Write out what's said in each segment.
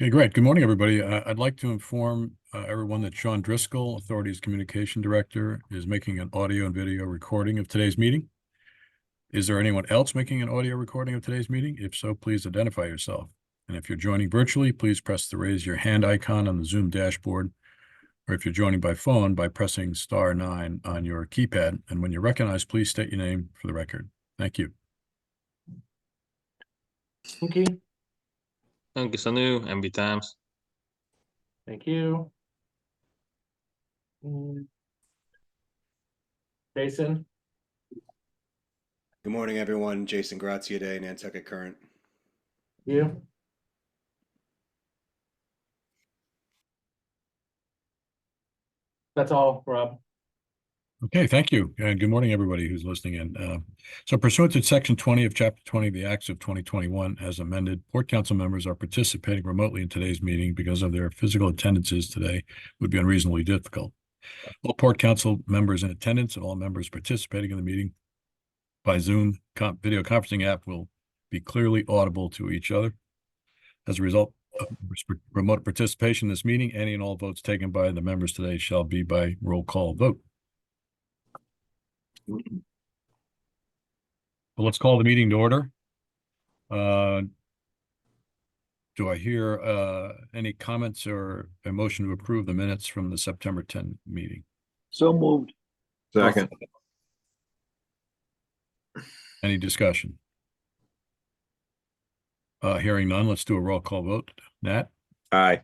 Okay, great. Good morning, everybody. I'd like to inform everyone that Sean Driscoll, Authority's Communication Director, is making an audio and video recording of today's meeting. Is there anyone else making an audio recording of today's meeting? If so, please identify yourself. And if you're joining virtually, please press the raise your hand icon on the Zoom dashboard. Or if you're joining by phone, by pressing *9 on your keypad. And when you're recognized, please state your name for the record. Thank you. Okay, Thank you, Sanu, MB Times. thank you. Jason, Good morning, everyone. Jason Grazia Day, Nantucket Current. you. That's all, Rob. Okay, thank you. And good morning, everybody who's listening in. So pursuant to Section 20 of Chapter 20 of the Acts of 2021, as amended, Port Council members are participating remotely in today's meeting because of their physical attendances today would be unreasonably difficult. All Port Council members in attendance and all members participating in the meeting by Zoom video conferencing app will be clearly audible to each other. As a result of remote participation in this meeting, any and all votes taken by the members today shall be by roll call vote. Well, let's call the meeting to order. Do I hear any comments or a motion to approve the minutes from the September 10 meeting? So moved. Second. Any discussion? Hearing none, let's do a roll call vote. Nat? Aye.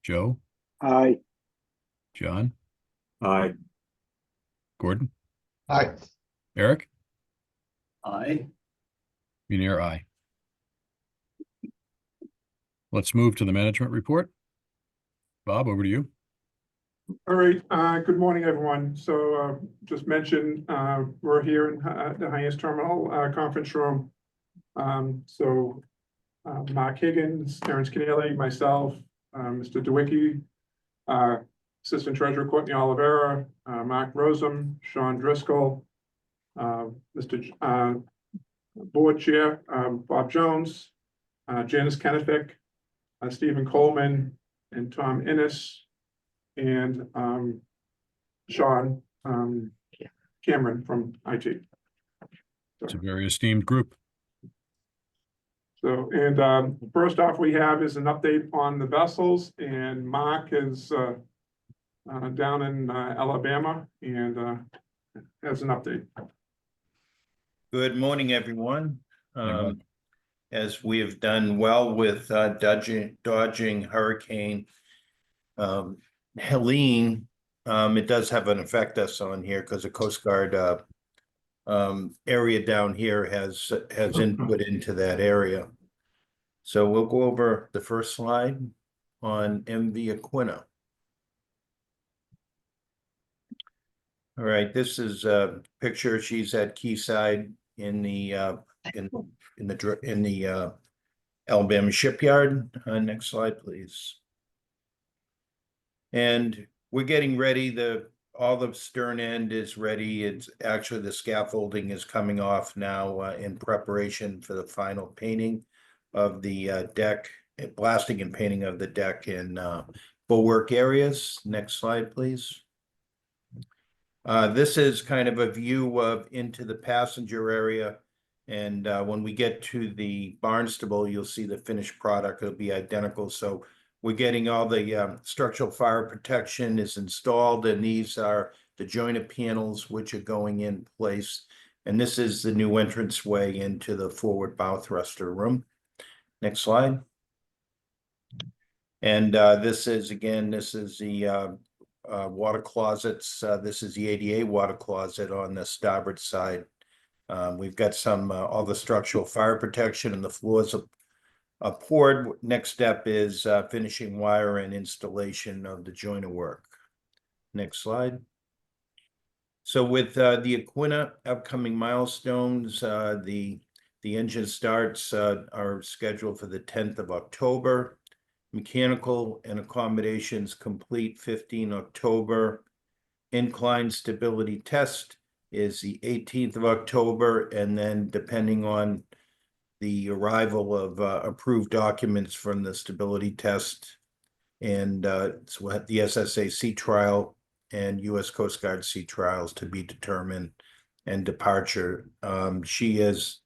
Joe? Aye. John? Aye. Gordon? Aye. Eric? Aye. Munir, aye. Let's move to the management report. Bob, over to you. All right, good morning, everyone. So just mentioned, we're here in the Hyannis Terminal conference room. Mark Higgins, Terrence Keneally, myself, Mr. DeWicki, Assistant Treasurer Courtney Oliveira, Mark Rosem, Sean Driscoll, Mr. Board Chair, Bob Jones, Janice Kennefic, Stephen Coleman, and Tom Innes, and Sean Cameron from IT. It's a very esteemed group. So, and first off, we have is an update on the vessels, and Mark is down in Alabama and has an update. Good morning, everyone. As we have done well with dodging Hurricane Helene, it does have an effect us on here because the Coast Guard area down here has input into that area. So we'll go over the first slide on MV Aquinnah. All right, this is a picture. She's at Quayside in the Alabama shipyard. Next slide, please. And we're getting ready. All the stern end is ready. It's actually the scaffolding is coming off now in preparation for the final painting of the deck, blasting and painting of the deck in bulwark areas. Next slide, please. This is kind of a view of into the passenger area. And when we get to the Barnstable, you'll see the finished product. It'll be identical. So we're getting all the structural fire protection is installed, and these are the jointed panels which are going in place. And this is the new entranceway into the forward bow thruster room. Next slide. And this is the water closets. This is the ADA water closet on the starboard side. We've got some all the structural fire protection, and the floors are poured. Next step is finishing wire and installation of the joiner work. Next slide. So with the Aquinnah upcoming milestones, the engine starts are scheduled for the 10th of October. Mechanical and accommodations complete 15 October. Incline stability test is the 18th of October, and then depending on the arrival of approved documents from the stability test and so we'll have the SSA sea trial and U.S. Coast Guard sea trials to be determined and departure. She is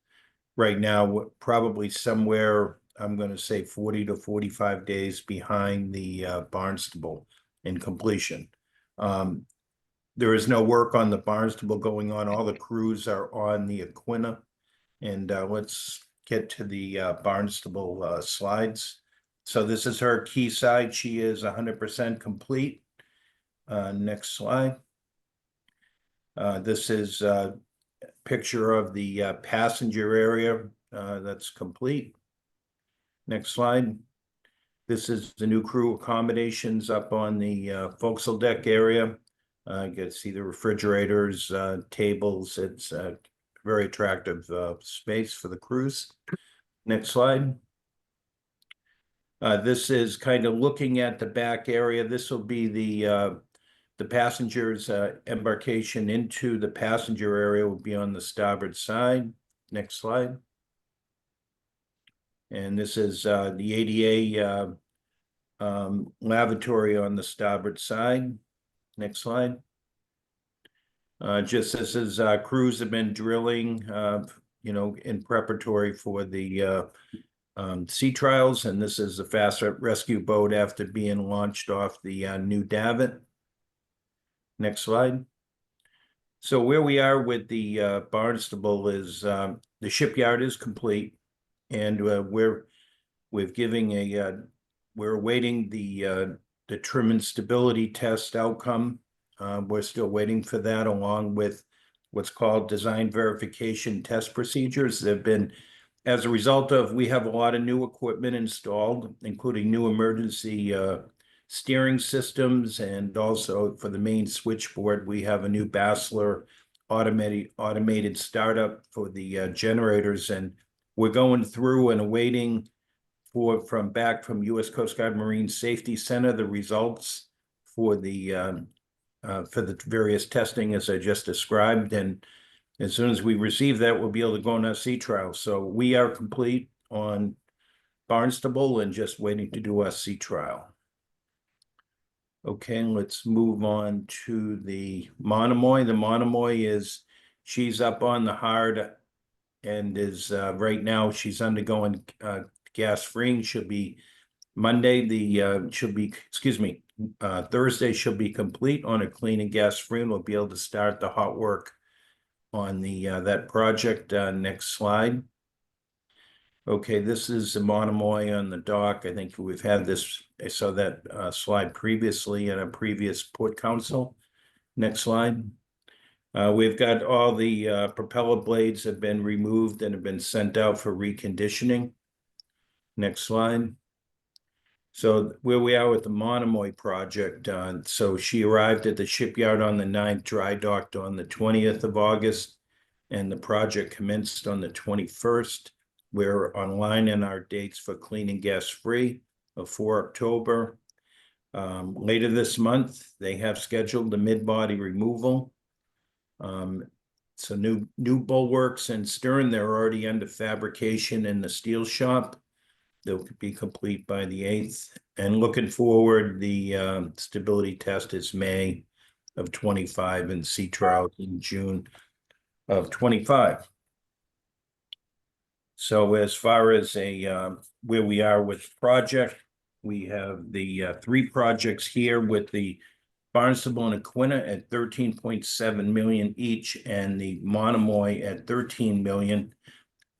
right now probably somewhere, I'm going to say 40 to 45 days behind the Barnstable in completion. There is no work on the Barnstable going on. All the crews are on the Aquinnah. And let's get to the Barnstable slides. So this is her key side. She is 100% complete. Next slide. This is a picture of the passenger area that's complete. Next slide. This is the new crew accommodations up on the forecastle deck area. You can see the refrigerators, tables. It's a very attractive space for the cruise. Next slide. This is kind of looking at the back area. This will be the passengers' embarkation into the passenger area will be on the starboard side. Next slide. And this is the ADA lavatory on the starboard side. Next slide. Just this is crews have been drilling, in preparatory for the sea trials, and this is the fast rescue boat after being launched off the new davit. Next slide. So where we are with the Barnstable is the shipyard is complete, and we're awaiting the trim and stability test outcome. We're still waiting for that, along with what's called design verification test procedures. They've been, as a result of, we have a lot of new equipment installed, including new emergency steering systems, and also for the main switchboard, we have a new Basler automated startup for the generators, and we're going through and awaiting from U.S. Coast Guard Marine Safety Center the results for the various testing as I just described, and as soon as we receive that, we'll be able to go on our sea trial. So we are complete on Barnstable and just waiting to do our sea trial. Okay, let's move on to the Monomoy. The Monomoy she's up on the hard and is right now she's undergoing gas freeing. She'll be Monday, Thursday she'll be complete on a clean and gas free, and we'll be able to start the hot work on that project. Next slide. Okay, this is the Monomoy on the dock. I think we've had this, I saw that slide previously in a previous port council. Next slide. We've got all the propeller blades have been removed and have been sent out for reconditioning. Next slide. So where we are with the Monomoy project, so she arrived at the shipyard on the 9th, dry docked on the 20th of August, and the project commenced on the 21st. We're online in our dates for clean and gas free for October. Later this month, they have scheduled the mid-body removal. So new bulwarks and stern, they're already under fabrication in the steel shop. They'll be complete by the 8th. And looking forward, the stability test is May of 25 and sea trials in June of 25. So as far as where we are with project, we have the 3 projects here with the Barnstable and Aquinnah at 13.7 million each, and the Monomoy at 13 million.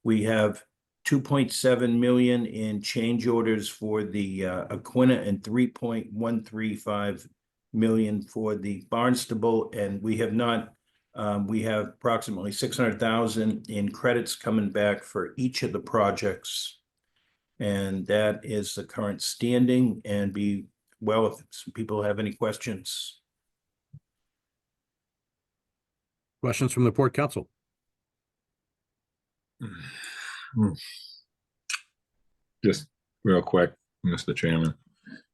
We have 2.7 million in change orders for the Aquinnah and 3.135 million for the Barnstable, and we have not. We have approximately 600,000 in credits coming back for each of the projects, and that is the current standing. And if some people have any questions. Questions from the Port Council? Just real quick, Mr. Chairman.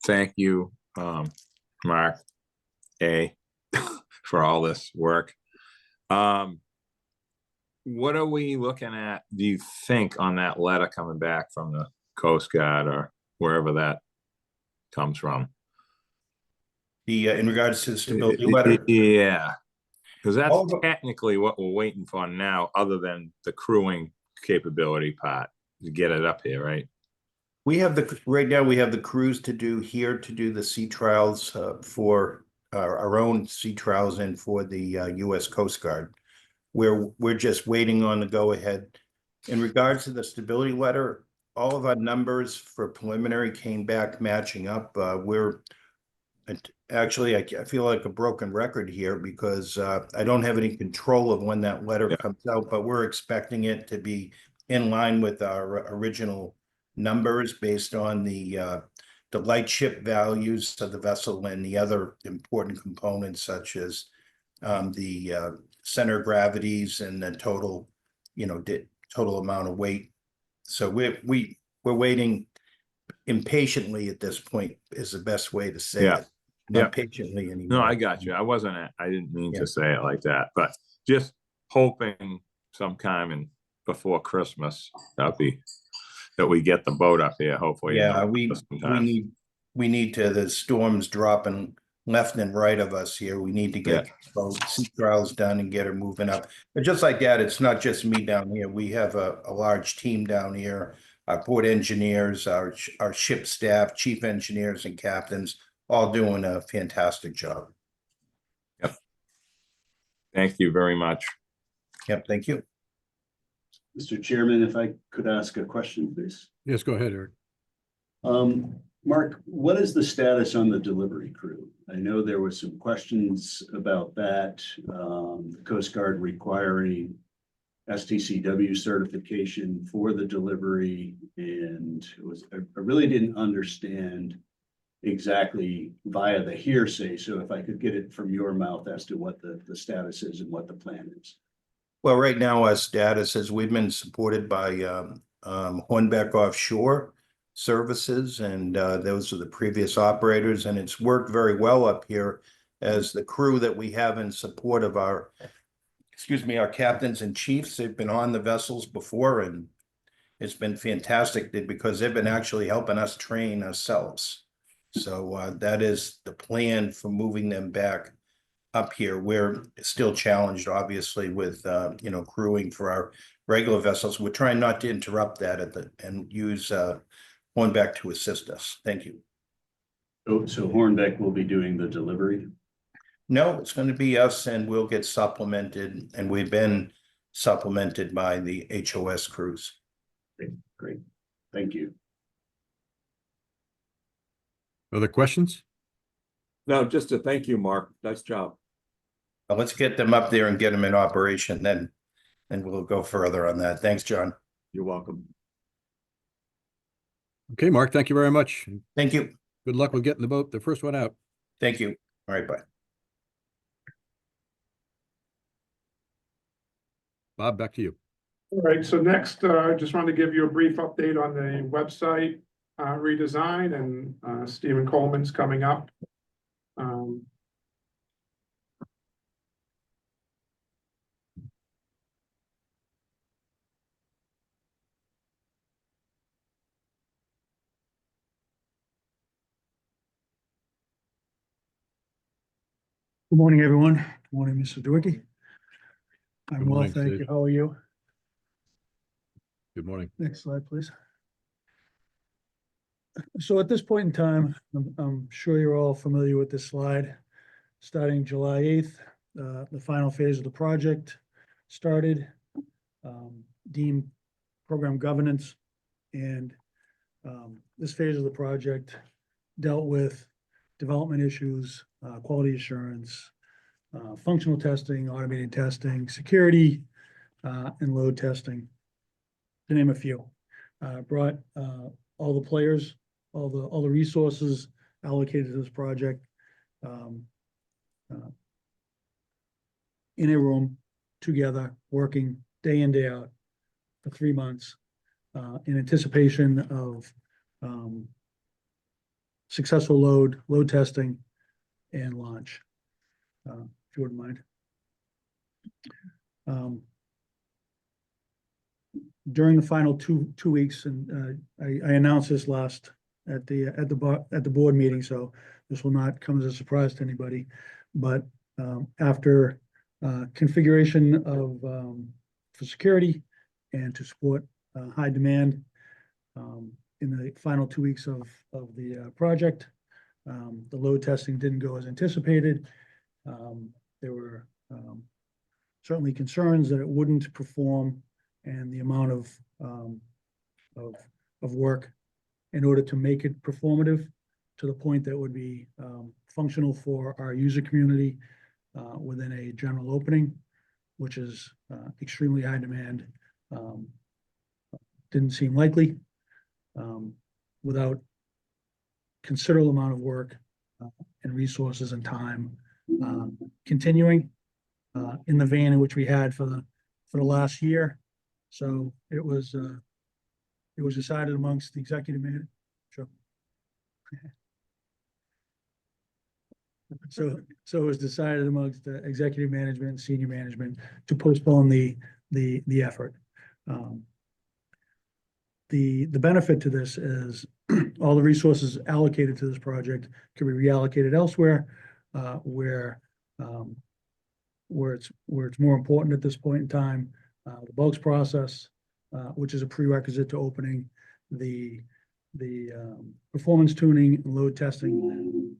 Thank you, Mark A, for all this work. what are we looking at, do you think, on that letter coming back from the Coast Guard or wherever that comes from? In regards to the stability letter, Yeah, because that's All of- technically what we're waiting for now, other than the crewing capability part, to get it up here, right? we have right now, we have the crews to do here to do the sea trials for our own sea trials and for the US Coast Guard. We're just waiting on the go-ahead. In regards to the stability letter, all of our numbers for preliminary came back matching up. Actually, I feel like a broken record here because I don't have any control of when that letter comes out, but we're expecting it to be in line with our original numbers based on the light ship values of the vessel and the other important components such as the center of gravities and the total, total amount of weight. So we're waiting impatiently at this point is the best way to say it. Not patiently anymore. No, I got you. I didn't mean Yeah. to say it like that, but just hoping sometime before Christmas, that we get the boat up here, hopefully. Yeah, we need to, the storms dropping left and right of us here. We need to get sea trials done and get her moving up. But just like that, it's not just me down here. We have a large team down here, our port engineers, our ship staff, chief engineers and captains, all doing a fantastic job. Yep. Thank you very much. Yep, thank you. Mr. Chairman, if I could ask a question, please. Yes, go ahead, Eric. Mark, what is the status on the delivery crew? I know there was some questions about that. The Coast Guard requiring STCW certification for the delivery, and I really didn't understand exactly via the hearsay. So if I could get it from your mouth as to what the status is and what the plan is. Well, right now our status is we've been supported by Hornbeck Offshore Services, and those are the previous operators, and it's worked very well up here as the crew that we have in support of our captains and chiefs. They've been on the vessels before, and it's been fantastic because they've been actually helping us train ourselves. So that is the plan for moving them back up here. We're still challenged, obviously, with crewing for our regular vessels. We're trying not to interrupt that and use Hornbeck to assist us. Thank you. So Hornbeck will be doing the delivery? No, it's going to be us, and we'll get supplemented, and we've been supplemented by the HOS crews. Great. Thank you. Other questions? No, just a thank you, Mark. Nice job. Well, let's get them up there and get them in operation, then we'll go further on that. Thanks, John. You're welcome. Okay, Mark, thank you very much. Thank you. Good luck with getting the first one out. Thank you. All right, bye. Bob, back to you. All right, so next, I just wanted to give you a brief update on the website redesign, and Stephen Coleman's coming up. Good morning, everyone. Good morning, Mr. Dewicki. I'm Good well, morning, thank Steve. you. How are you? Good morning. Next slide, please. So at this point in time, I'm sure you're all familiar with this slide. Starting July 8th, the final phase of the project started, deemed program governance, and this phase of the project dealt with development issues, quality assurance, functional testing, automated testing, security, and load testing, to name a few. Brought all the players, all the resources allocated to this project in a room together, working day in, day out for 3 months in anticipation of successful load testing and launch, if you wouldn't mind. during the final two weeks, and I announced this last at the board meeting, so this will not come as a surprise to anybody. But after configuration of for security and to support high demand in the final 2 weeks of the project, the load testing didn't go as anticipated. There were certainly concerns that it wouldn't perform, and the amount of work in order to make it performative to the point that would be functional for our user community within a general opening, which is extremely high demand. Didn't seem likely without considerable amount of work and resources and time continuing in the vein in which we had for the last year. So it was decided amongst the executive management. Sure. So it was decided amongst the executive management and senior management to postpone the effort. The benefit to this is all the resources allocated to this project can be reallocated elsewhere, where it's more important at this point in time. The bulks process, which is a prerequisite to opening, the performance tuning and load testing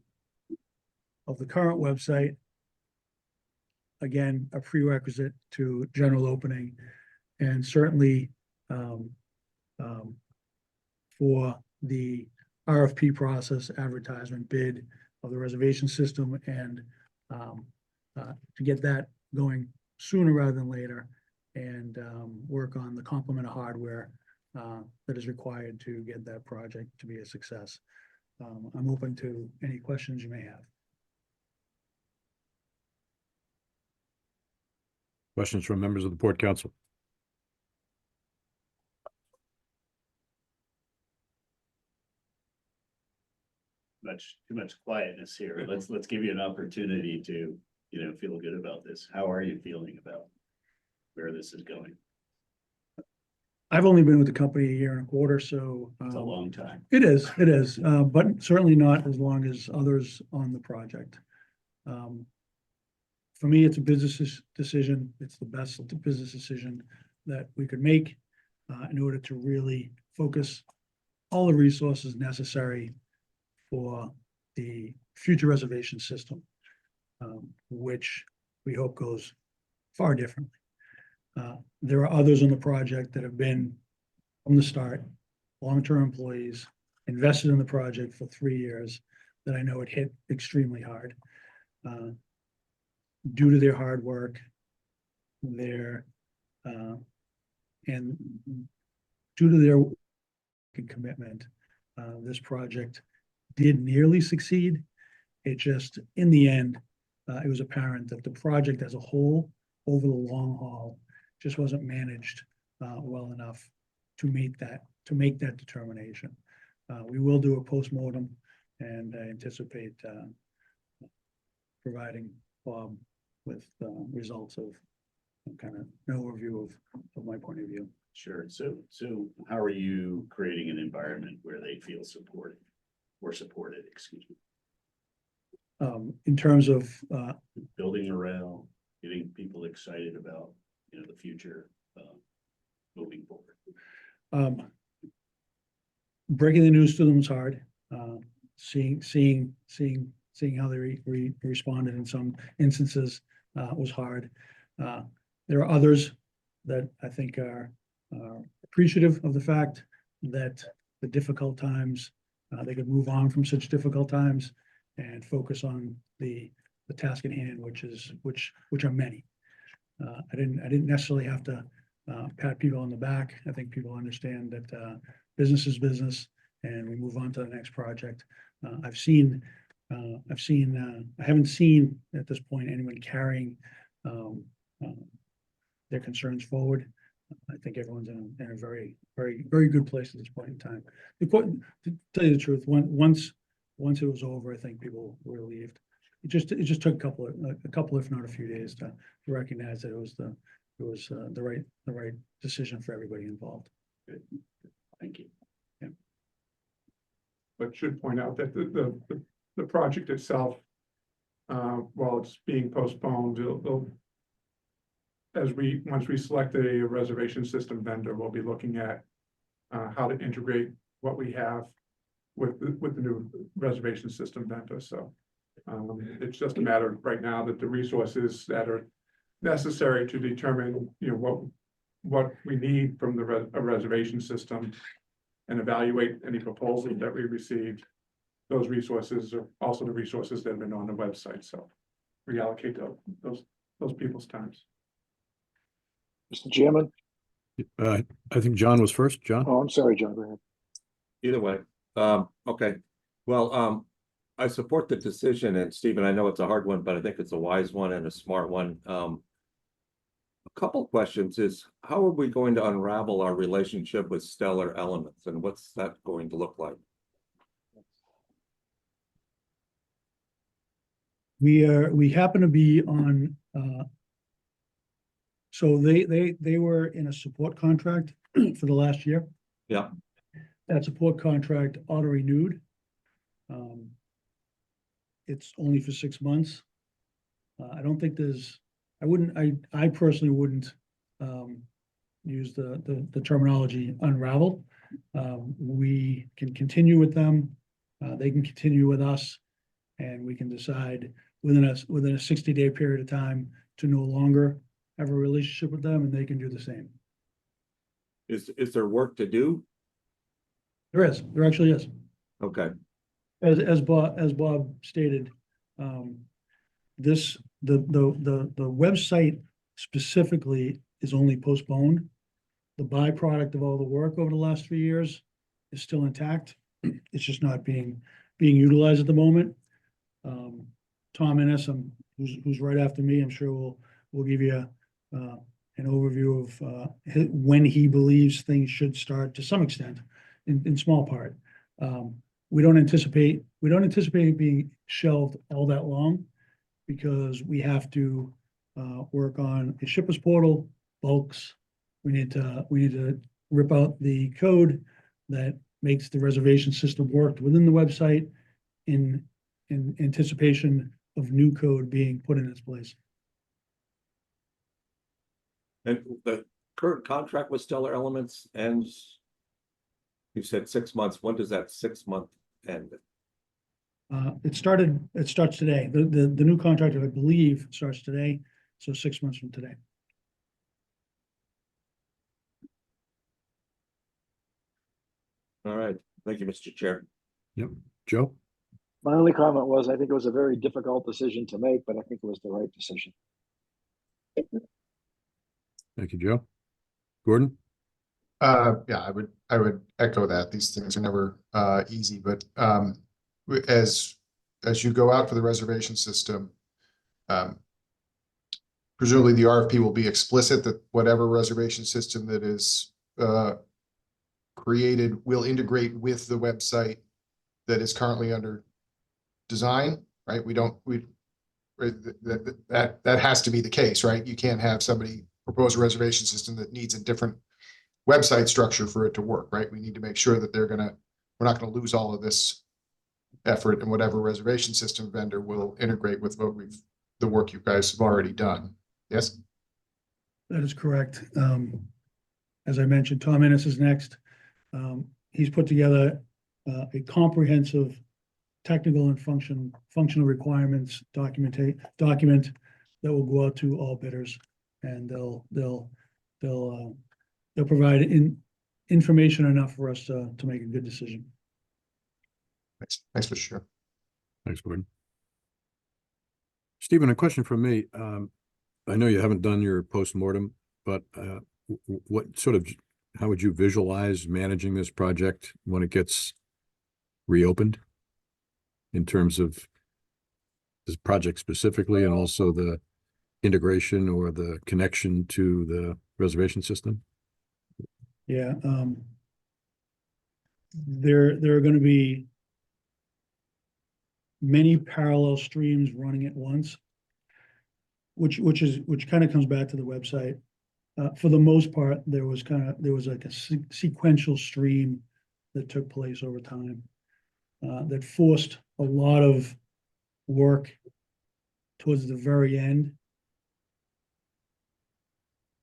of the current website, again, a prerequisite to general opening, and certainly for the RFP process, advertisement, bid of the reservation system, and to get that going sooner rather than later, and work on the complement of hardware that is required to get that project to be a success. I'm open to any questions you may have. Questions from members of the Port Council? Too much quietness here. Let's give you an opportunity to, feel good about this. How are you feeling about where this is going? I've only been with the company a year and a quarter, so It's a long time. It is, but certainly not as long as others on the project. For me, it's a business decision. It's the best business decision that we could make in order to really focus all the resources necessary for the future reservation system, which we hope goes far differently. There are others on the project that have been from the start, long-term employees, invested in the project for 3 years, that I know it hit extremely hard. Due to their hard work, and due to their commitment, this project did nearly succeed. It just, in the end, it was apparent that the project as a whole, over the long haul, just wasn't managed well enough to make that determination. We will do a postmortem, and I anticipate providing Bob with results of kind of an overview of my point of view. Sure. So how are you creating an environment where they feel supported, excuse me? In terms of building morale, getting people excited about, the future, moving forward. Breaking the news to them was hard. Seeing how they responded in some instances was hard. There are others that I think are appreciative of the fact that the difficult times, they could move on from such difficult times and focus on the task at hand, which are many. I didn't necessarily have to pat people on the back. I think people understand that business is business, and we move on to the next project. I haven't seen at this point anyone carrying their concerns forward. I think everyone's in a very, very, very good place at this point in time. To tell you the truth, once it was over, I think people were relieved. It just took a couple, if not a few days, to recognize that it was the right decision for everybody involved. Thank you. But should point out that the project itself, while it's being postponed, once we select a reservation system vendor, we'll be looking at how to integrate what we have with the new reservation system vendor. So it's just a matter right now that the resources that are necessary to determine, what we need from a reservation system and evaluate any proposals that we received. Those resources are also the resources that have been on the website. So reallocate those people's times. Mr. Chairman? I think John was first. John? Oh, I'm sorry, John, go ahead. Either way, okay. Well, I support the decision, and Stephen, I know it's a hard one, but I think it's a wise one and a smart one. A couple questions is, how are we going to unravel our relationship with Stellar Elements, and what's that going to look like? We happen to be on, so they were in a support contract for the last year. Yeah. That support contract auto renewed. It's only for 6 months. I don't think I personally wouldn't use the terminology unravel. We can continue with them. They can continue with us, and we can decide within a 60-day period of time to no longer have a relationship with them, and they can do the same. Is there work to do? There actually is. Okay. As Bob stated, the website specifically is only postponed. The byproduct of all the work over the last 3 years is still intact. It's just not being utilized at the moment. Tom Hyannis, who's right after me, I'm sure will give you an overview of when he believes things should start to some extent, in small part. We don't anticipate it being shelved all that long, because we have to work on a shipper's portal, bulks. We need to rip out the code that makes the reservation system work within the website in anticipation of new code being put in its place. And the current contract with Stellar Elements ends, you said 6 months. When does that 6 month end? It starts today. The new contract, I believe, starts today, so 6 months from today. All right. Thank you, Mr. Chair. Yep. Joe? My only comment was, I think it was a very difficult decision to make, but I think it was the right decision. Thank you, Joe. Gordon? Yeah, I would echo that. These things are never easy, but as you go out for the reservation system, presumably the RFP will be explicit that whatever reservation system that is created will integrate with the website that is currently under design, right? That has to be the case, right? You can't have somebody propose a reservation system that needs a different website structure for it to work, right? We need to make sure that we're not gonna lose all of this effort, and whatever reservation system vendor will integrate with the work you guys have already done. Yes? That is correct. As I mentioned, Tom Hyannis is next. He's put together a comprehensive technical and functional requirements document that will go out to all bidders, and they'll provide information enough for us to make a good decision. Thanks for sure. Thanks, Gordon. Stephen, a question from me. I know you haven't done your postmortem, but how would you visualize managing this project when it gets reopened, in terms of this project specifically, and also the integration or the connection to the reservation system? Yeah, there are going to be many parallel streams running at once, which kind of comes back to the website. for the most part, there was like a sequential stream that took place over time that forced a lot of work towards the very end.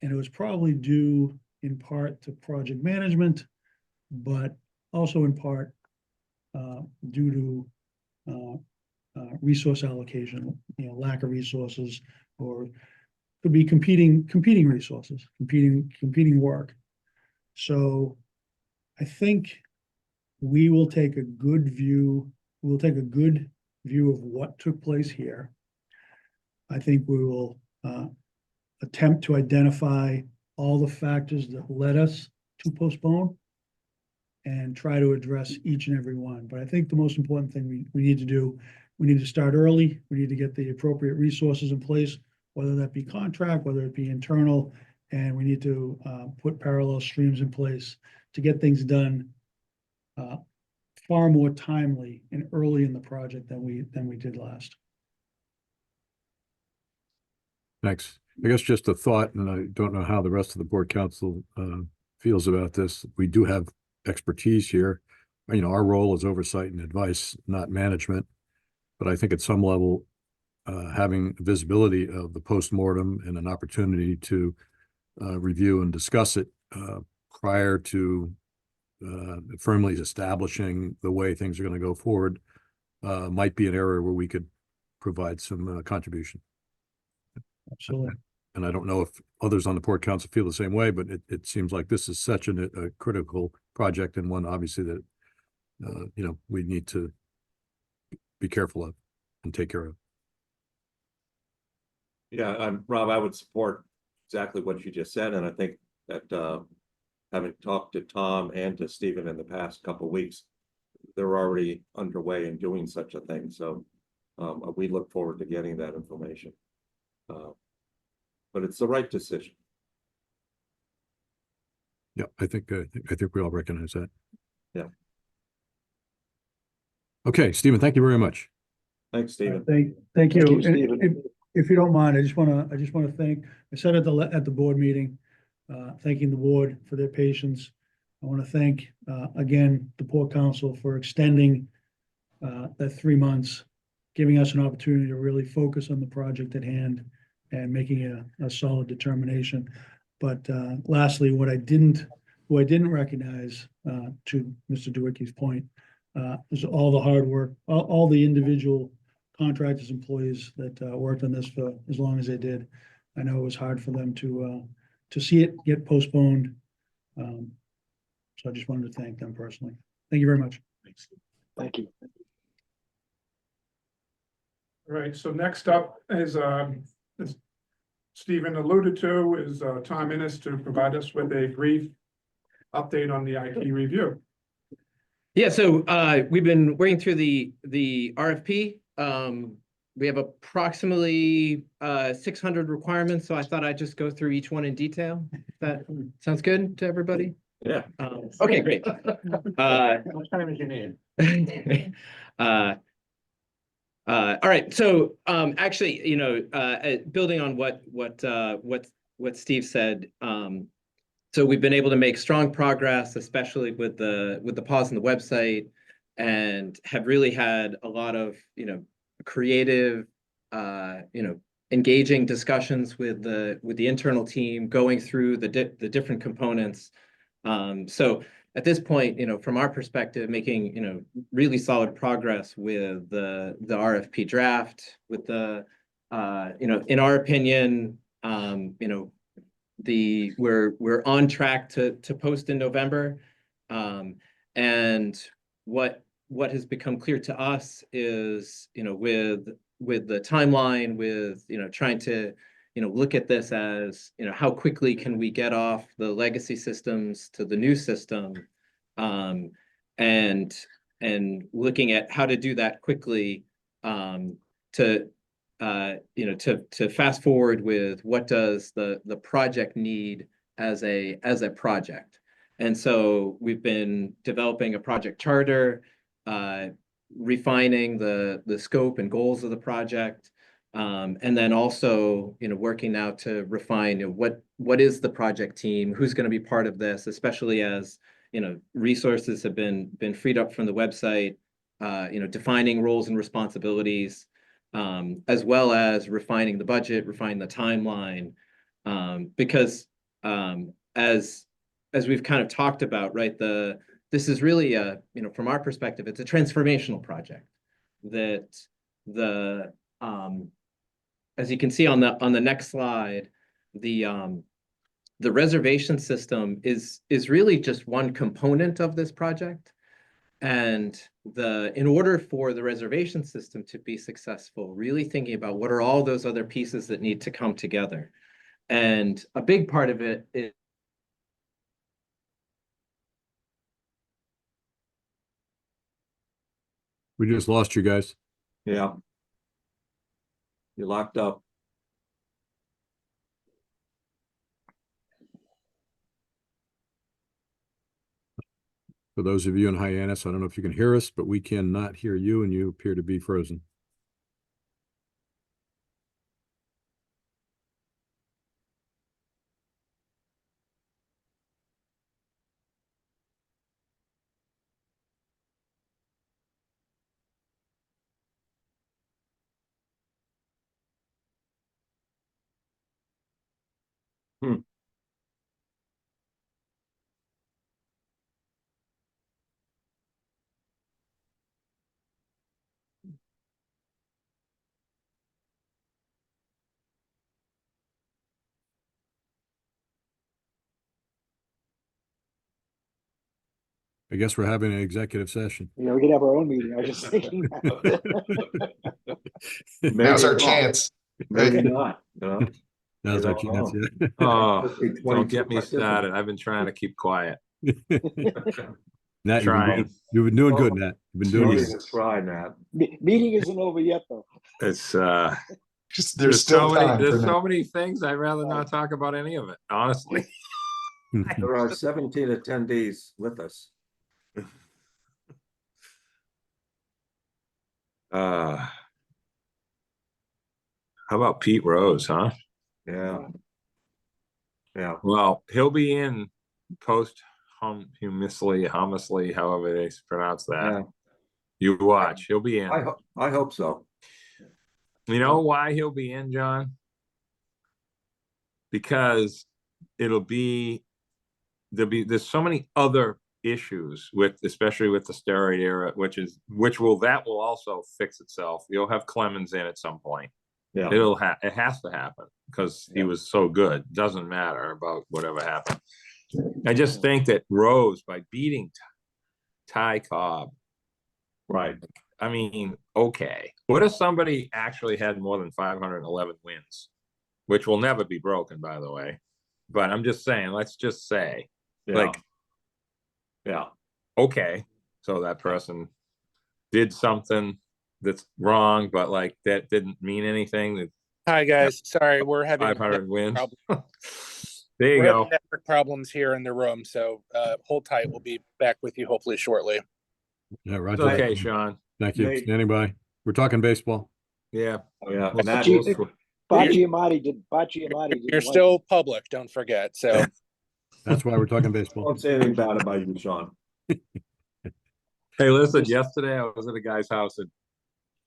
And it was probably due in part to project management, but also in part due to resource allocation, lack of resources, or could be competing resources, competing work. So I think we will take a good view. We'll take a good view of what took place here. I think we will attempt to identify all the factors that led us to postpone and try to address each and every one. But I think the most important thing we need to do, we need to start early. We need to get the appropriate resources in place, whether that be contract, whether it be internal, and we need to put parallel streams in place to get things done far more timely and early in the project than we did last. Thanks. I guess just a thought, and I don't know how the rest of the board council feels about this. We do have expertise here. Our role is oversight and advice, not management. But I think at some level, having visibility of the postmortem and an opportunity to review and discuss it prior to firmly establishing the way things are going to go forward might be an area where we could provide some contribution. Absolutely. And I don't know if others on the port council feel the same way, but it seems like this is such a critical project, and one obviously that we need to be careful of and take care of. Yeah, Rob, I would support exactly what you just said, and I think that having talked to Tom and to Stephen in the past couple of weeks, they're already underway in doing such a thing. So we look forward to getting that information. But it's the right decision. Yeah, I think we all recognize that. Yeah. Okay, Stephen, thank you very much. Thanks, Stephen. Thank you. Thank you, And Stephen. if you don't mind, I just want to thank. I said at the board meeting, thanking the board for their patience. I want to thank again the port council for extending that 3 months, giving us an opportunity to really focus on the project at hand and making a solid determination. But lastly, who I didn't recognize, to Mr. Dewicki's point, is all the hard work, all the individual contractors, employees that worked on this for as long as they did. I know it was hard for them to see it get postponed. So I just wanted to thank them personally. Thank you very much. Thank you. All right, so next up is, as Stephen alluded to, is Tom Hyannis to provide us with a brief update on the IT review. Yeah, so we've been working through the RFP. We have approximately 600 requirements, so I thought I'd just go through each one in detail. That sounds good to everybody? Yeah. Okay, great. How much time is your name? All right, so actually, building on what Steve said, so we've been able to make strong progress, especially with the pause on the website, and have really had a lot of creative, engaging discussions with the internal team, going through the different components. So at this point, from our perspective, making really solid progress with the RFP draft, with the in our opinion, we're on track to post in November, and what has become clear to us is with the timeline, with trying to look at this as how quickly can we get off the legacy systems to the new system, and looking at how to do that quickly, to fast forward with what does the project need as a project. And so we've been developing a project charter, refining the scope and goals of the project, And then also, working now to refine what is the project team, who's going to be part of this, especially as, resources have been freed up from the website, defining roles and responsibilities, as well as refining the budget, refining the timeline. Because as we've kind of talked about, right, this is really from our perspective, it's a transformational project that as you can see on the next slide, the reservation system is really just one component of this project. And in order for the reservation system to be successful, really thinking about what are all those other pieces that need to come together. And a big part of it is We just lost you guys. Yeah. You're locked up. For those of you in Hyannis, I don't know if you can hear us, but we cannot hear you and you appear to be frozen. I guess we're having an executive session. Yeah, we could have our own meeting. I was just thinking that. Now's our chance. Maybe not. Now's our chance. Yeah. Oh, don't get me started. I've been trying to keep quiet. Nat, Trying. you've been doing good, Nat. You've been doing good. Try, Nat. Meeting isn't over yet, though. It's There's still time. there's so many things I'd rather not talk about any of it, honestly. There are 17 attendees with us. How about Pete Rose, huh? Yeah. Yeah. Well, he'll be in posthumously, however they pronounce that. Yeah. You watch, he'll be in. I hope so. You know why he'll be in, John? Because there's so many other issues especially with the steroid era, which will also fix itself. You'll have Clemens in at some point. Yeah. It has to happen because he was so good. Doesn't matter about whatever happened. I just think that Rose, by beating Ty Cobb, right? I mean, okay. What if somebody actually had more than 511 wins, which will never be broken, by the way? But I'm just saying, let's just say, okay, so that person did something that's wrong, but that didn't mean anything. Hi guys, sorry, we're having 500 wins. There you go. Network problems here in the room, so hold tight. We'll be back with you hopefully shortly. Yeah, right. Okay, Sean. Thank you. Standing by. We're talking baseball. Yeah. Oh, yeah. Bacciamati did. You're still public, don't forget. So that's why we're talking baseball. Don't say anything bad about you, Sean. Hey, listen, yesterday I was at a guy's house and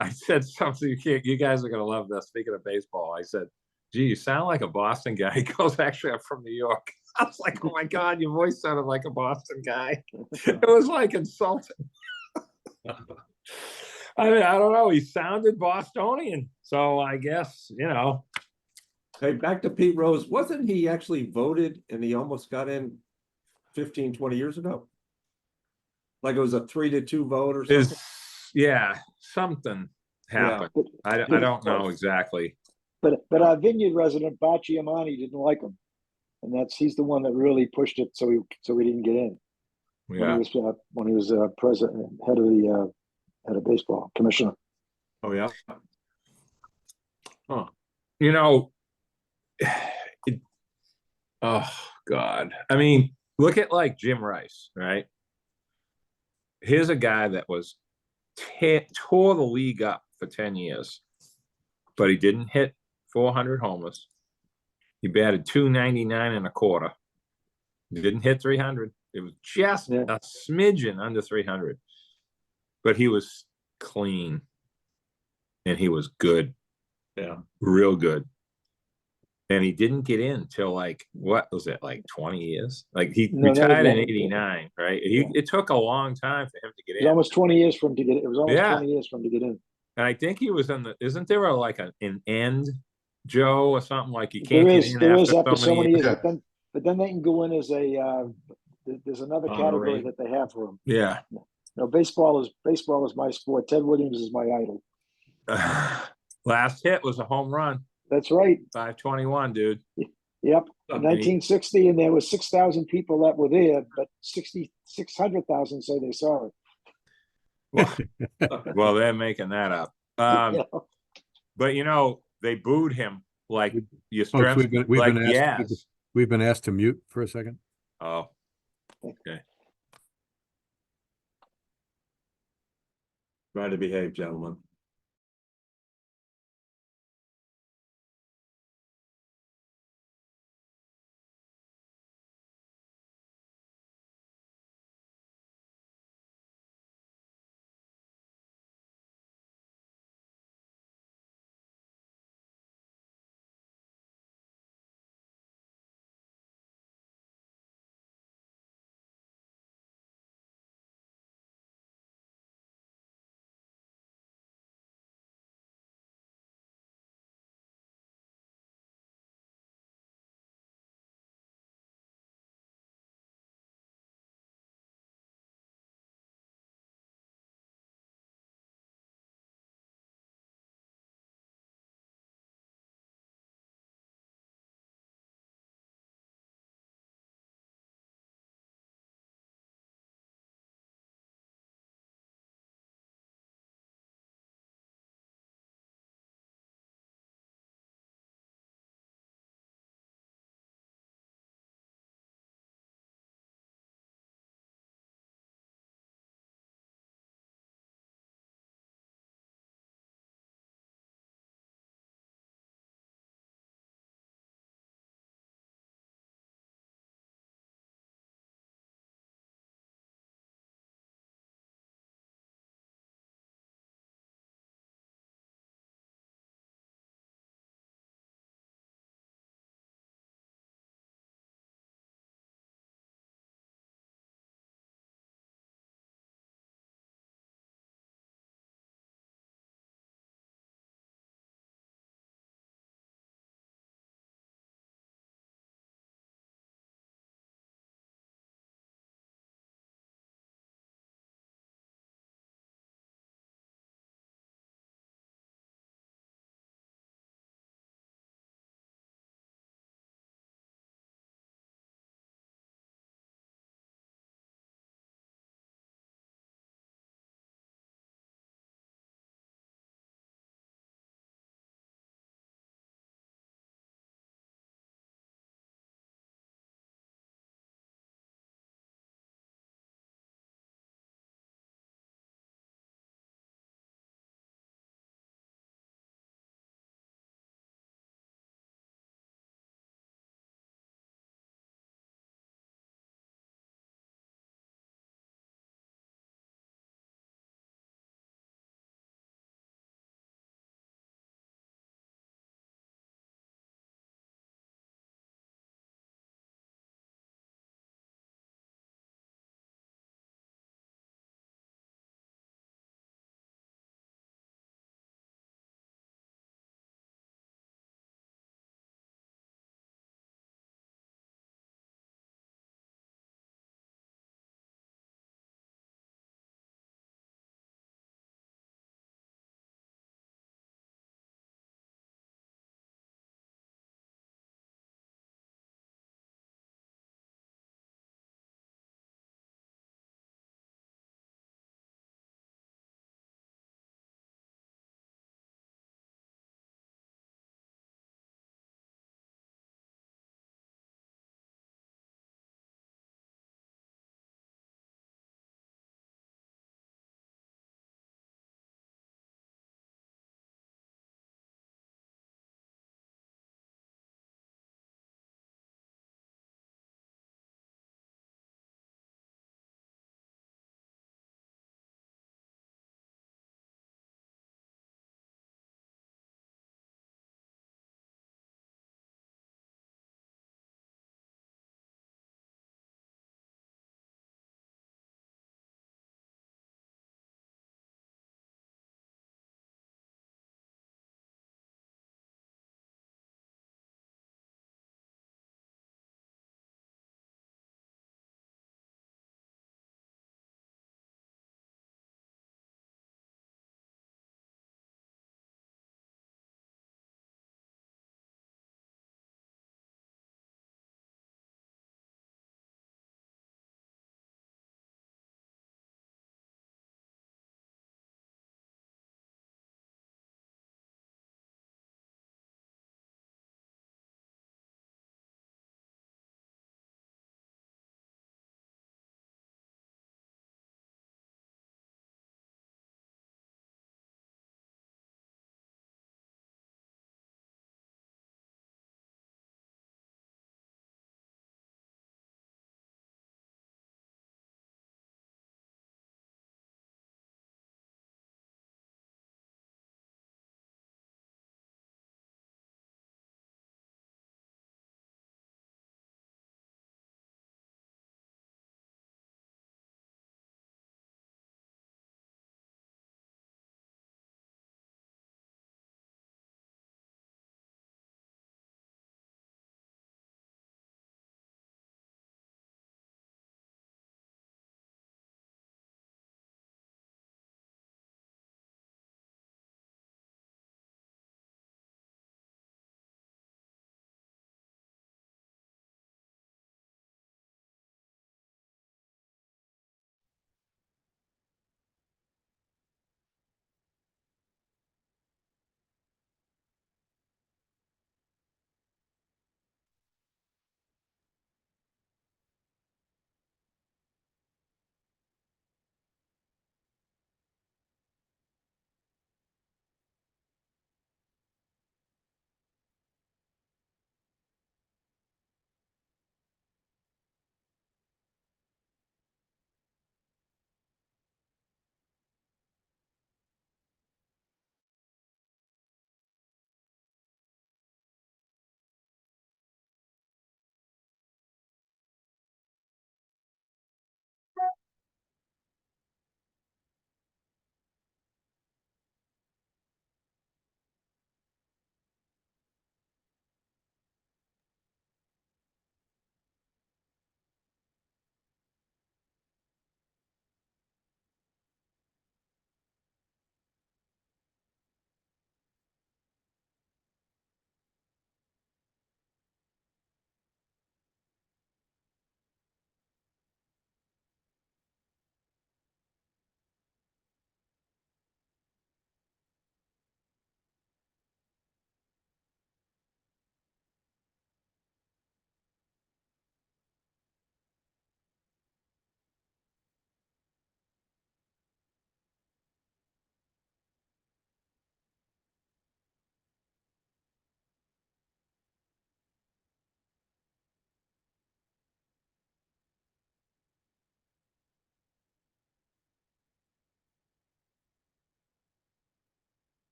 I said something, you guys are going to love this. Speaking of baseball, I said, gee, you sound like a Boston guy. He goes, actually, I'm from New York. I was like, oh my God, your voice sounded like a Boston guy. It was like insulting. I mean, I don't know. He sounded Bostonian. So I guess, Hey, back to Pete Rose. Wasn't he actually voted and he almost got in 15, 20 years ago? Like it was a 3-2 vote or something? Yeah, something happened. Yeah. I don't know exactly. But our Vineyard resident, Bacciamati, didn't like him. And he's the one that really pushed it so we didn't get in. Yeah. When he was president, head of baseball, commissioner. Oh, yeah. Huh. Oh God. I mean, look at Jim Rice, right? Here's a guy that was tore the league up for 10 years. but he didn't hit 400 homers. He batted 299 and a quarter. He didn't hit 300. It was just Yeah. a smidgen under 300, but he was clean and he was good. Yeah. Real good. And he didn't get in till like, what was it, like 20 years? Like he No, that was retired in long. 89, right? Yeah. It took a long time for him to get It was in. almost 20 years for him to get, it was almost Yeah. 20 years for him to get in. And I think he was in the, isn't there a, like an end, Joe, or something like you can't There get is, in there is after after so many years, Yeah. but then they can go in as a, there's another category Honorary. that they have for them. Yeah. No, baseball is my sport. Ted Williams is my idol. Last hit was a home run, That's right. 521, dude. Yep. And 1960, and there was 6,000 people that were there, but 600,000 say they saw it. Well, they're making that up. Yeah. But you know, they booed him like you Folks, stressed, like yes. we've been asked to mute for a second. Oh, okay. Try to behave, gentlemen.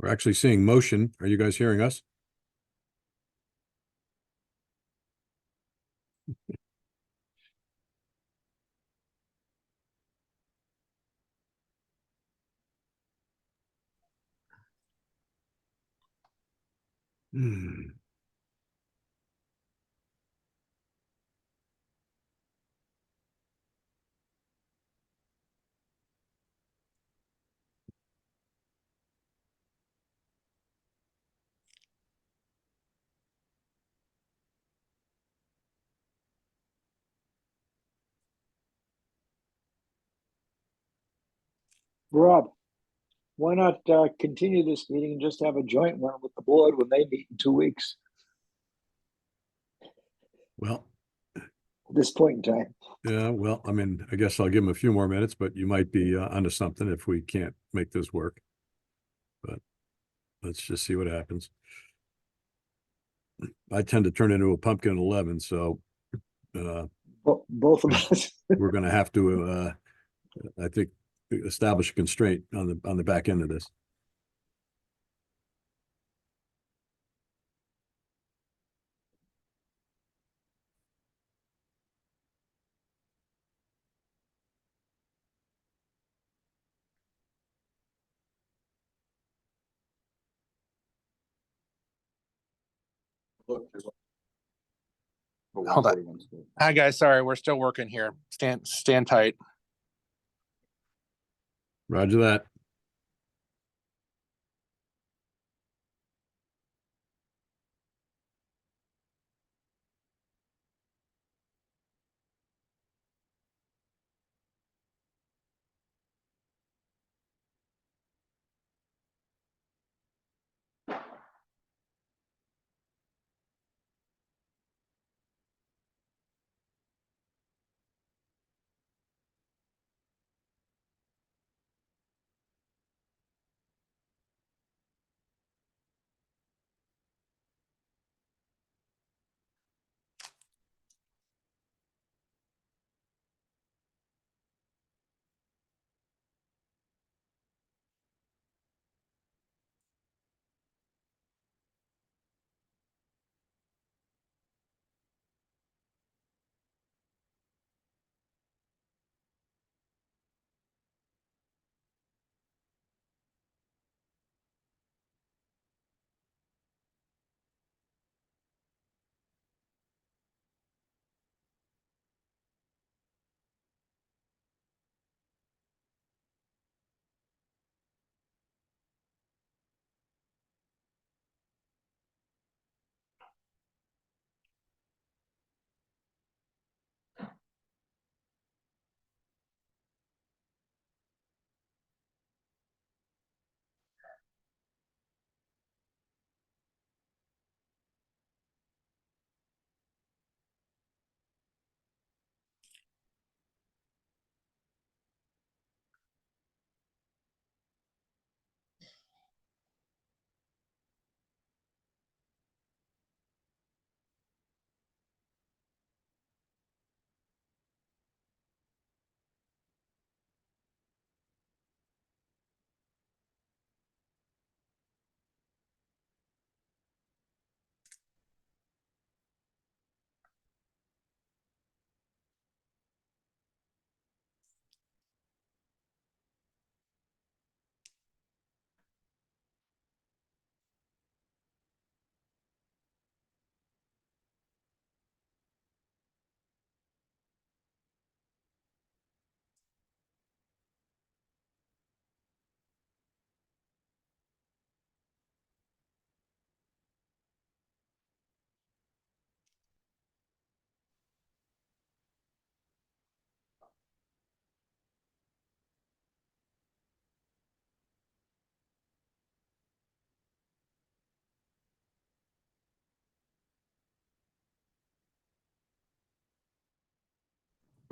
We're actually seeing motion. Are you guys hearing us? Hmm. Rob, why not continue this meeting and just have a joint one with the board when they meet in 2 weeks Well, at this point in time? yeah, well, I mean, I guess I'll give him a few more minutes, but you might be onto something if we can't make this work. But let's just see what happens. I tend to turn into a pumpkin at 11, so Both of us. we're going to have to, I think, establish a constraint on the back end of this. Hold on. Hi, guys. Sorry, we're still working here. Stand tight. Roger that.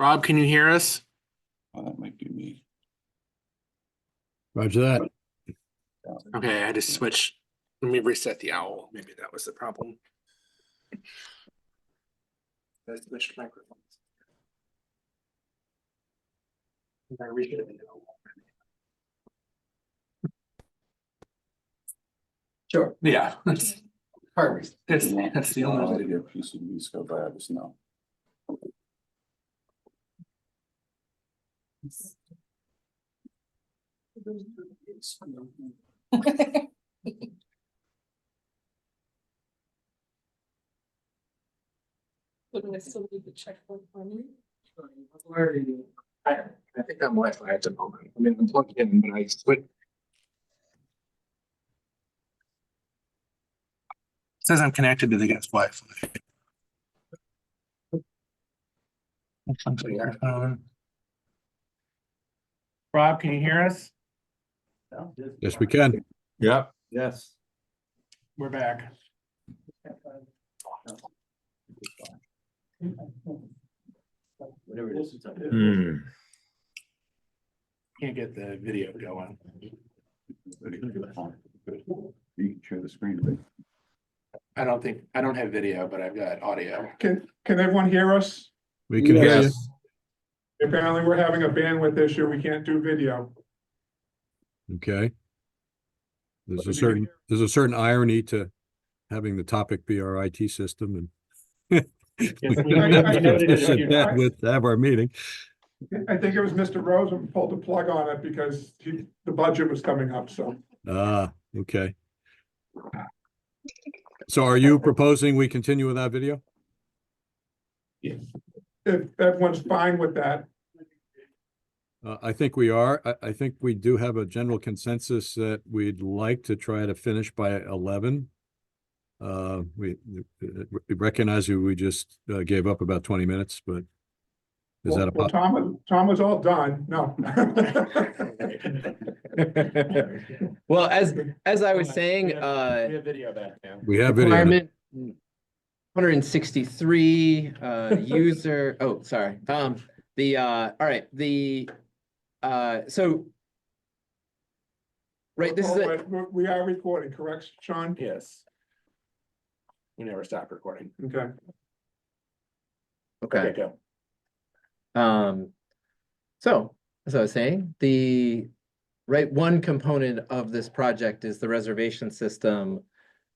Rob, can you hear us? Oh, that might be me. Roger that. Okay, I just switched. Let me reset the owl. Maybe that was the problem. I switched microphones. I reset the owl. Sure, yeah. Perfect. That's the only way. get PCBs go by, I just know. Wouldn't I still need the checkbook for me? I think I'm Wi-Fi at the moment. I mean, I'm plugged in, but I split. Says I'm connected to the guest Wi-Fi. Rob, can you hear us? Yes, we can. Yep. Yes. We're back. Whatever it is, it's up there. Can't get the video going. You can share the screen. I don't have video, but I've got audio. Can everyone hear us? We can hear you. Yes. Apparently, we're having a bandwidth issue. We can't do video. Okay. There's a certain irony to having the topic be our IT system and have our meeting. I think it was Mr. Rosen pulled the plug on it because the budget was coming up, so. Okay. So are you proposing we continue without video? If everyone's fine with that. I think we are. I think we do have a general consensus that we'd like to try to finish by 11. We recognize we just gave up about 20 minutes, but is that a Well, Tom was all done. No. Well, as I was saying, We have video back now. we have video. requirement 163 user. Oh, sorry. All right. So right, this is We are recording, correct, Sean? Yes. We never stop recording. Okay. okay. Go. So as I was saying, one component of this project is the reservation system.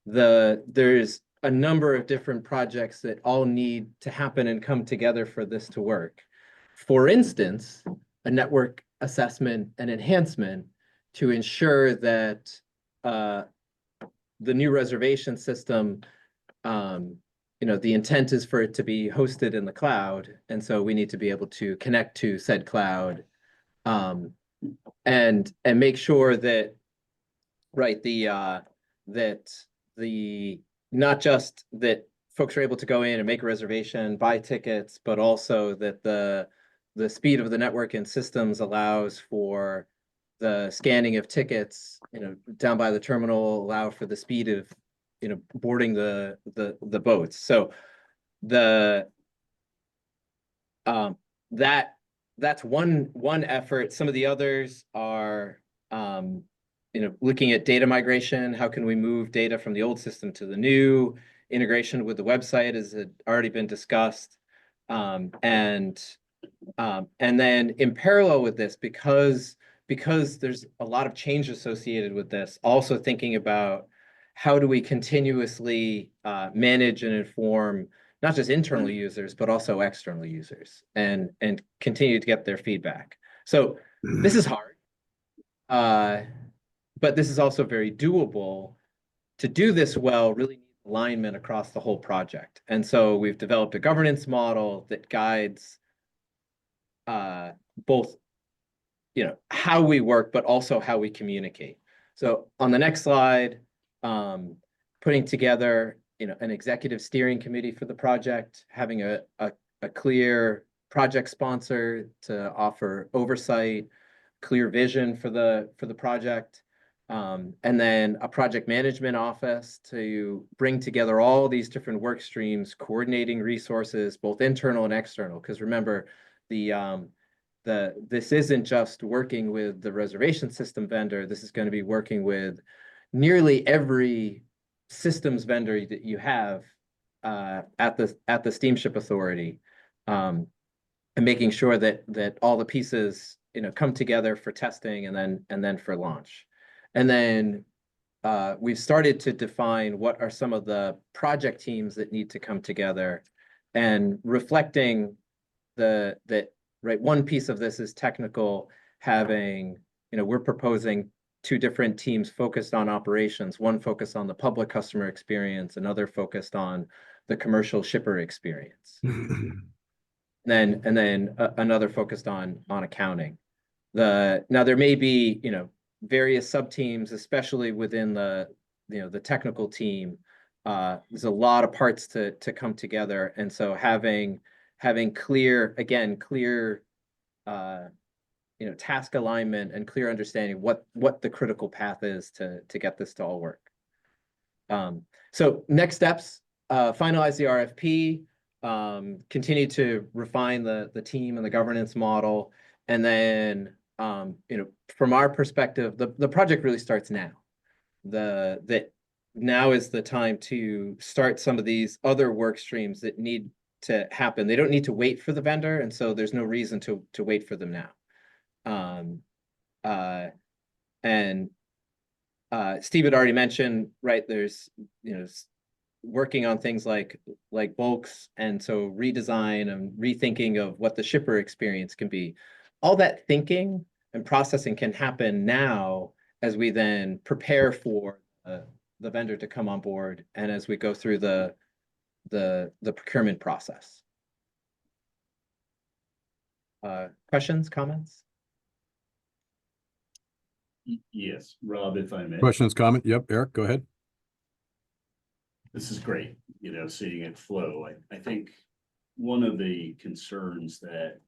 There's a number of different projects that all need to happen and come together for this to work. For instance, a network assessment and enhancement to ensure that the new reservation system, the intent is for it to be hosted in the cloud. And so we need to be able to connect to said cloud and make sure that, not just that folks are able to go in and make a reservation, buy tickets, but also that the speed of the network and systems allows for the scanning of tickets, down by the terminal, allow for the speed of, boarding the boats. So that's one effort. Some of the others are, looking at data migration. How can we move data from the old system to the new? Integration with the website has already been discussed. And then in parallel with this, because there's a lot of change associated with this, also thinking about how do we continuously manage and inform not just internal users, but also external users and continue to get their feedback. So this is hard, but this is also very doable. To do this well, really need alignment across the whole project. And so we've developed a governance model that guides both, how we work, but also how we communicate. So on the next slide, putting together, an executive steering committee for the project, having a clear project sponsor to offer oversight, clear vision for the project, and then a project management office to bring together all these different work streams, coordinating resources, both internal and external. Because remember, this isn't just working with the reservation system vendor. This is going to be working with nearly every systems vendor that you have at the Steamship Authority, and making sure that all the pieces come together for testing and then for launch. And then we've started to define what are some of the project teams that need to come together, and reflecting that, right, one piece of this is technical, having, we're proposing 2 different teams focused on operations, one focused on the public customer experience, another focused on the commercial shipper experience. And then another focused on accounting. Now there may be, various sub-teams, especially within the technical team. There's a lot of parts to come together. And so having clear, task alignment and clear understanding what the critical path is to get this to all work. So next steps, finalize the RFP, continue to refine the team and the governance model. And then, from our perspective, the project really starts now. That now is the time to start some of these other work streams that need to happen. They don't need to wait for the vendor, and so there's no reason to wait for them now. Steve had already mentioned, right, there's, working on things like bulks, and so redesign and rethinking of what the shipper experience can be. All that thinking and processing can happen now as we then prepare for the vendor to come on board, and as we go through the procurement process. Questions, comments? Yes, Rob, if I may. Questions, comment? Yep, Eric, go ahead. This is great, seeing it flow. I think one of the concerns that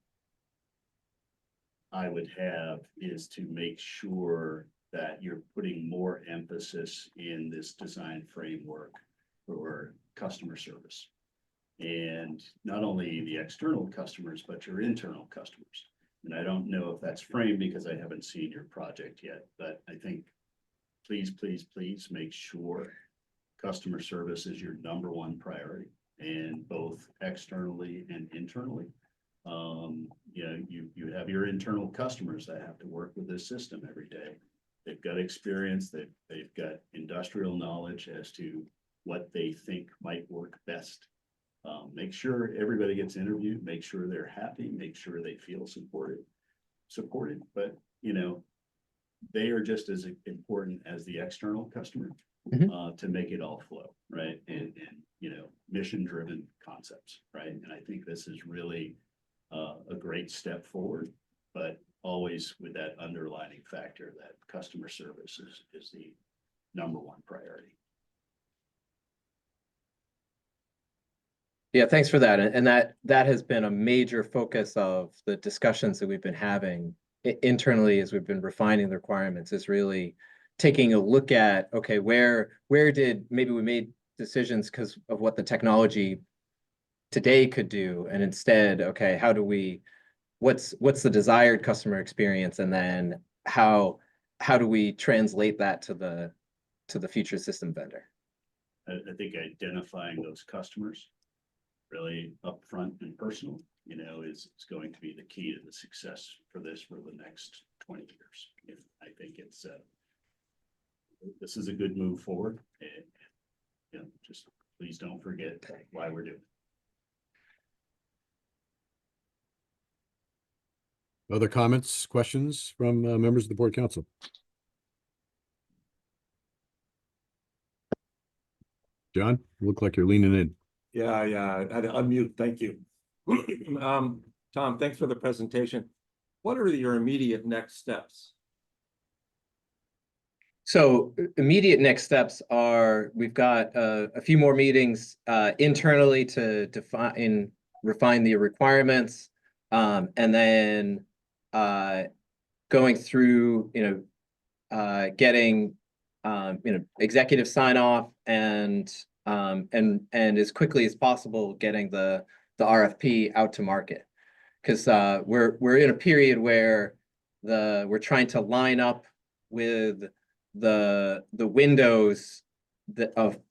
I would have is to make sure that you're putting more emphasis in this design framework for customer service. And not only the external customers, but your internal customers. And I don't know if that's framed because I haven't seen your project yet, but I think please make sure customer service is your #1 priority, and both externally and internally. You have your internal customers that have to work with this system every day. They've got experience, they've got industrial knowledge as to what they think might work best. Make sure everybody gets interviewed, make sure they're happy, make sure they feel supported, but they are just as important as the external customer. To make it all flow, right? And mission-driven concepts, right? And I think this is really a great step forward, but always with that underlining factor that customer service is the #1 priority. Yeah, thanks for that. And that has been a major focus of the discussions that we've been having internally as we've been refining the requirements, is really taking a look at, okay, where did maybe we made decisions because of what the technology today could do, and instead, okay, how do we, what's the desired customer experience, and then how do we translate that to the future system vendor? I think identifying those customers really upfront and personal, is going to be the key to the success for this for the next 20 years. I think it's this is a good move forward, and just please don't forget why we're doing it. Other comments, questions from members of the board council? John, you look like you're leaning in. Yeah, I had to unmute. Thank you. Tom, thanks for the presentation. What are your immediate next steps? So immediate next steps are, we've got a few more meetings internally to refine the requirements, and then going through, getting executive sign off, and as quickly as possible getting the RFP out to market, because we're in a period where we're trying to line up with the windows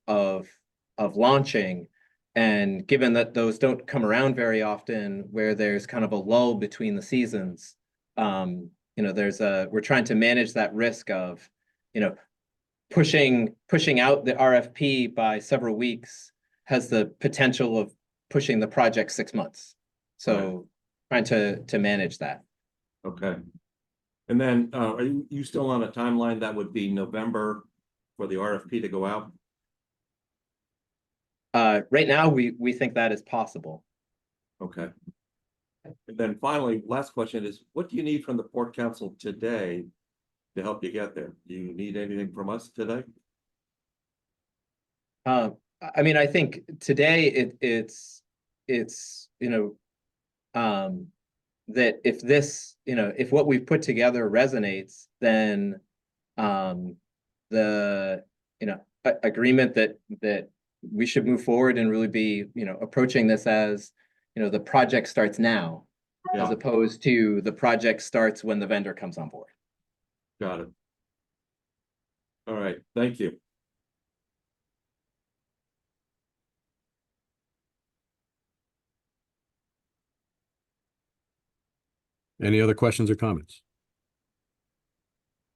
of launching, and given that those don't come around very often, where there's kind of a lull between the seasons, we're trying to manage that risk of pushing out the RFP by several weeks has the potential of pushing the project 6 months. So trying to manage that. Okay. And then, are you still on a timeline that would be November for the RFP to go out? Right now, we think that is possible. Okay. And then finally, last question is, what do you need from the Port Council today to help you get there? Do you need anything from us today? I mean, I think today it's that if this, if what we've put together resonates, then the agreement that we should move forward and really be approaching this as the project starts now, as opposed to the project starts when the vendor comes on board. Got it. All right, thank you. Any other questions or comments?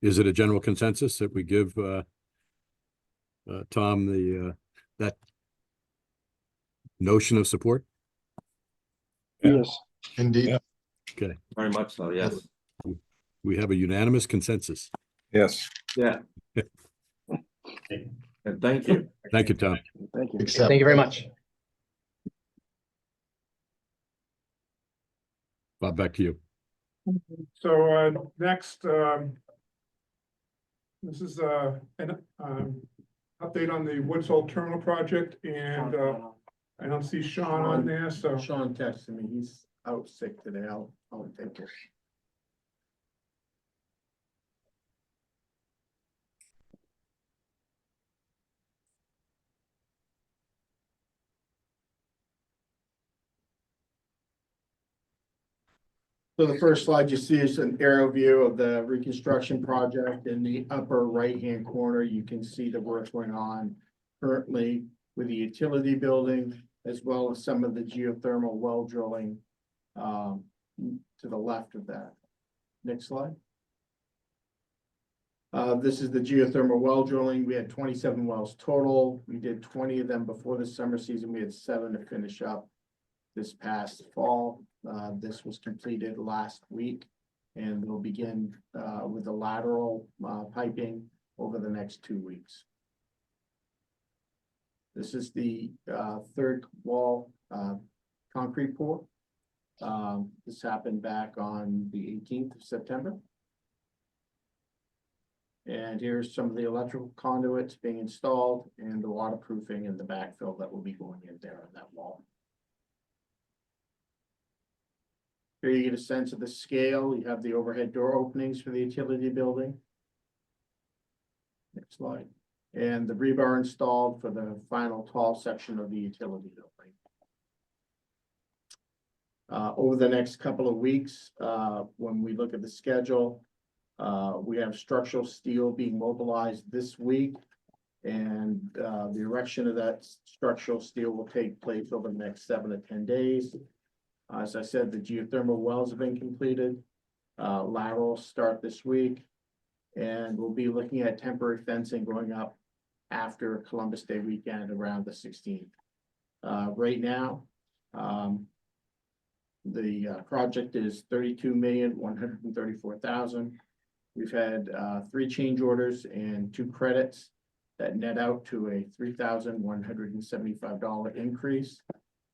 Is it a general consensus that we give Tom that notion of support? Yes. Indeed. Yeah. Okay. Very much so, yes. We have a unanimous consensus. Yes. Yeah. And thank you. Thank you, Tom. Thank you. Accept. Thank you very much. Bob, back to you. So next, this is an update on the Woods Hole Terminal project, and I don't see Sean on there, so. Sean texted me, he's out sick today, I'll take it. So the first slide you see is an aerial view of the reconstruction project. In the upper right-hand corner, you can see the work going on currently with the utility building, as well as some of the geothermal well drilling to the left of that. Next slide. This is the geothermal well drilling. We had 27 wells total. We did 20 of them before the summer season. We had 7 to finish up this past fall. This was completed last week, and we'll begin with the lateral piping over the next 2 weeks. This is the third wall concrete pour. This happened back on the 18th of September. And here's some of the electrical conduits being installed and the waterproofing and the backfill that will be going in there on that wall. Here you get a sense of the scale. You have the overhead door openings for the utility building. Next slide. And the rebar installed for the final tall section of the utility building. Over the next couple of weeks, when we look at the schedule, we have structural steel being mobilized this week, and the erection of that structural steel will take place over the next 7 to 10 days. As I said, the geothermal wells have been completed. Laterals start this week, and we'll be looking at temporary fencing going up after Columbus Day weekend around the 16th. Right now, the project is $32,134,000. We've had 3 change orders and 2 credits that net out to a $3,175 increase,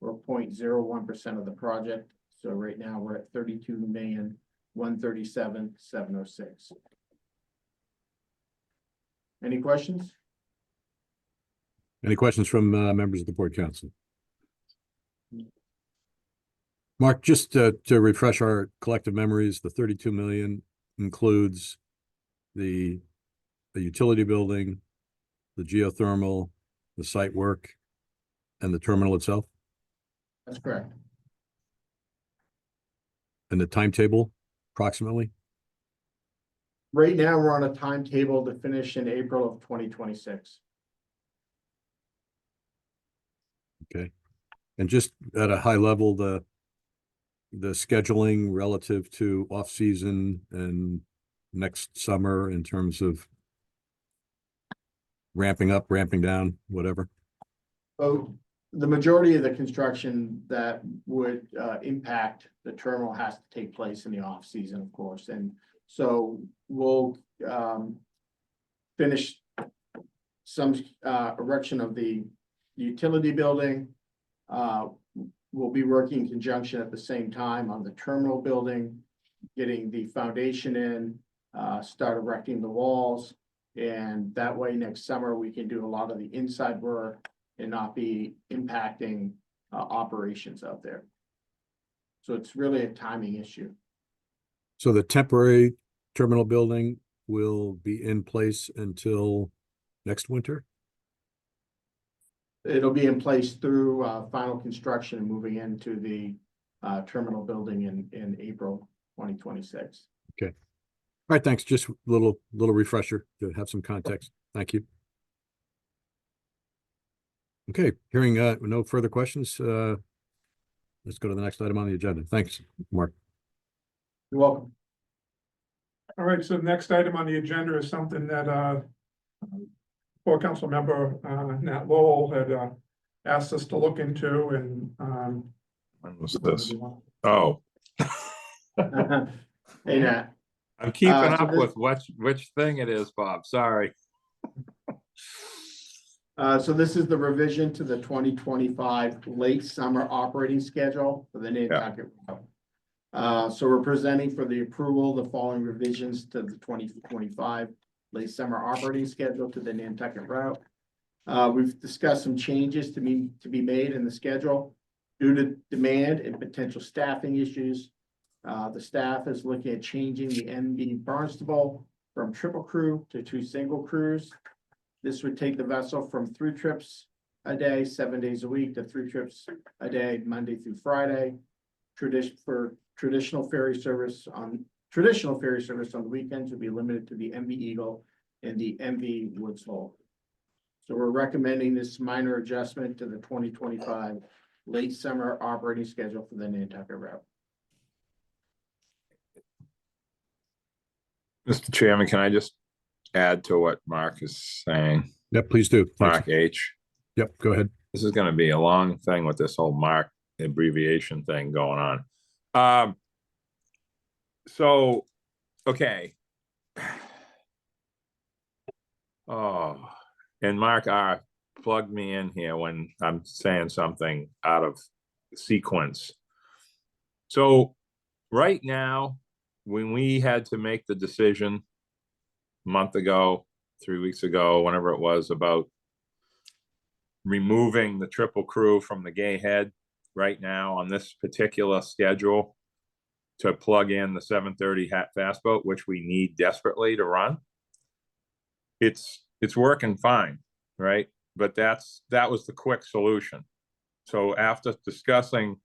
or 0.01% of the project. So right now we're at $32,137,706. Any questions? Any questions from members of the Port Council? Mark, just to refresh our collective memories, the 32 million includes the utility building, the geothermal, the site work, and the terminal itself? That's correct. And the timetable, approximately? Right now, we're on a timetable to finish in April of 2026. Okay. And just at a high level, the scheduling relative to off-season and next summer in terms of ramping up, ramping down, whatever? So the majority of the construction that would impact the terminal has to take place in the off season, of course, and so we'll finish some erection of the utility building. We'll be working in conjunction at the same time on the terminal building, getting the foundation in, start erecting the walls. And that way next summer, we can do a lot of the inside work and not be impacting operations out there. So it's really a timing issue. So the temporary terminal building will be in place until next winter? It'll be in place through final construction and moving into the terminal building in April 2026. Okay. All right, thanks. Just a little refresher to have some context. Thank you. Okay, hearing no further questions, let's go to the next item on the agenda. Thanks, Mark. You're welcome. All right, so the next item on the agenda is something that Board Council member Nat Lowell had asked us to look into, and When was this? Oh, Hey, Nat. I'm keeping So up this- with which thing it is, Bob. Sorry. So this is the revision to the 2025 late summer operating schedule for the Nantucket route. So we're presenting for the approval the following revisions to the 2025 late summer operating schedule to the Nantucket route. We've discussed some changes to be made in the schedule due to demand and potential staffing issues. The staff is looking at changing the MV Barnstable from triple crew to 2 single crews. This would take the vessel from 3 trips a day, 7 days a week, to 3 trips a day, Monday through Friday. Traditional ferry service on the weekends would be limited to the MV Eagle and the MV Woods Hole. So we're recommending this minor adjustment to the 2025 late summer operating schedule for the Nantucket route. Mr. Chairman, can I just add to what Mark is saying? Yep, please do. Thanks. Mark H. Yep, go ahead. This is gonna be a long thing with this whole Mark abbreviation thing going on. So, okay. Oh, and Mark R. plugged me in here when I'm saying something out of sequence. So right now, when we had to make the decision a month ago, 3 weeks ago, whenever it was, about removing the triple crew from the Gay Head right now on this particular schedule to plug in the 7:30 fast boat, which we need desperately to run, it's working fine, right? But that was the quick solution. So after discussing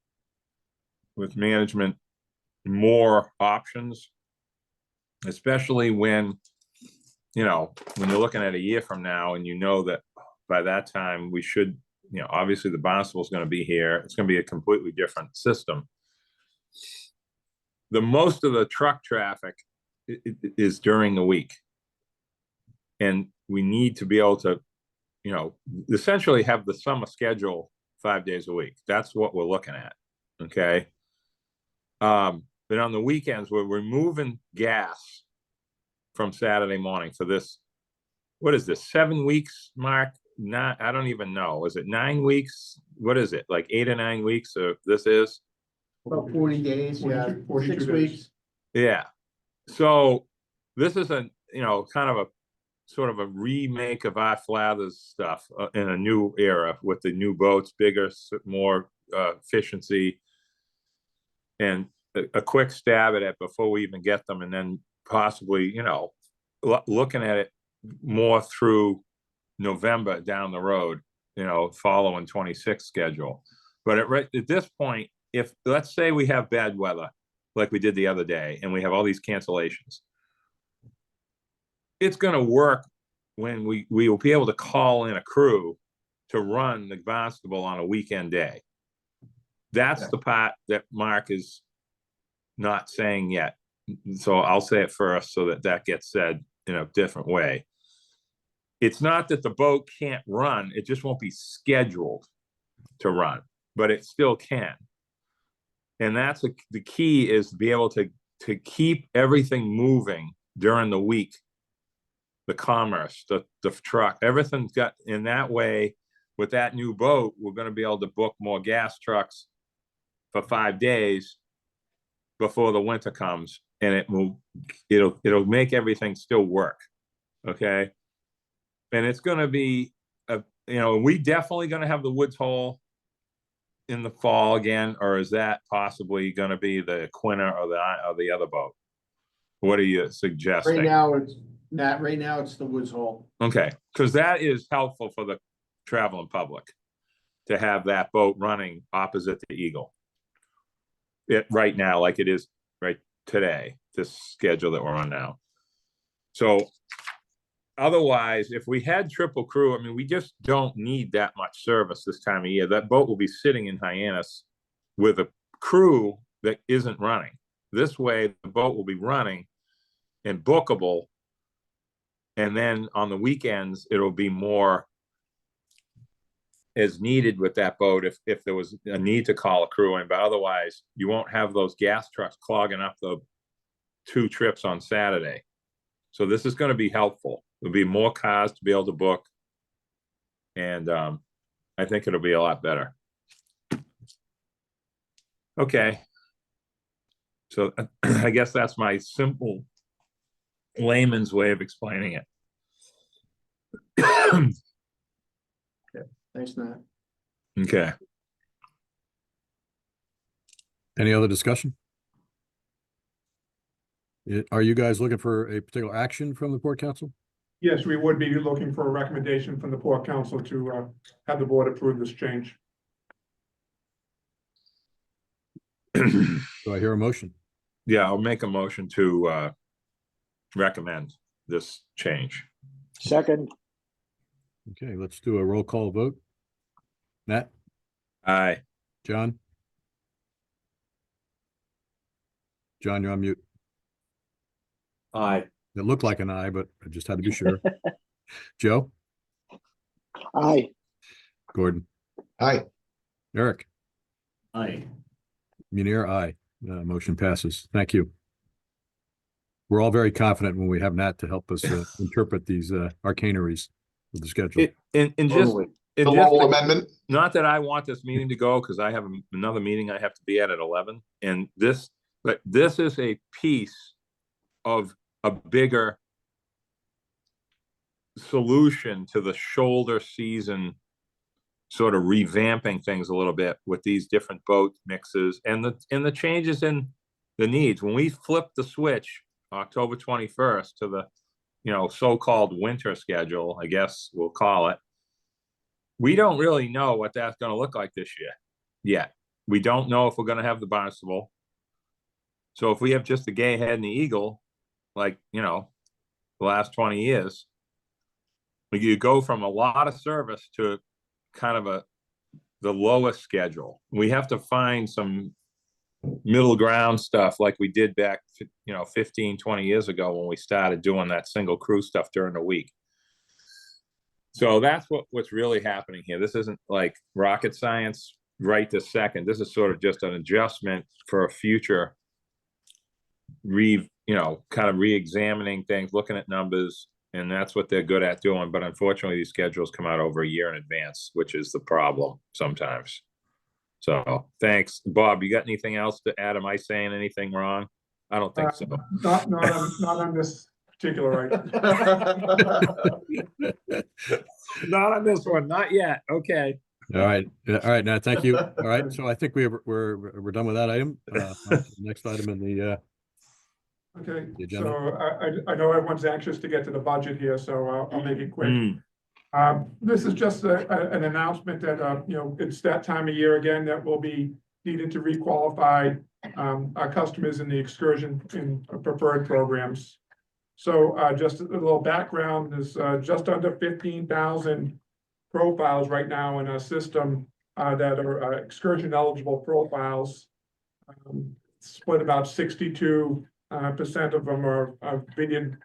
with management more options, especially when you're looking at a year from now and you know that by that time we should, obviously the Barnstable is going to be here. It's going to be a completely different system. The most of the truck traffic is during the week. And we need to be able to, essentially have the summer schedule 5 days a week. That's what we're looking at. Okay. But on the weekends, we're removing gas from Saturday morning for this. What is this? 7 weeks, Mark? Not, I don't even know. Is it 9 weeks? What is it? Like 8 or 9 weeks? So this is About 40 days, 42 6 days. weeks. yeah. So this is a kind of a sort of a remake of our Flathers stuff in a new era with the new boats, bigger, more efficiency, and a quick stab at it before we even get them, and then possibly looking at it more through November down the road, following 26 schedule. But at this point, if let's say we have bad weather like we did the other day and we have all these cancellations, it's going to work when we will be able to call in a crew to run the Barnstable on a weekend day. That's the part that Mark is not saying yet. So I'll say it first so that gets said in a different way. it's not that the boat can't run, it just won't be scheduled to run, but it still can. And that's the key, is to be able to keep everything moving during the week. The commerce, the truck, everything's got, in that way, with that new boat, we're gonna be able to book more gas trucks for 5 days before the winter comes, and it'll make everything still work. Okay. And it's gonna be, we definitely gonna have the Woods Hole in the fall again, or is that possibly gonna be the Aquinnah or the other boat? What are you suggesting? Right now, it's the Woods Hole. Okay, because that is helpful for the traveling public to have that boat running opposite the Eagle. Right now, like it is right today, this schedule that we're on now. So otherwise, if we had triple crew, I mean, we just don't need that much service this time of year. That boat will be sitting in Hyannis with a crew that isn't running. This way, the boat will be running and bookable. And then on the weekends, it'll be more as needed with that boat if there was a need to call a crew in. But otherwise, you won't have those gas trucks clogging up the 2 trips on Saturday. So this is going to be helpful. There'll be more cars to be able to book. And I think it'll be a lot better. Okay. So I guess that's my simple layman's way of explaining it. Thanks, Matt. Okay. Any other discussion? Are you guys looking for a particular action from the Port Council? Yes, we would be looking for a recommendation from the Port Council to have the board approve this change. Do I hear a motion? Yeah, I'll make a motion to recommend this change. Second, Okay, let's do a roll call vote. Matt, Aye. John? John, you're on mute. Aye. It looked like an aye, but I just had to be sure. Joe? aye. Gordon? Aye. Eric? Aye. Munir, aye. Motion passes. Thank you. We're all very confident when we have Nat to help us interpret these arcaneries of the schedule. And just, Totally. and The just Lowell amendment. not that I want this meeting to go, because I have another meeting I have to be at 11. And but this is a piece of a bigger solution to the shoulder season, sort of revamping things a little bit with these different boat mixes and the changes in the needs. When we flip the switch October 21st to the so-called winter schedule, I guess we'll call it, we don't really know what that's going to look like this year yet. We don't know if we're going to have the Barnstable. So if we have just the Gay Head and the Eagle, like the last 20 years, you go from a lot of service to kind of the lowest schedule. We have to find some middle ground stuff like we did back 15, 20 years ago when we started doing that single crew stuff during the week. So that's what's really happening here. This isn't like rocket science right this second. This is sort of just an adjustment for a future kind of re-examining things, looking at numbers, and that's what they're good at doing. But unfortunately, these schedules come out over a year in advance, which is the problem sometimes. So thanks. Bob, you got anything else to add? Am I saying anything wrong? I don't think so. Not on this particular item. Not on this one, not yet. Okay. All right. All right, Nat, thank you. All right. So I think we're done with that item. Next item in the Okay, agenda. so I know everyone's anxious to get to the budget here, so I'll make it quick. This is just an announcement that, it's that time of year again that we'll be needed to requalify our customers in the excursion and preferred programs. So just a little background, there's just under 15,000 profiles right now in our system that are excursion eligible profiles. Split about 62% of them are vineyard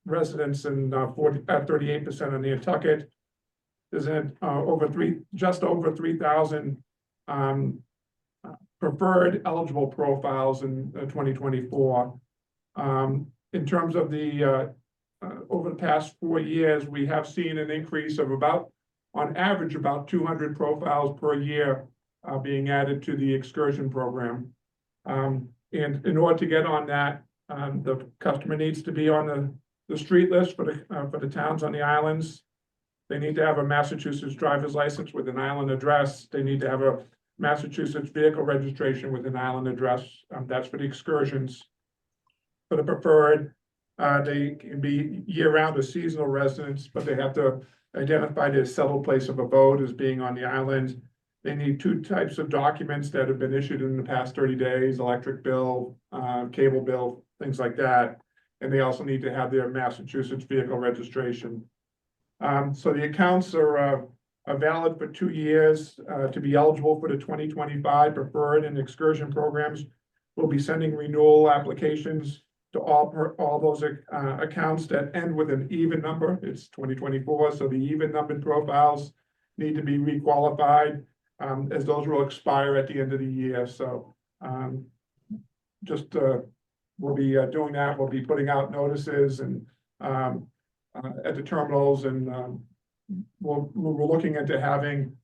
residents and 38% on Nantucket. There's just over 3,000 preferred eligible profiles in 2024. In terms of the over the past 4 years, we have seen an increase of on average, about 200 profiles per year being added to the excursion program. And in order to get on that, the customer needs to be on the street list for the towns on the islands. They need to have a Massachusetts driver's license with an island address. They need to have a Massachusetts vehicle registration with an island address. That's for the excursions. For the preferred, they can be year-round or seasonal residents, but they have to identify their settled place of abode as being on the island. They need 2 types of documents that have been issued in the past 30 days, electric bill, cable bill, things like that. And they also need to have their Massachusetts vehicle registration. So the accounts are valid for 2 years to be eligible for the 2025 preferred and excursion programs. We'll be sending renewal applications to all those accounts that end with an even number. It's 2024, so the even numbered profiles need to be requalified as those will expire at the end of the year. So we'll be doing that. We'll be putting out notices and at the terminals, and we're looking into having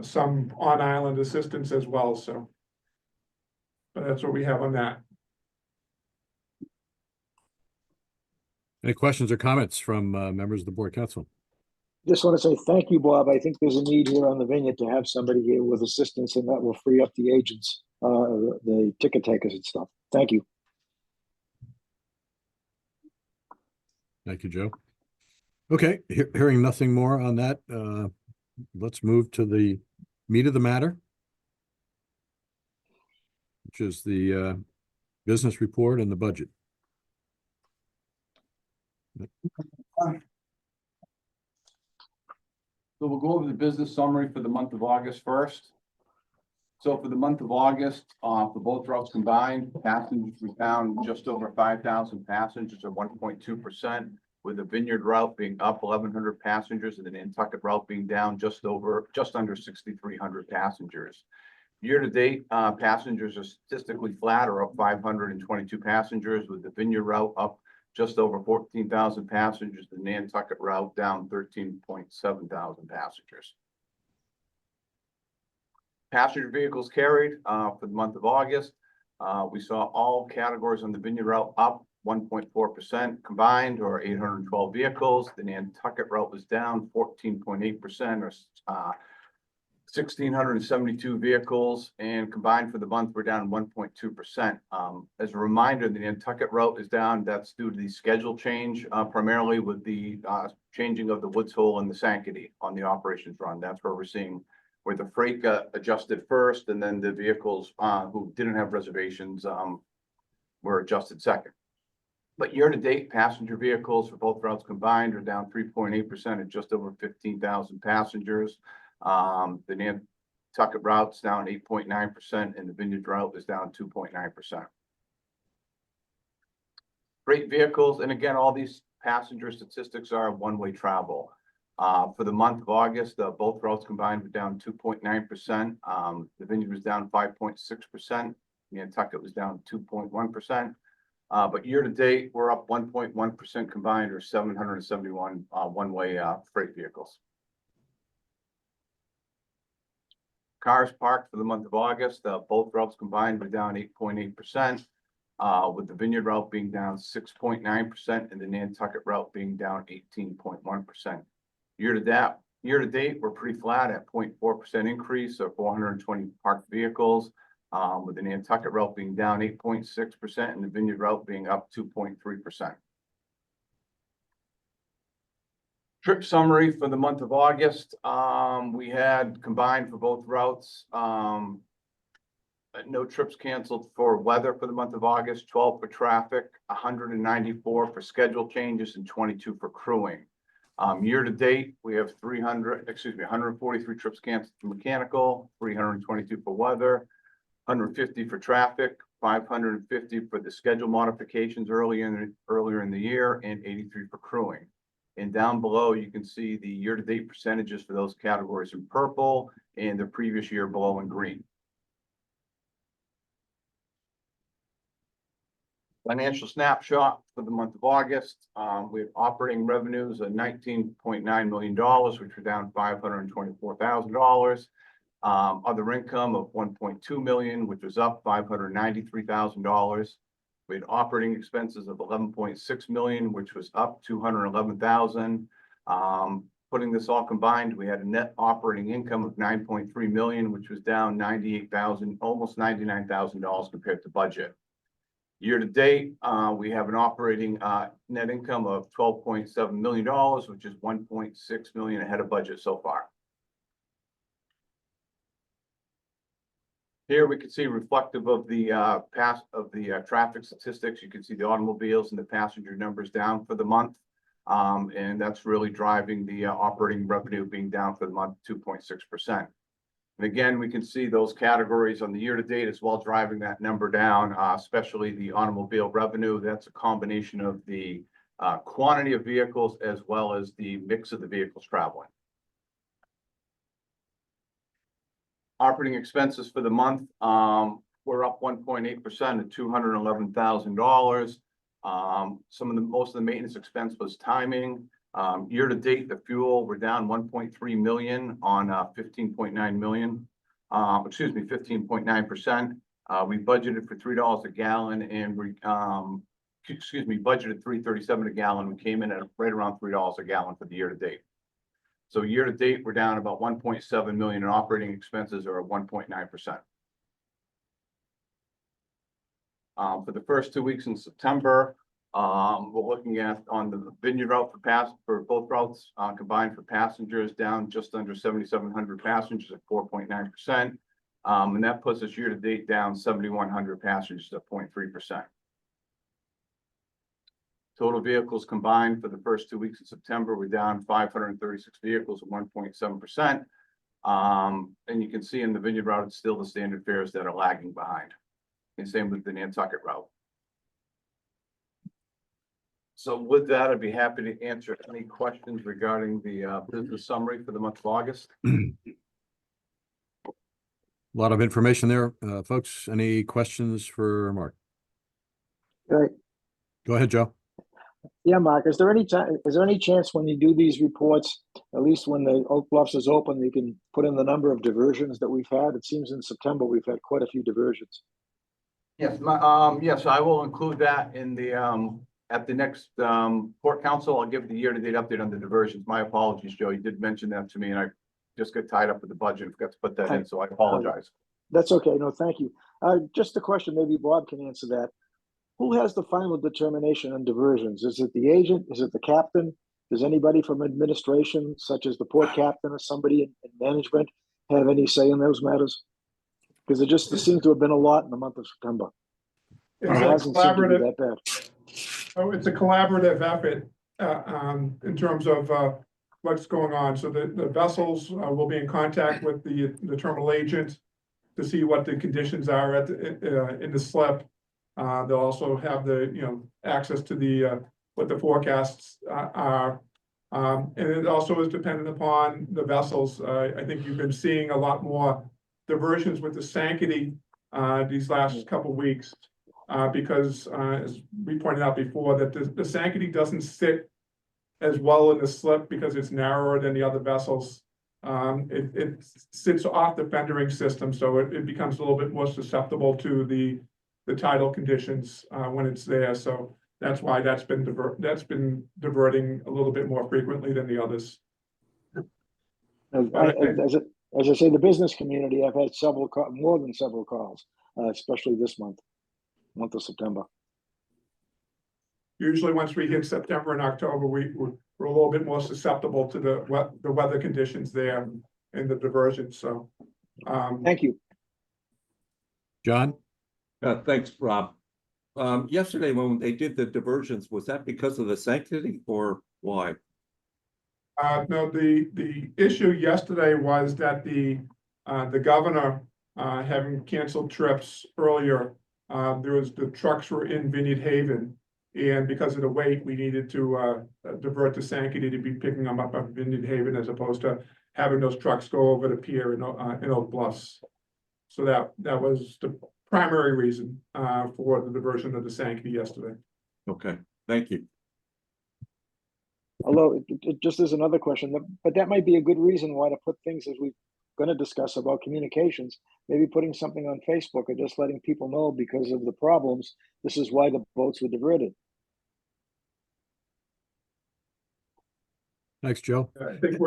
some on-island assistance as well. So, but that's what we have on that. Any questions or comments from members of the board council? Just want to say thank you, Bob. I think there's a need here on the Vineyard to have somebody here with assistance, and that will free up the agents, the ticket takers and stuff. Thank you. Thank you, Joe. Okay, hearing nothing more on that, let's move to the meat of the matter, which is the business report and the budget. So we'll go over the business summary for the month of August first. So for the month of August, for both routes combined, passengers were down just over 5,000 passengers, or 1.2%, with the Vineyard route being up 1,100 passengers and the Nantucket route being down just under 6,300 passengers. Year to date, passengers are statistically flat, or up 522 passengers, with the Vineyard route up just over 14,000 passengers, the Nantucket route down 13.7 thousand passengers. Passenger vehicles carried for the month of August. We saw all categories on the Vineyard route up 1.4% combined, or 812 vehicles. The Nantucket route was down 14.8%, or 1,672 vehicles, and combined for the month, we're down 1.2%. As a reminder, the Nantucket route is down. That's due to the schedule change, primarily with the changing of the Woods Hole and the Sankaty on the operations run. That's where we're seeing where the freight got adjusted first, and then the vehicles who didn't have reservations were adjusted second. But year to date, passenger vehicles for both routes combined are down 3.8% at just over 15,000 passengers. The Nantucket route's down 8.9%, and the Vineyard route is down 2.9%. Freight vehicles, and again, all these passenger statistics are one-way travel. For the month of August, both routes combined were down 2.9%. The Vineyard was down 5.6%. Nantucket was down 2.1%. But year to date, we're up 1.1% combined, or 771 one-way freight vehicles. Cars parked for the month of August, both routes combined were down 8.8%, with the Vineyard route being down 6.9% and the Nantucket route being down 18.1%. Year to date, we're pretty flat at 0.4% increase, or 420 parked vehicles, with the Nantucket route being down 8.6% and the Vineyard route being up 2.3%. Trip summary for the month of August. We had combined for both routes, no trips canceled for weather for the month of August, 12 for traffic, 194 for schedule changes, and 22 for crewing. Year to date, we have 143 trips canceled for mechanical, 322 for weather, 150 for traffic, 550 for the schedule modifications earlier in the year, and 83 for crewing. And down below, you can see the year-to-date percentages for those categories in purple and the previous year below in green. Financial snapshot for the month of August. We have operating revenues of $19.9 million, which were down $524,000. Other income of $1.2 million, which was up $593,000. We had operating expenses of $11.6 million, which was up $211,000. Putting this all combined, we had a net operating income of $9.3 million, which was down $98,000, almost $99,000 compared to budget. Year to date, we have an operating net income of $12.7 million, which is $1.6 million ahead of budget so far. Here we can see reflective of the traffic statistics. You can see the automobiles and the passenger numbers down for the month. And that's really driving the operating revenue being down for the month 2.6%. And again, we can see those categories on the year to date as well driving that number down, especially the automobile revenue. That's a combination of the quantity of vehicles as well as the mix of the vehicles traveling. Operating expenses for the month were up 1.8% to $211,000. Most of the maintenance expense was timing. Year to date, the fuel were down 1.3 million on 15.9 million. 15.9%. We budgeted for $3 a gallon, and we budgeted $3.37 a gallon. We came in at right around $3 a gallon for the year to date. So year to date, we're down about 1.7 million in operating expenses, or 1.9%. For the first 2 weeks in September, we're looking at on the Vineyard route for both routes combined for passengers down just under 7,700 passengers at 4.9%. And that puts us year to date down 7,100 passengers at 0.3%. Total vehicles combined for the first 2 weeks of September, we're down 536 vehicles at 1.7%. And you can see in the Vineyard route, it's still the standard fares that are lagging behind. And same with the Nantucket route. So with that, I'd be happy to answer any questions regarding the business summary for the month of August. A lot of information there, folks. Any questions for Mark? Right. Go ahead, Joe. Yeah, Mark, is there any chance when you do these reports, at least when the Oak Bluffs is open, you can put in the number of diversions that we've had? It seems in September we've had quite a few diversions. Yes, yes, I will include that in the at the next port council. I'll give the year-to-date update on the diversions. My apologies, Joe. You did mention that to me, and I just got tied up with the budget and forgot to put that in, so I apologize. That's okay. No, thank you. Just a question, maybe Bob can answer that. Who has the final determination on diversions? Is it the agent? Is it the captain? Does anybody from administration, such as the port captain or somebody in management, have any say in those matters? Because there seems to have been a lot in the month of September. It's It hasn't seemed to be that bad. Oh, it's a collaborative effort in terms of what's going on. So the vessels will be in contact with the terminal agent to see what the conditions are in the slip. They'll also have the access to the what the forecasts are, and it also is dependent upon the vessels. I think you've been seeing a lot more diversions with the Sanctity these last couple of weeks because as we pointed out before, that the Sanctity doesn't sit as well in the slip because it's narrower than the other vessels. It sits off the fendering system, so it becomes a little bit more susceptible to the tidal conditions when it's there. So that's why that's been diverting a little bit more frequently than the others. As I say, the business community, I've had more than several calls, especially this month of September. Usually once we hit September and October, we're a little bit more susceptible to the weather conditions there and the diversions. So thank you. John? Thanks, Rob. Yesterday when they did the diversions, was that because of the Sanctity or why? No, the issue yesterday was that the governor, having canceled trips earlier, The trucks were in Vineyard Haven. And because of the weight, we needed to divert to Sankaty to be picking them up at Vineyard Haven as opposed to having those trucks go over the pier in Oak Bluffs. So that was the primary reason for the diversion of the Sankaty yesterday. Okay, thank you. Although it just is another question, but that might be a good reason why to put things as we're going to discuss about communications, maybe putting something on Facebook or just letting people know because of the problems. This is why the boats were diverted. Thanks, Joe. I think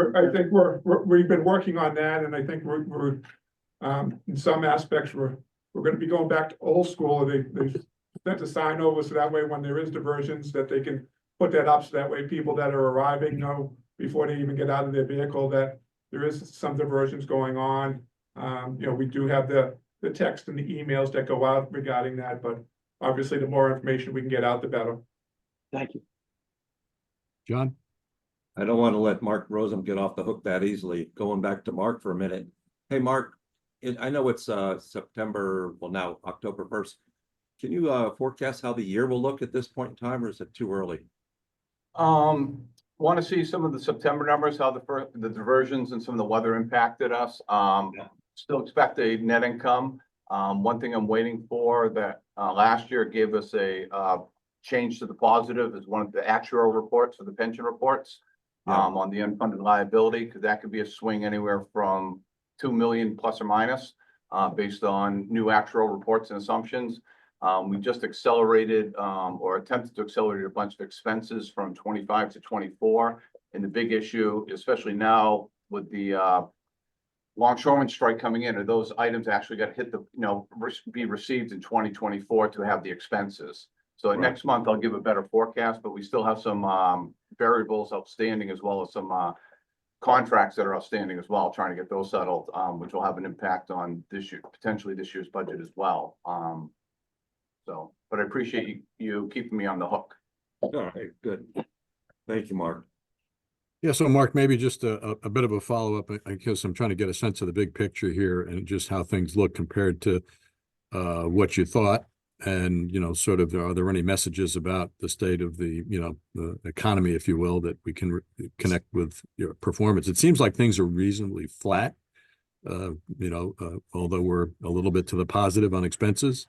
we've been working on that, and I think we're in some aspects we're going to be going back to old school. They sent a sign over so that way when there is diversions that they can put that up so that way people that are arriving know before they even get out of their vehicle that there is some diversions going on. We do have the text and the emails that go out regarding that, but obviously the more information we can get out, the better. Thank you. John? I don't want to let Mark Rosem get off the hook that easily. Going back to Mark for a minute. Hey, Mark, I know it's September, well now October 1st. Can you forecast how the year will look at this point in time, or is it too early? Want to see some of the September numbers, how the diversions and some of the weather impacted us. Still expect a net income. One thing I'm waiting for that last year gave us a change to the positive is one of the actuarial reports for the pension reports on the unfunded liability, because that could be a swing anywhere from 2 million plus or minus based on new actuarial reports and assumptions. We just accelerated or attempted to accelerate a bunch of expenses from 25 to 24. And the big issue, especially now with the longshoreman strike coming in, are those items actually got to hit be received in 2024 to have the expenses. So next month I'll give a better forecast, but we still have some variables outstanding as well as some contracts that are outstanding as well, trying to get those settled, which will have an impact on potentially this year's budget as well. But I appreciate you keeping me on the hook. All right, good. Thank you, Mark. Yeah, so Mark, maybe just a bit of a follow-up, I guess I'm trying to get a sense of the big picture here and just how things look compared to what you thought. And, sort of, are there any messages about the state of the, the economy, if you will, that we can connect with your performance? It seems like things are reasonably flat, although we're a little bit to the positive on expenses.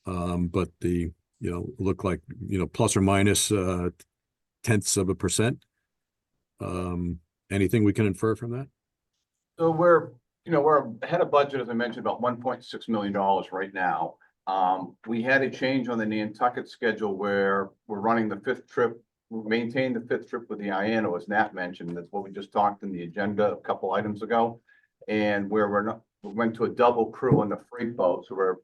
But the, look like, plus or minus tenths of a %. Anything we can infer from that? So we're ahead of budget, as I mentioned, about $1.6 million right now. We had a change on the Nantucket schedule where we're running the 5th trip, maintain the 5th trip with the Hyannis, as Nat mentioned. That's what we just talked in the agenda a couple items ago. And where we went to a double crew on the freight boat. So we're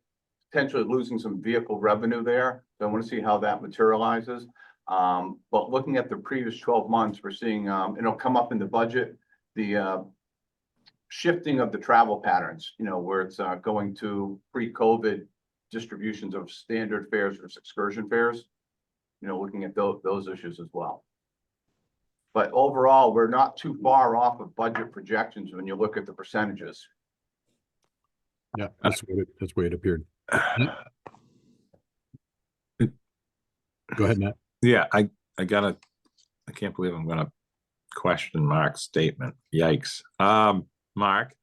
potentially losing some vehicle revenue there. So I want to see how that materializes. But looking at the previous 12 months, we're seeing, it'll come up in the budget, the shifting of the travel patterns, where it's going to pre-COVID distributions of standard fares versus excursion fares, looking at those issues as well. But overall, we're not too far off of budget projections when you look at the percentages. Yeah, that's the way it appeared. Go ahead, Matt. Yeah, I can't believe I'm gonna question Mark's statement. Yikes. Mark,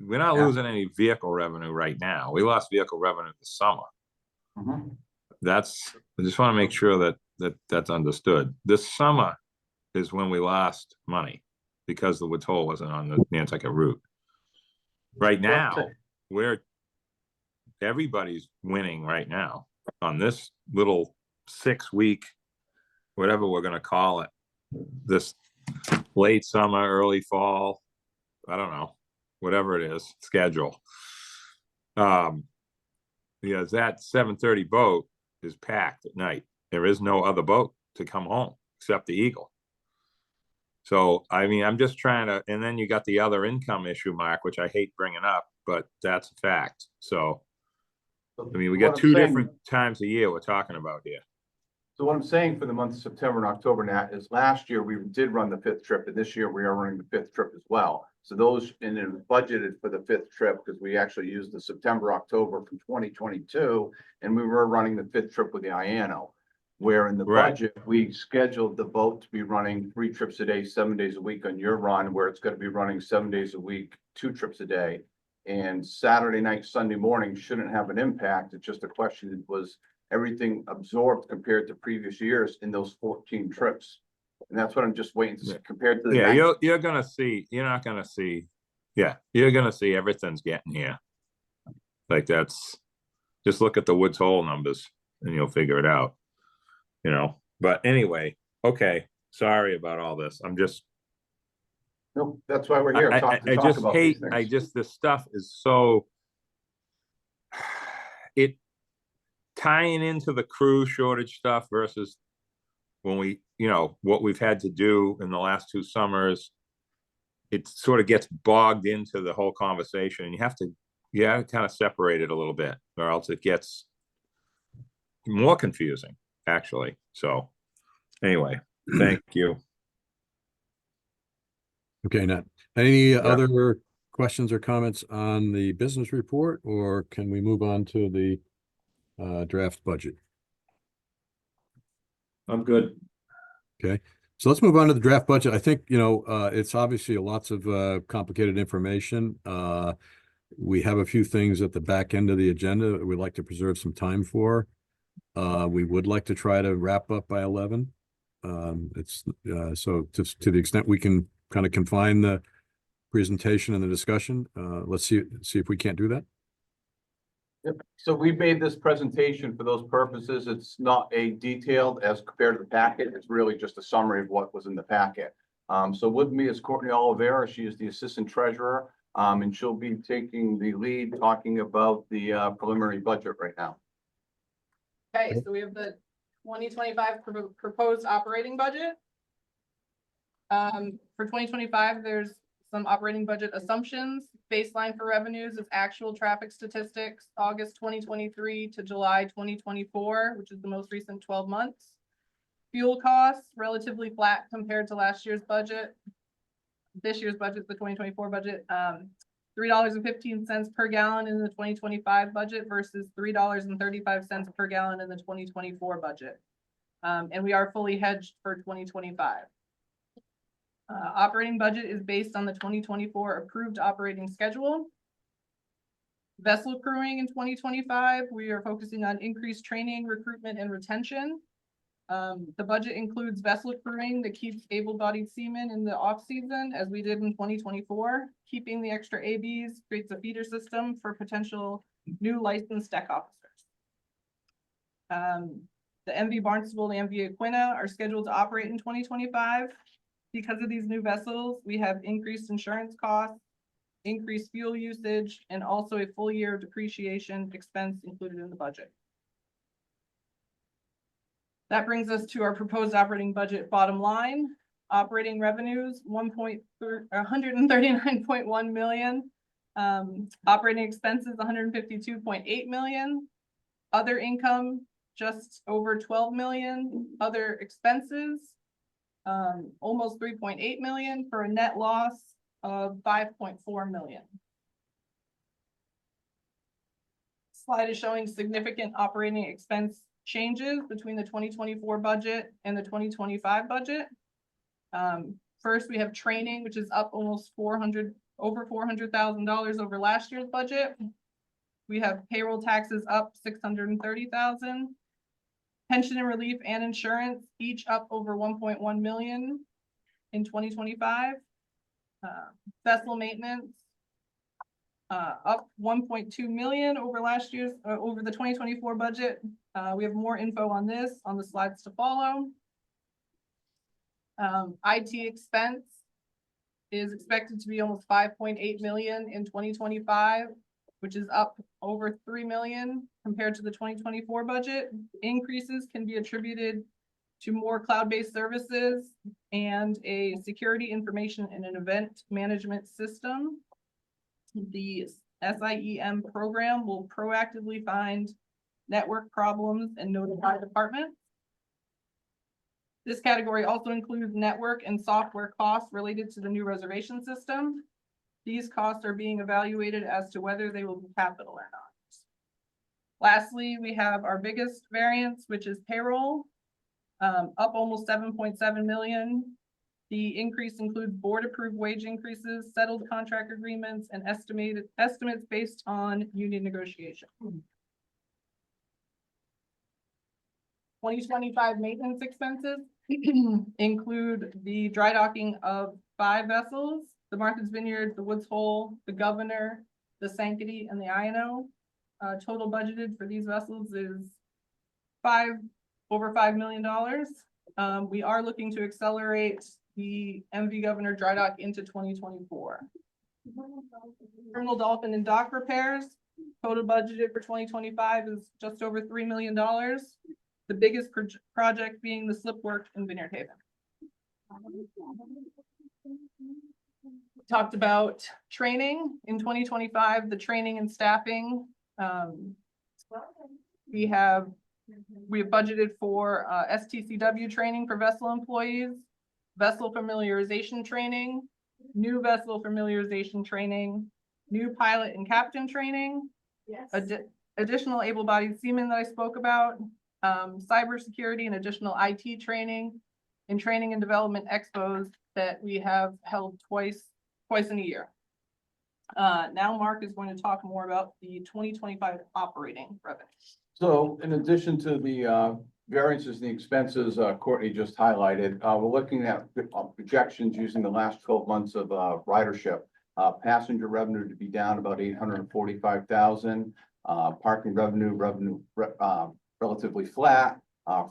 we're not losing any vehicle revenue right now. We lost vehicle revenue this summer. I just want to make sure that's understood. This summer is when we lost money because the Woods Hole wasn't on the Nantucket route. Right now, everybody's winning right now on this little 6-week, whatever we're going to call it, this late summer, early fall, I don't know, whatever it is, schedule. That 7:30 boat is packed at night. There is no other boat to come home except the Eagle. So, I mean, I'm just trying to, and then you got the other income issue, Mark, which I hate bringing up, but that's a fact. So, I mean, we got two different times a year we're talking about here. So what I'm saying for the month of September and October, Nat, is last year we did run the 5th trip, and this year we are running the 5th trip as well. So those, and it was budgeted for the 5th trip because we actually used the September, October from 2022, and we were running the 5th trip with the Hyannis. Where in the Right. budget, we scheduled the boat to be running 3 trips a day, 7 days a week on your run, where it's going to be running 7 days a week, 2 trips a day. And Saturday night, Sunday morning shouldn't have an impact. It's just a question, was everything absorbed compared to previous years in those 14 trips? And that's what I'm just waiting to see compared to the. Yeah, you're gonna see, you're not gonna see, yeah, you're gonna see everything's getting here. Like that's, just look at the Woods Hole numbers and you'll figure it out, you know, but anyway, okay, sorry about all this. I'm just, Nope, that's why we're here. I Talk just about hate, these things. this stuff is so, it tying into the crew shortage stuff versus when we, you know, what we've had to do in the last 2 summers, it sort of gets bogged into the whole conversation, and you have to kind of separate it a little bit, or else it gets more confusing, actually. So anyway, thank you. Okay, Nat, any other questions or comments on the business report, or can we move on to the draft budget? I'm good. Okay, so let's move on to the draft budget. I think, you know, it's obviously lots of complicated information. We have a few things at the back end of the agenda that we'd like to preserve some time for. We would like to try to wrap up by 11. It's so to the extent we can kind of confine the presentation and the discussion, let's see if we can't do that. Yep. So we made this presentation for those purposes. It's not a detailed as compared to the packet. It's really just a summary of what was in the packet. So with me is Courtney Oliveira. She is the assistant treasurer, and she'll be taking the lead talking about the preliminary budget right now. Okay, so we have the 2025 proposed operating budget. For 2025, there's some operating budget assumptions. Baseline for revenues is actual traffic statistics, August 2023 to July 2024, which is the most recent 12 months. Fuel costs, relatively flat compared to last year's budget. This year's budget, the 2024 budget, $3.15 per gallon in the 2025 budget versus $3.35 per gallon in the 2024 budget. And we are fully hedged for 2025. Operating budget is based on the 2024 approved operating schedule. Vessel crewing in 2025, we are focusing on increased training, recruitment, and retention. The budget includes vessel crewing that keeps able-bodied seamen in the off-season, as we did in 2024. Keeping the extra ABs creates a feeder system for potential new licensed deck officers. The MV Barnstable and MV Aquinnah are scheduled to operate in 2025. Because of these new vessels, we have increased insurance costs, increased fuel usage, and also a full year depreciation expense included in the budget. That brings us to our proposed operating budget bottom line. Operating revenues, 139.1 million. Operating expenses, 152.8 million. Other income, just over 12 million. Other expenses, almost 3.8 million, for a net loss of 5.4 million. Slide is showing significant operating expense changes between the 2024 budget and the 2025 budget. First, we have training, which is up almost over $400,000 over last year's budget. We have payroll taxes up $630,000. Pension and relief and insurance each up over 1.1 million in 2025. Vessel maintenance up 1.2 million over last year's over the 2024 budget. We have more info on this on the slides to follow. IT expense is expected to be almost 5.8 million in 2025, which is up over 3 million compared to the 2024 budget. Increases can be attributed to more cloud-based services and a security information and an event management system. The SIEM program will proactively find network problems and notify departments. This category also includes network and software costs related to the new reservation system. These costs are being evaluated as to whether they will be capital or not. Lastly, we have our biggest variance, which is payroll, up almost 7.7 million. The increase includes board-approved wage increases, settled contract agreements, and estimates based on union negotiation. 2025 maintenance expenses include the dry docking of 5 vessels, the Martha's Vineyard, the Woods Hole, the Governor, the Sanctity, and the Ino. Total budgeted for these vessels is over $5 million. We are looking to accelerate the MV Governor dry dock into 2024. Terminal Dolphin and dock repairs, total budgeted for 2025 is just over $3 million. The biggest project being the slip work in Vineyard Haven. Talked about training in 2025, the training and staffing. We have budgeted for STCW training for vessel employees, vessel familiarization training, new vessel familiarization training, new pilot and captain training, additional able-bodied seamen that I spoke about, cybersecurity and additional IT training, and training and development expos that we have held twice in a year. Now Mark is going to talk more about the 2025 operating revenue. So in addition to the variances in the expenses Courtney just highlighted, we're looking at projections using the last 12 months of ridership. Passenger revenue to be down about 845,000. Parking revenue relatively flat.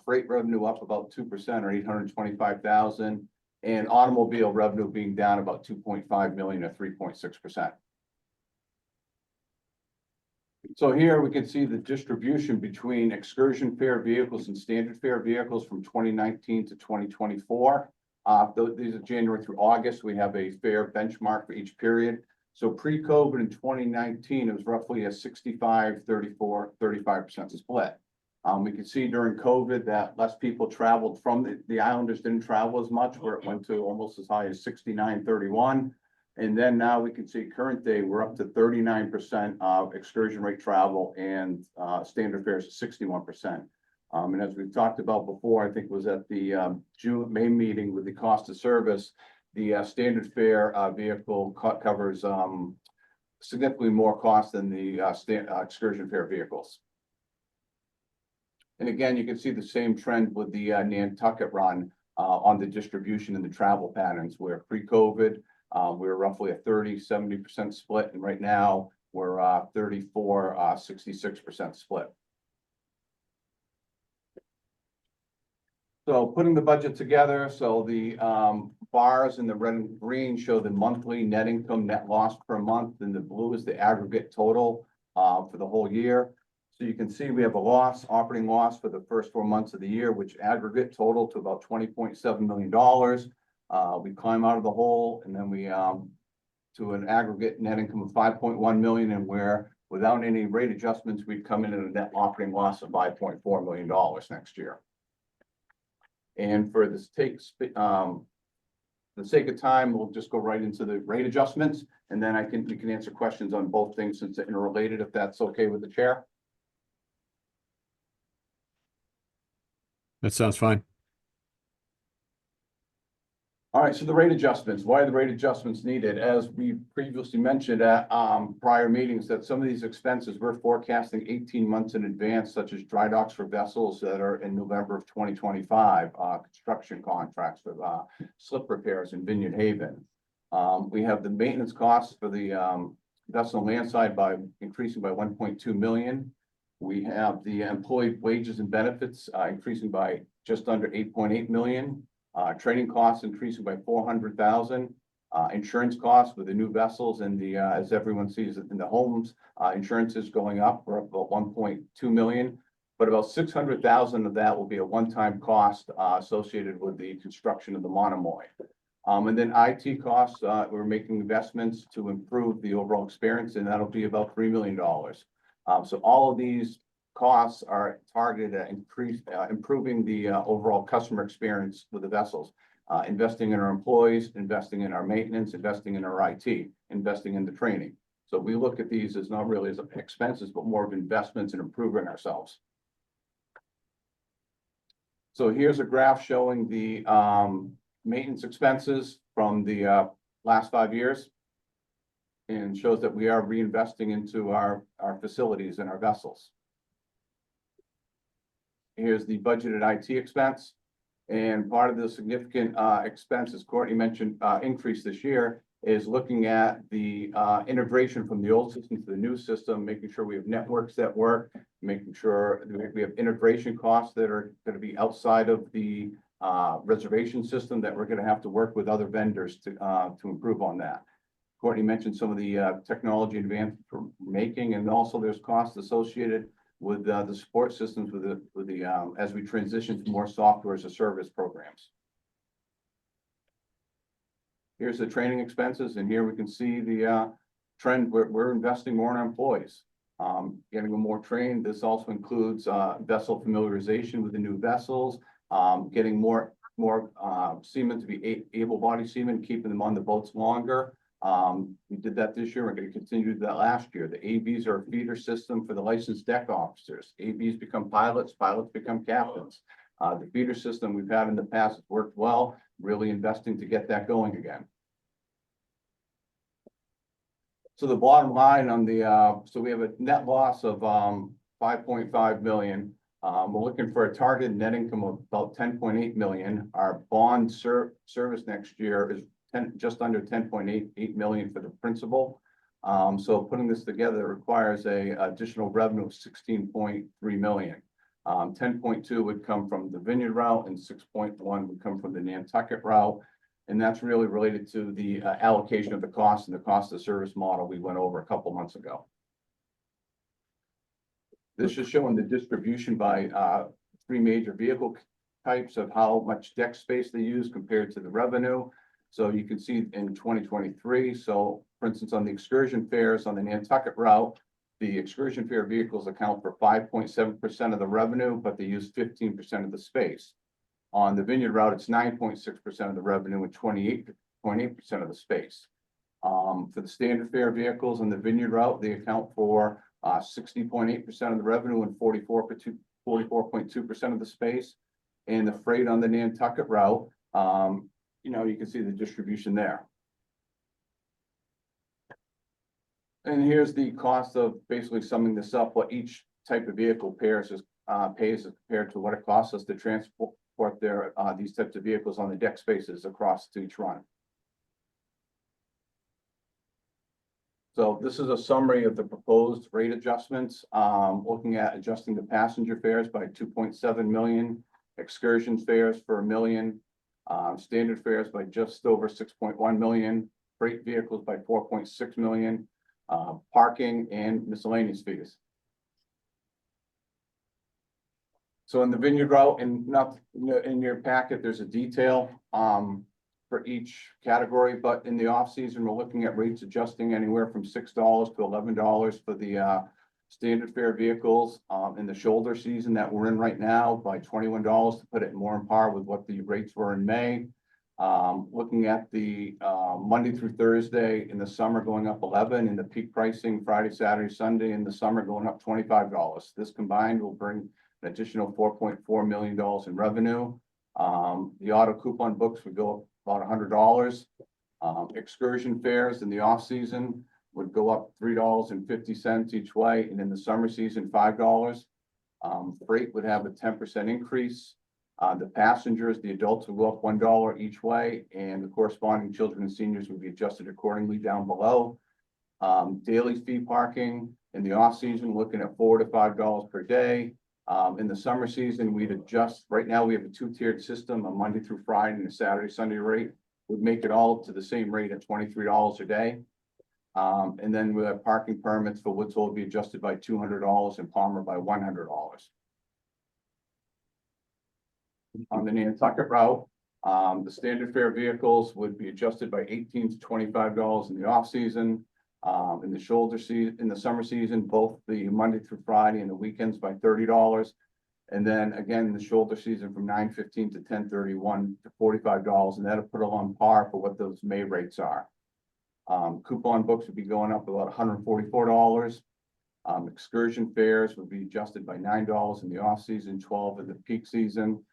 Freight revenue up about 2% or 825,000. And automobile revenue being down about 2.5 million or 3.6%. So here we can see the distribution between excursion fare vehicles and standard fare vehicles from 2019 to 2024. These are January through August. We have a fare benchmark for each period. So pre-COVID in 2019, it was roughly a 65, 34, 35% split. We can see during COVID that less people traveled from the islanders didn't travel as much, where it went to almost as high as 69, 31. And then now we can see current day, we're up to 39% of excursion rate travel and standard fares is 61%. And as we've talked about before, I think it was at the May meeting with the cost of service, the standard fare vehicle covers significantly more cost than the excursion fare vehicles. And again, you can see the same trend with the Nantucket run on the distribution and the travel patterns, where pre-COVID, we were roughly a 30-70% split, and right now we're 34-66% split. So putting the budget together, so the bars in the red and green show the monthly net income, net loss per month, and the blue is the aggregate total for the whole year. So you can see we have a loss, operating loss for the first 4 months of the year, which aggregate total to about $20.7 million. We climb out of the hole, and then we to an aggregate net income of 5.1 million, and where without any rate adjustments, we'd come in at a net operating loss of $5.4 million next year. And for this the sake of time, we'll just go right into the rate adjustments, and then we can answer questions on both things since they're interrelated, if that's okay with the chair. That sounds fine. All right, so the rate adjustments, why are the rate adjustments needed? As we previously mentioned at prior meetings, that some of these expenses we're forecasting 18 months in advance, such as dry docks for vessels that are in November of 2025, construction contracts for slip repairs in Vineyard Haven. We have the maintenance costs for the vessel landside by increasing by 1.2 million. We have the employee wages and benefits increasing by just under 8.8 million. Training costs increasing by 400,000. Insurance costs with the new vessels and the as everyone sees in the homes, insurance is going up. We're up about 1.2 million, but about 600,000 of that will be a one-time cost associated with the construction of the Monomoy. And then IT costs, we're making investments to improve the overall experience, and that'll be about $3 million. So all of these costs are targeted at improving the overall customer experience with the vessels. Investing in our employees, investing in our maintenance, investing in our IT, investing in the training. So we look at these as not really as expenses, but more of investments in improving ourselves. So here's a graph showing the maintenance expenses from the last 5 years. And shows that we are reinvesting into our facilities and our vessels. Here's the budgeted IT expense. And part of the significant expense, as Courtney mentioned, increase this year is looking at the integration from the old system to the new system, making sure we have networks that work, making sure we have integration costs that are going to be outside of the reservation system that we're going to have to work with other vendors to improve on that. Courtney mentioned some of the technology advances we're making, and also there's costs associated with the support systems with the as we transition to more software as a service programs. Here's the training expenses, and here we can see the trend. We're investing more in our employees, getting them more trained. This also includes vessel familiarization with the new vessels, getting more seamen to be able-bodied seamen, keeping them on the boats longer. We did that this year. We're going to continue to do that last year. The ABs are a feeder system for the licensed deck officers. ABs become pilots, pilots become captains. The feeder system we've had in the past has worked well, really investing to get that going again. So the bottom line on the, so we have a net loss of 5.5 million. We're looking for a targeted net income of about 10.8 million. Our bond service next year is just under 10.88 million for the principal. So putting this together requires a additional revenue of 16.3 million. 10.2 would come from the Vineyard route and 6.1 would come from the Nantucket route. And that's really related to the allocation of the cost and the cost of service model we went over a couple months ago. This is showing the distribution by 3 major vehicle types of how much deck space they use compared to the revenue. So you can see in 2023, so for instance, on the excursion fares on the Nantucket route, the excursion fare vehicles account for 5.7% of the revenue, but they use 15% of the space. On the Vineyard route, it's 9.6% of the revenue and 28.8% of the space. For the standard fare vehicles on the Vineyard route, they account for 60.8% of the revenue and 44.2% of the space. And the freight on the Nantucket route, you know, you can see the distribution there. And here's the cost of basically summing this up, what each type of vehicle pays as compared to what it costs us to transport these types of vehicles on the deck spaces across each run. So this is a summary of the proposed rate adjustments, looking at adjusting the passenger fares by 2.7 million, excursion fares for $1 million, standard fares by just over 6.1 million, freight vehicles by 4.6 million, parking and miscellaneous fees. So in the Vineyard route, and not in your packet, there's a detail for each category, but in the off season, we're looking at rates adjusting anywhere from $6 to $11 for the standard fare vehicles. In the shoulder season that we're in right now, by $21 to put it more in par with what the rates were in May. Looking at the Monday through Thursday in the summer going up 11, and the peak pricing Friday, Saturday, Sunday in the summer going up $25. This combined will bring an additional $4.4 million in revenue. The auto coupon books would go up about $100. Excursion fares in the off season would go up $3.50 each way, and in the summer season $5. Freight would have a 10% increase. The passengers, the adults, will go up $1 each way, and the corresponding children and seniors would be adjusted accordingly down below. Daily fee parking in the off season, looking at $4 to $5 per day. In the summer season, we'd adjust. Right now, we have a 2-tiered system, a Monday through Friday and a Saturday, Sunday rate. Would make it all to the same rate at $23 a day. And then we have parking permits for Woods Hole would be adjusted by $200 and Palmer by $100. On the Nantucket route, the standard fare vehicles would be adjusted by $18 to $25 in the off season. In the shoulder season, in the summer season, both the Monday through Friday and the weekends by $30. And then again, the shoulder season from 9:15 to 10:31 to $45, and that'll put it on par for what those May rates are. Coupon books would be going up about $144. Excursion fares would be adjusted by $9 in the off season, 12 in the peak season.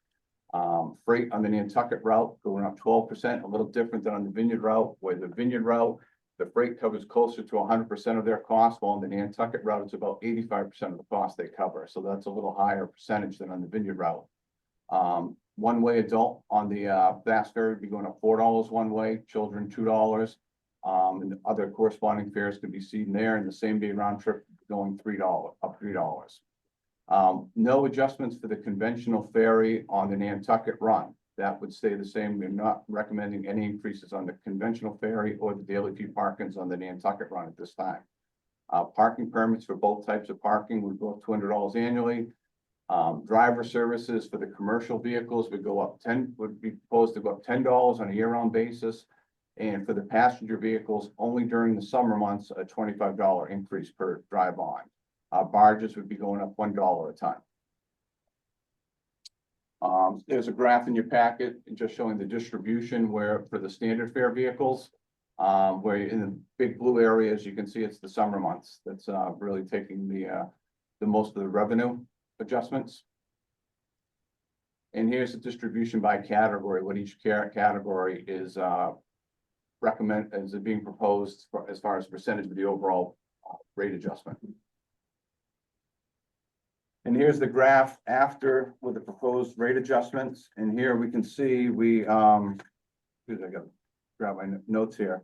Freight on the Nantucket route going up 12%, a little different than on the Vineyard route, where the Vineyard route, the freight covers closer to 100% of their cost, while on the Nantucket route, it's about 85% of the cost they cover. So that's a little higher percentage than on the Vineyard route. One-way adult on the fast ferry would be going up $4 one way, children $2. And the other corresponding fares could be seen there, and the same day round trip going $3, up $3. No adjustments for the conventional ferry on the Nantucket run. That would stay the same. We're not recommending any increases on the conventional ferry or the daily fee parkings on the Nantucket run at this time. Parking permits for both types of parking would go up $200 annually. Driver services for the commercial vehicles would go up would be proposed to go up $10 on a year-round basis. And for the passenger vehicles, only during the summer months, a $25 increase per drive-on. Barges would be going up $1 a ton. There's a graph in your packet just showing the distribution where for the standard fare vehicles, where in the big blue areas, you can see it's the summer months. That's really taking the most of the revenue adjustments. And here's the distribution by category, what each category is being proposed for, as far as percentage of the overall rate adjustment. And here's the graph after with the proposed rate adjustments. And here we can see I gotta grab my notes here.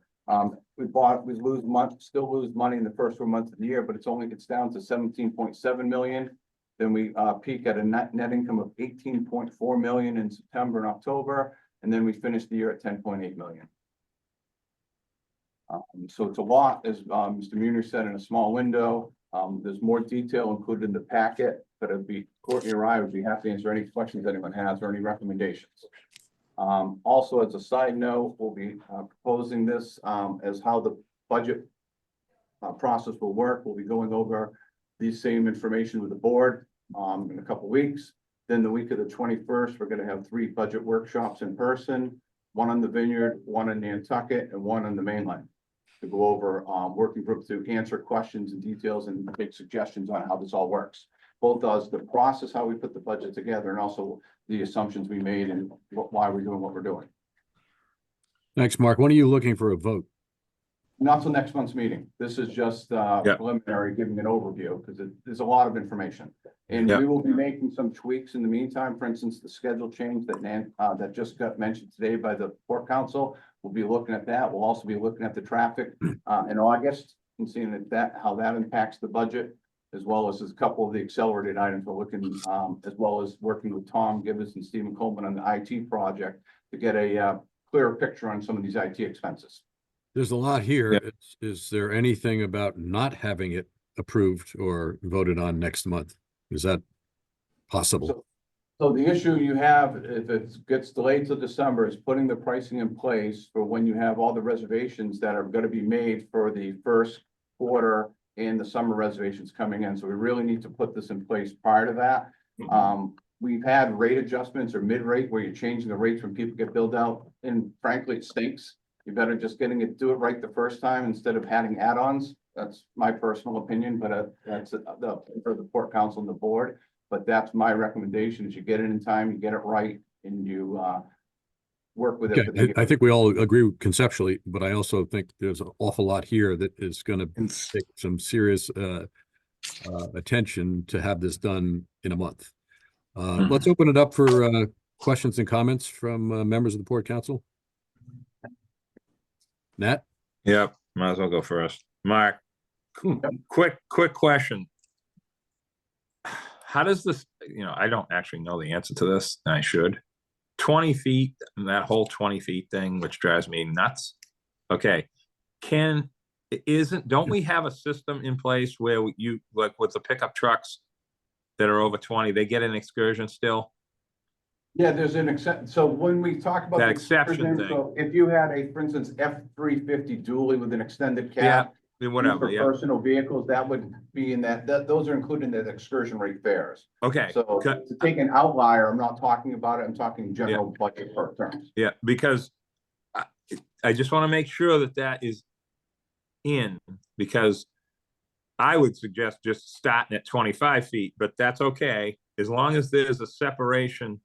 We still lose money in the first 4 months of the year, but it's down to 17.7 million. Then we peak at a net income of 18.4 million in September and October, and then we finish the year at 10.8 million. So it's a lot, as Mr. Munir said, in a small window. There's more detail included in the packet, but Courtney or I would be happy to answer any questions anyone has or any recommendations. Also, as a side note, we'll be proposing this as how the budget process will work. We'll be going over the same information with the board in a couple of weeks. Then the week of the 21st, we're going to have 3 budget workshops in person, one on the Vineyard, one in Nantucket, and one on the mainland, to go over working group to answer questions and details and make suggestions on how this all works. Both as the process, how we put the budget together, and also the assumptions we made and why we're doing what we're doing. Thanks, Mark. When are you looking for a vote? Not till next month's meeting. This is just preliminary, giving an overview, because there's a lot of information. And we will be making some tweaks in the meantime. For instance, the schedule change that just got mentioned today by the Port Council. We'll be looking at that. We'll also be looking at the traffic in August and seeing how that impacts the budget, as well as a couple of the accelerated items we're looking, as well as working with Tom Gibbons and Stephen Coleman on the IT project to get a clearer picture on some of these IT expenses. There's a lot here. Is there anything about not having it approved or voted on next month? Is that possible? So the issue you have, if it gets delayed till December, is putting the pricing in place for when you have all the reservations that are going to be made for the first quarter and the summer reservations coming in. So we really need to put this in place prior to that. We've had rate adjustments or mid-rate where you're changing the rates when people get billed out, and frankly, it stinks. You better just do it right the first time instead of adding add-ons. That's my personal opinion, but that's for the Port Council and the board. But that's my recommendation: is you get it in time, you get it right, and you work with it. Okay. I think we all agree conceptually, but I also think there's an awful lot here that is going to take some serious attention to have this done in a month. Let's open it up for questions and comments from members of the Port Council. Nat? Yep, might as well go first. Mark, quick question. How does this, I don't actually know the answer to this, and I should. 20 feet, and that whole 20 feet thing, which drives me nuts. Okay, don't we have a system in place where you, like with the pickup trucks that are over 20, they get an excursion still? Yeah, there's an exception. So when we talk about that the exception thing, so if you had for instance, F-350 dually with an extended cab, whatever, for yeah. personal vehicles, that would be in that, those are included in the excursion rate fares. Okay. So to take an outlier, I'm not talking about it, I'm talking general budget per terms. Yeah, because I just want to make sure that that is in, because I would suggest just starting at 25 feet, but that's okay, as long as there's a separation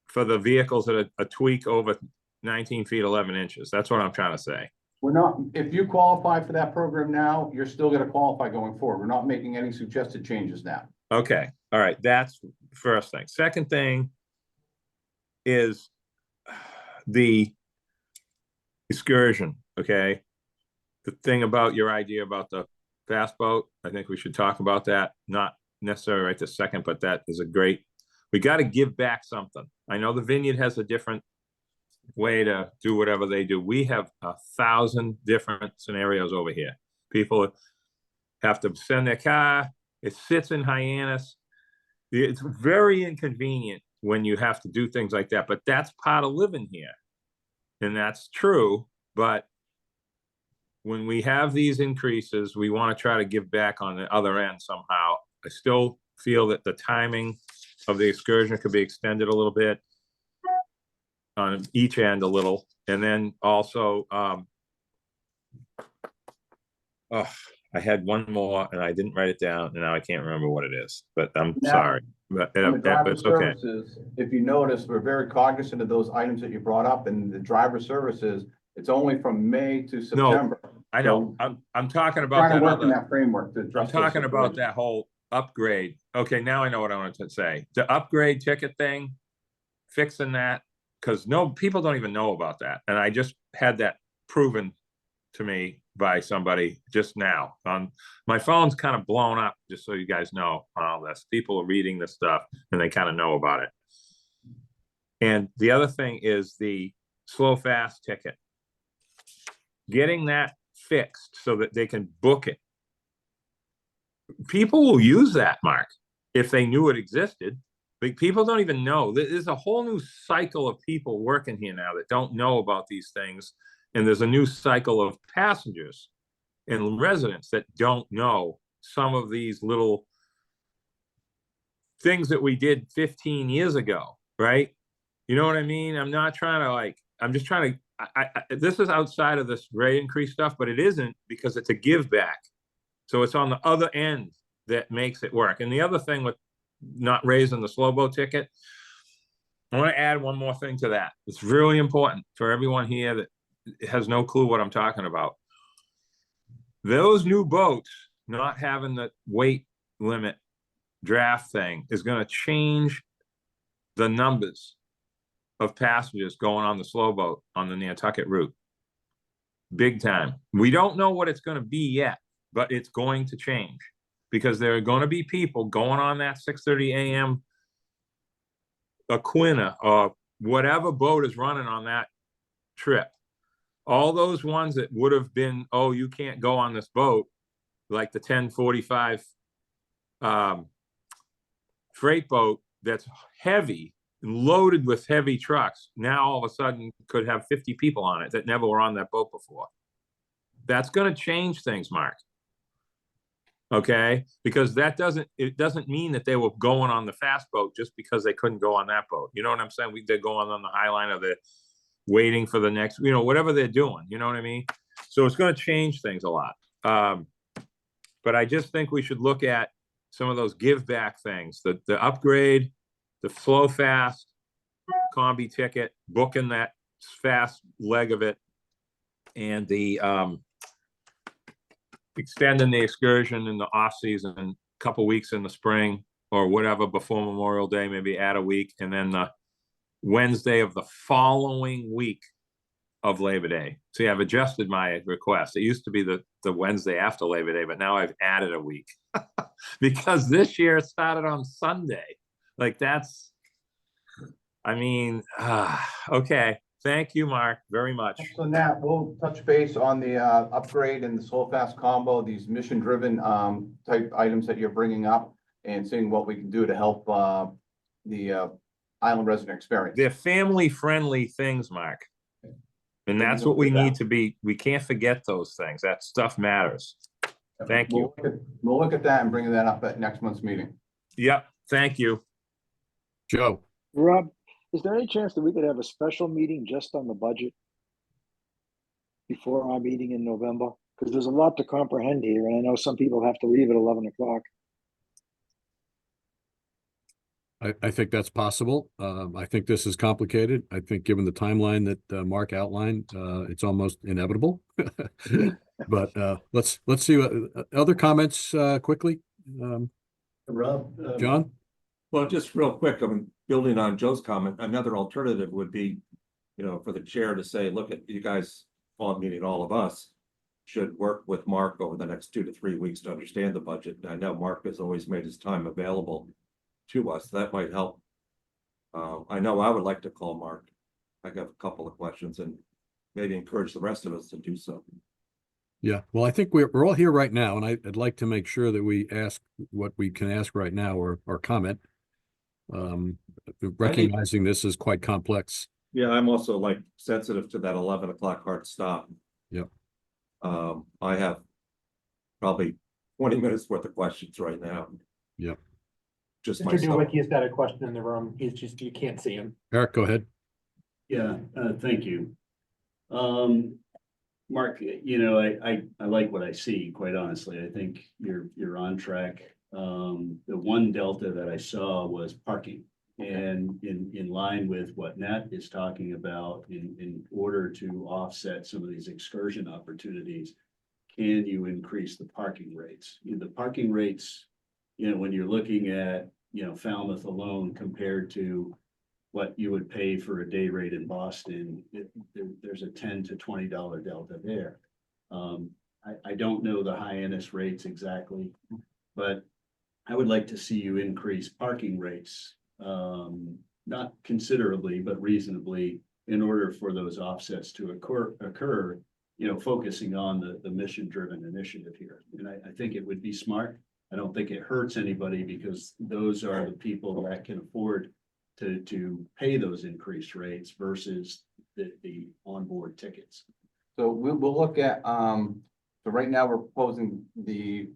for the vehicles that are a tweak over 19 feet, 11 inches. That's what I'm trying to say. We're not, if you qualify for that program now, you're still gonna qualify going forward. We're not making any suggested changes now. Okay, all right, that's first thing. Second thing is the excursion, okay? The thing about your idea about the fast boat, I think we should talk about that. Not necessarily right this second, but that is a great, we got to give back something. I know the Vineyard has a different way to do whatever they do. We have 1,000 different scenarios over here. People have to send their car. It sits in Hyannis. It's very inconvenient when you have to do things like that, but that's part of living here. And that's true. But when we have these increases, we want to try to give back on the other end somehow. I still feel that the timing of the excursion could be extended a little bit on each end a little. And then also, I had one more and I didn't write it down and now I can't remember what it is, but I'm sorry. But On the driver it's okay. services, if you notice, we're very cognizant of those items that you brought up, and the driver services, it's only from May to September. I know. I'm talking about Trying to work in other, that framework to address. I'm talking about that whole upgrade. Okay, now I know what I wanted to say. The upgrade ticket thing, fixing that, because people don't even know about that. And I just had that proven to me by somebody just now. My phone's kind of blown up, just so you guys know all this. People are reading this stuff and they kind of know about it. And the other thing is the slow fast ticket. Getting that fixed so that they can book it. People will use that, Mark, if they knew it existed. But people don't even know. There's a whole new cycle of people working here now that don't know about these things. And there's a new cycle of passengers and residents that don't know some of these little things that we did 15 years ago, right? You know what I mean? I'm not trying to I'm just trying to, this is outside of this rate increase stuff, but it isn't, because it's a give back. So it's on the other end that makes it work. And the other thing with not raising the slow boat ticket, I want to add one more thing to that. It's really important for everyone here that has no clue what I'm talking about. Those new boats not having the weight limit draft thing is going to change the numbers of passengers going on the slow boat on the Nantucket route. Big time. We don't know what it's going to be yet, but it's going to change, because there are going to be people going on that 6:30 a.m. Aquinnah or whatever boat is running on that trip. All those ones that would have been, oh, you can't go on this boat, like the 1045 freight boat that's heavy, loaded with heavy trucks, now all of a sudden could have 50 people on it that never were on that boat before. That's going to change things, Mark. Okay, because it doesn't mean that they were going on the fast boat just because they couldn't go on that boat. You know what I'm saying? They're going on the High Line, or they're waiting for the next, whatever they're doing, you know what I mean? So it's going to change things a lot. But I just think we should look at some of those give back things, the upgrade, the slow fast combi ticket, booking that fast leg of it, and the extending the excursion in the off season, a couple weeks in the spring or whatever before Memorial Day, maybe add a week, and then the Wednesday of the following week of Labor Day. See, I've adjusted my request. It used to be the Wednesday after Labor Day, but now I've added a week because this year it started on Sunday. Okay. Thank you, Mark, very much. So Nat, we'll touch base on the upgrade and the slow fast combo, these mission driven type items that you're bringing up, and seeing what we can do to help the island resident experience. They're family friendly things, Mark. And that's what we need to be, we can't forget those things. That stuff matters. Thank you. We'll look at that and bring that up at next month's meeting. Yep, thank you. Joe, Rob, is there any chance that we could have a special meeting just on the budget before our meeting in November? Because there's a lot to comprehend here, and I know some people have to leave at 11 o'clock. I think that's possible. I think this is complicated. I think given the timeline that Mark outlined, it's almost inevitable. But let's see what other comments quickly. Rob? John? Well, just real quick, I mean, building on Joe's comment, another alternative would be, you know, for the chair to say, look at you guys, meaning all of us, should work with Mark over the next 2 to 3 weeks to understand the budget. And I know Mark has always made his time available to us. That might help. I know I would like to call Mark. I got a couple of questions and maybe encourage the rest of us to do so. Yeah, well, I think we're all here right now, and I'd like to make sure that we ask what we can ask right now or comment. Recognizing this is quite complex. Yeah, I'm also like sensitive to that 11 o'clock hard stop. Yep. I have probably 20 minutes worth of questions right now. Yep. Just Mr. Nowicki's got a question in the room. He's just, you can't see him. Eric, go ahead. Yeah, thank you. Mark, you know, I like what I see, quite honestly. I think you're on track. The one delta that I saw was parking. And in line with what Nat is talking about, in order to offset some of these excursion opportunities, can you increase the parking rates? The parking rates, you know, when you're looking at, you know, Falmouth alone compared to what you would pay for a day rate in Boston, there's a $10 to $20 delta there. I don't know the Hyannis rates exactly, but I would like to see you increase parking rates, not considerably, but reasonably, in order for those offsets to occur, you know, focusing on the mission-driven initiative here. And I think it would be smart. I don't think it hurts anybody because those are the people that can afford to pay those increased rates versus the onboard tickets. So we'll look at, so right now we're proposing the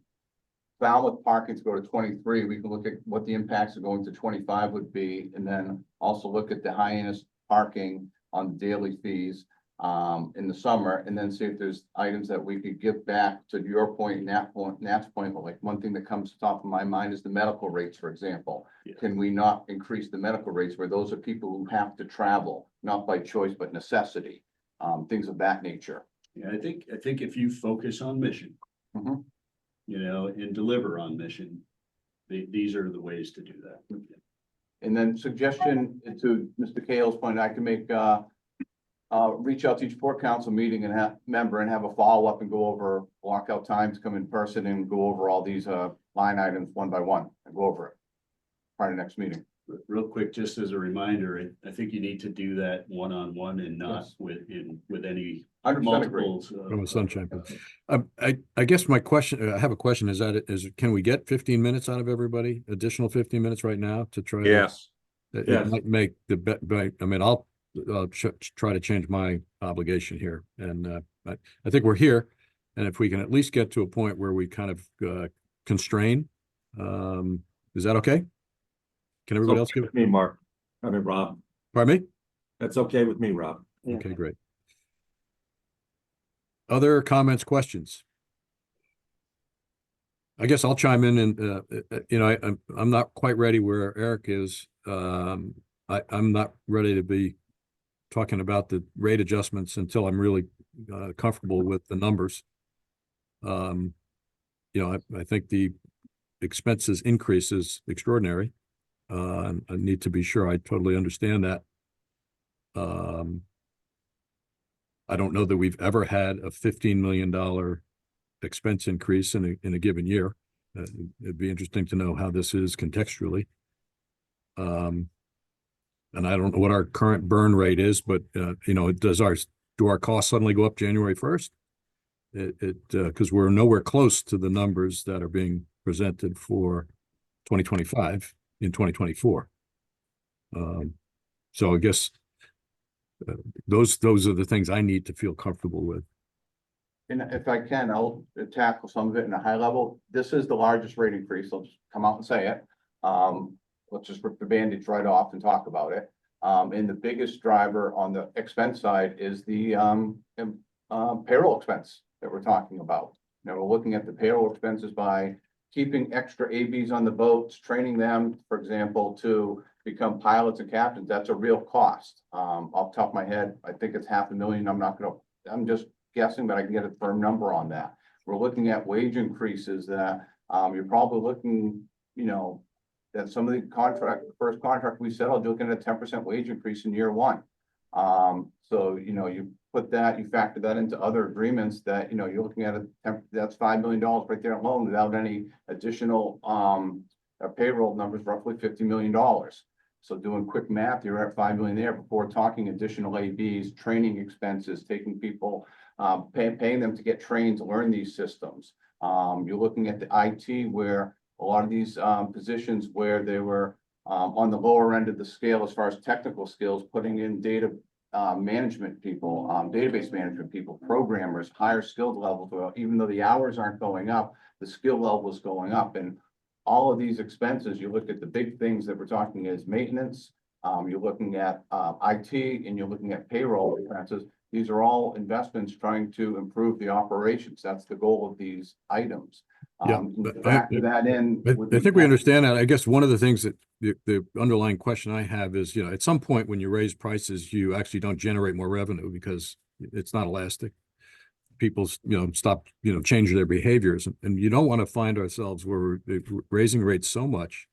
Falmouth parking to go to 23. We can look at what the impacts of going to 25 would be, and then also look at the Hyannis parking on daily fees in the summer, and then see if there's items that we could give back to your point, Nat's point. Like one thing that comes to top of my mind is the medical rates, for example. Yeah. Can we not increase the medical rates where those are people who have to travel, not by choice, but necessity, things of that nature? Yeah, I think if you focus on mission, you know, and deliver on mission, these are the ways to do that. And then suggestion to Mr. Cale's point, I can make, reach out to each port council meeting and have a follow-up and go over, block out time to come in person and go over all these line items one by one and go over it prior to next meeting. Real quick, just as a reminder, I think you need to do that one-on-one and not with any 100% multiples. From a sunshine. I guess my question, I have a question, can we get 15 minutes out of everybody? Additional 15 minutes right now to try? Yes. It might make the bet, I mean, I'll try to change my obligation here. And I think we're here. And if we can at least get to a point where we kind of constrain, is that okay? Can everybody else give it? Me, Mark. I mean, Rob. Pardon me? That's okay with me, Rob. Okay, great. Other comments, questions? I guess I'll chime in and, you know, I'm not quite ready where Eric is. I'm not ready to be talking about the rate adjustments until I'm really comfortable with the numbers. You know, I think the expenses increase is extraordinary. I need to be sure I totally understand that. I don't know that we've ever had a $15 million expense increase in a given year. It'd be interesting to know how this is contextually. And I don't know what our current burn rate is, but you know, do our costs suddenly go up January 1st? Because we're nowhere close to the numbers that are being presented for 2025 in 2024. So I guess those are the things I need to feel comfortable with. And if I can, I'll tackle some of it in a high level. This is the largest rate increase. I'll just come out and say it. Let's just rip the bandage right off and talk about it. And the biggest driver on the expense side is the payroll expense that we're talking about. Now we're looking at the payroll expenses by keeping extra ABs on the boats, training them, for example, to become pilots and captains. That's a real cost. Off the top of my head, I think it's $500,000. I'm just guessing, but I can get a firm number on that. We're looking at wage increases that you're probably looking, that some of the first contract we settled, you're looking at a 10% wage increase in year one. So, you put that, you factor that into other agreements that, you're looking at that's $5 million right there alone without any additional payroll numbers, roughly $50 million. So doing quick math, you're at $5 million there before talking additional ABs, training expenses, taking people, paying them to get trained to learn these systems. You're looking at the IT where a lot of these positions where they were on the lower end of the scale as far as technical skills, putting in data management people, database management people, programmers, higher skilled levels. Well, even though the hours aren't going up, the skill level is going up. And all of these expenses, you look at the big things that we're talking is maintenance, you're looking at IT, and you're looking at payroll expenses. These are all investments trying to improve the operations. That's the goal of these items. Factor that in. I think we understand that. I guess one of the things that the underlying question I have is, at some point when you raise prices, you actually don't generate more revenue because it's not elastic. People, stop, changing their behaviors, and you don't want to find ourselves where we're raising rates so much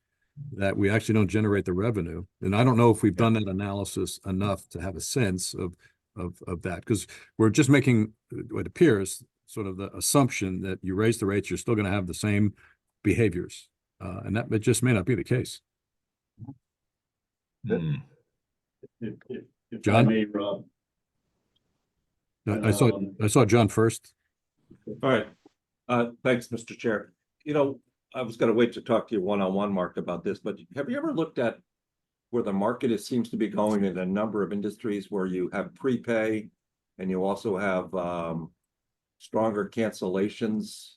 that we actually don't generate the revenue. And I don't know if we've done that analysis enough to have a sense of that, because we're just making what appears sort of the assumption that you raise the rates, you're still going to have the same behaviors, and that it just may not be the case. If John? I may, Rob. I saw John first. All right. Thanks, Mr. Chair. I was going to wait to talk to you one-on-one, Mark, about this, but have you ever looked at where the market seems to be going in a number of industries where you have prepay and you also have stronger cancellations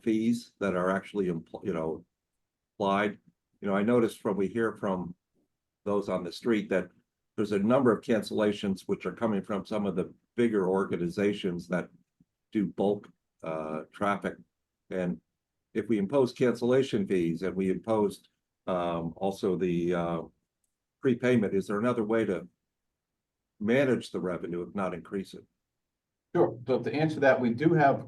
fees that are actually applied? I noticed we hear from those on the street that there's a number of cancellations which are coming from some of the bigger organizations that do bulk traffic. And if we impose cancellation fees and we imposed also the prepayment, is there another way to manage the revenue if not increase it? Sure. So to answer that, we do have,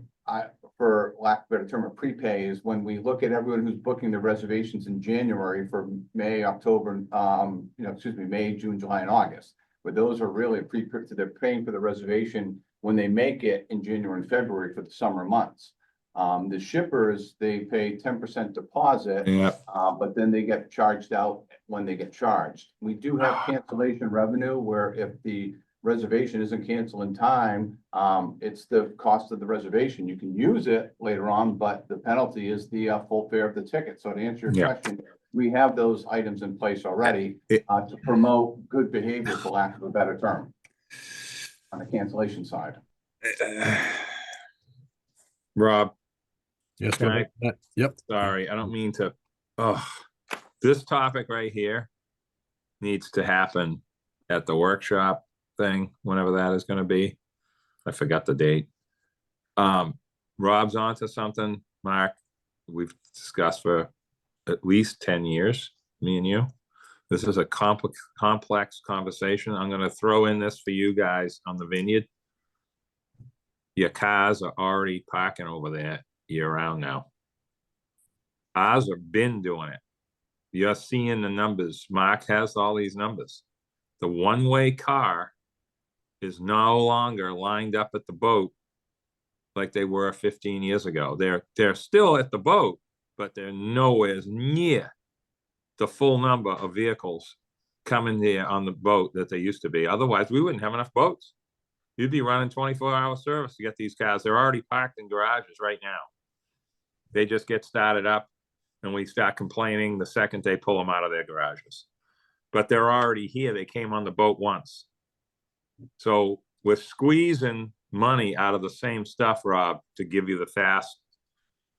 for lack of a better term, a prepay is when we look at everyone who's booking their reservations in January for May, October, May, June, July, and August. But those are really they're paying for the reservation when they make it in January and February for the summer months. The shippers, they pay 10% deposit, but then they get charged out when they get charged. We do have cancellation revenue where if the reservation isn't canceled in time, it's the cost of the reservation. You can use it later on, but the penalty is the full fare of the ticket. So to answer your question, we have those items in place already to promote good behavior, for lack of a better term, on the cancellation side. Rob. Yes. Yep. Sorry, I don't mean to. This topic right here needs to happen at the workshop thing, whenever that is going to be. I forgot the date. Rob's onto something, Mark. We've discussed for at least 10 years, me and you. This is a complex conversation. I'm going to throw in this for you guys on the Vineyard. Your cars are already parking over there year-round now. Ours have been doing it. You're seeing the numbers. Mark has all these numbers. The one-way car is no longer lined up at the boat like they were 15 years ago. They're still at the boat, but they're nowhere near the full number of vehicles coming there on the boat that they used to be. Otherwise, we wouldn't have enough boats. You'd be running 24-hour service to get these cars. They're already parked in garages right now. They just get started up, and we start complaining the second they pull them out of their garages. But they're already here. They came on the boat once. So we're squeezing money out of the same stuff, Rob, to give you the fast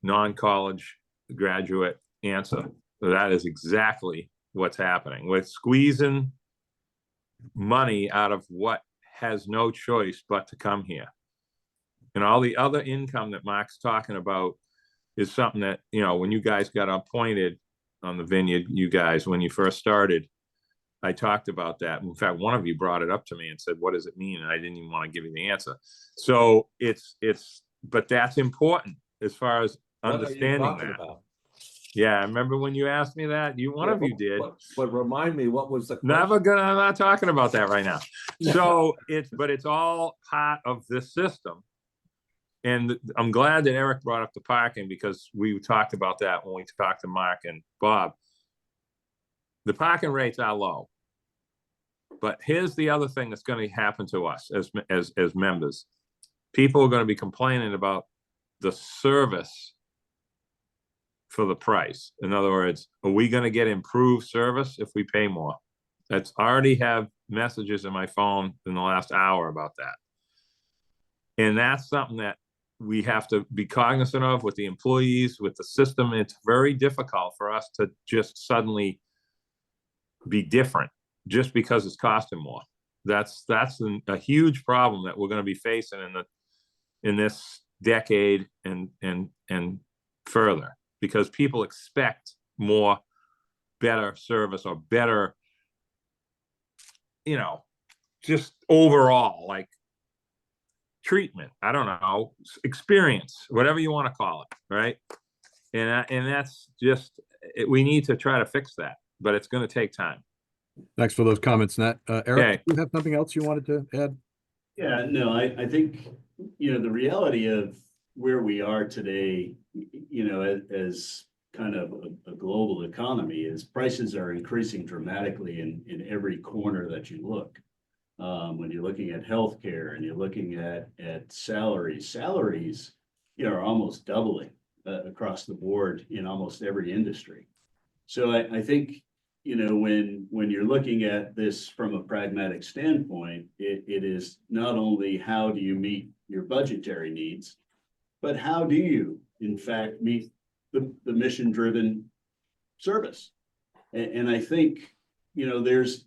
non-college graduate answer. That is exactly what's happening. We're squeezing money out of what has no choice but to come here. And all the other income that Mark's talking about is something that, you know, when you guys got appointed on the Vineyard, you guys, when you first started, I talked about that. In fact, one of you brought it up to me and said, what does it mean? And I didn't even want to give you the answer. So but that's important as far as understanding that. About? Yeah, I remember when you asked me that, one of you did. But remind me, what was the I'm not talking about that right now. So it's all part of this system. And I'm glad that Eric brought up the parking, because we talked about that when we talked to Mark and Bob. The parking rates are low. But here's the other thing that's going to happen to us as members. People are going to be complaining about the service for the price. In other words, are we going to get improved service if we pay more? That's already have messages in my phone in the last hour about that. And that's something that we have to be cognizant of with the employees, with the system. It's very difficult for us to just suddenly be different just because it's costing more. That's a huge problem that we're going to be facing in this decade and further, because people expect more, better service, or better, you know, just overall, like, treatment. I don't know, experience, whatever you want to call it, right? And that's just, we need to try to fix that, but it's going to take time. Thanks for those comments, Nat. Eric, Okay. do you have something else you wanted to add? Yeah, no, I think, you know, the reality of where we are today, you know, as kind of a global economy, is prices are increasing dramatically in every corner that you look. When you're looking at healthcare and you're looking at salaries, you know, are almost doubling across the board in almost every industry. So I think, you know, when you're looking at this from a pragmatic standpoint, it is not only how do you meet your budgetary needs, but how do you, in fact, meet the mission-driven service. And I think, you know, there's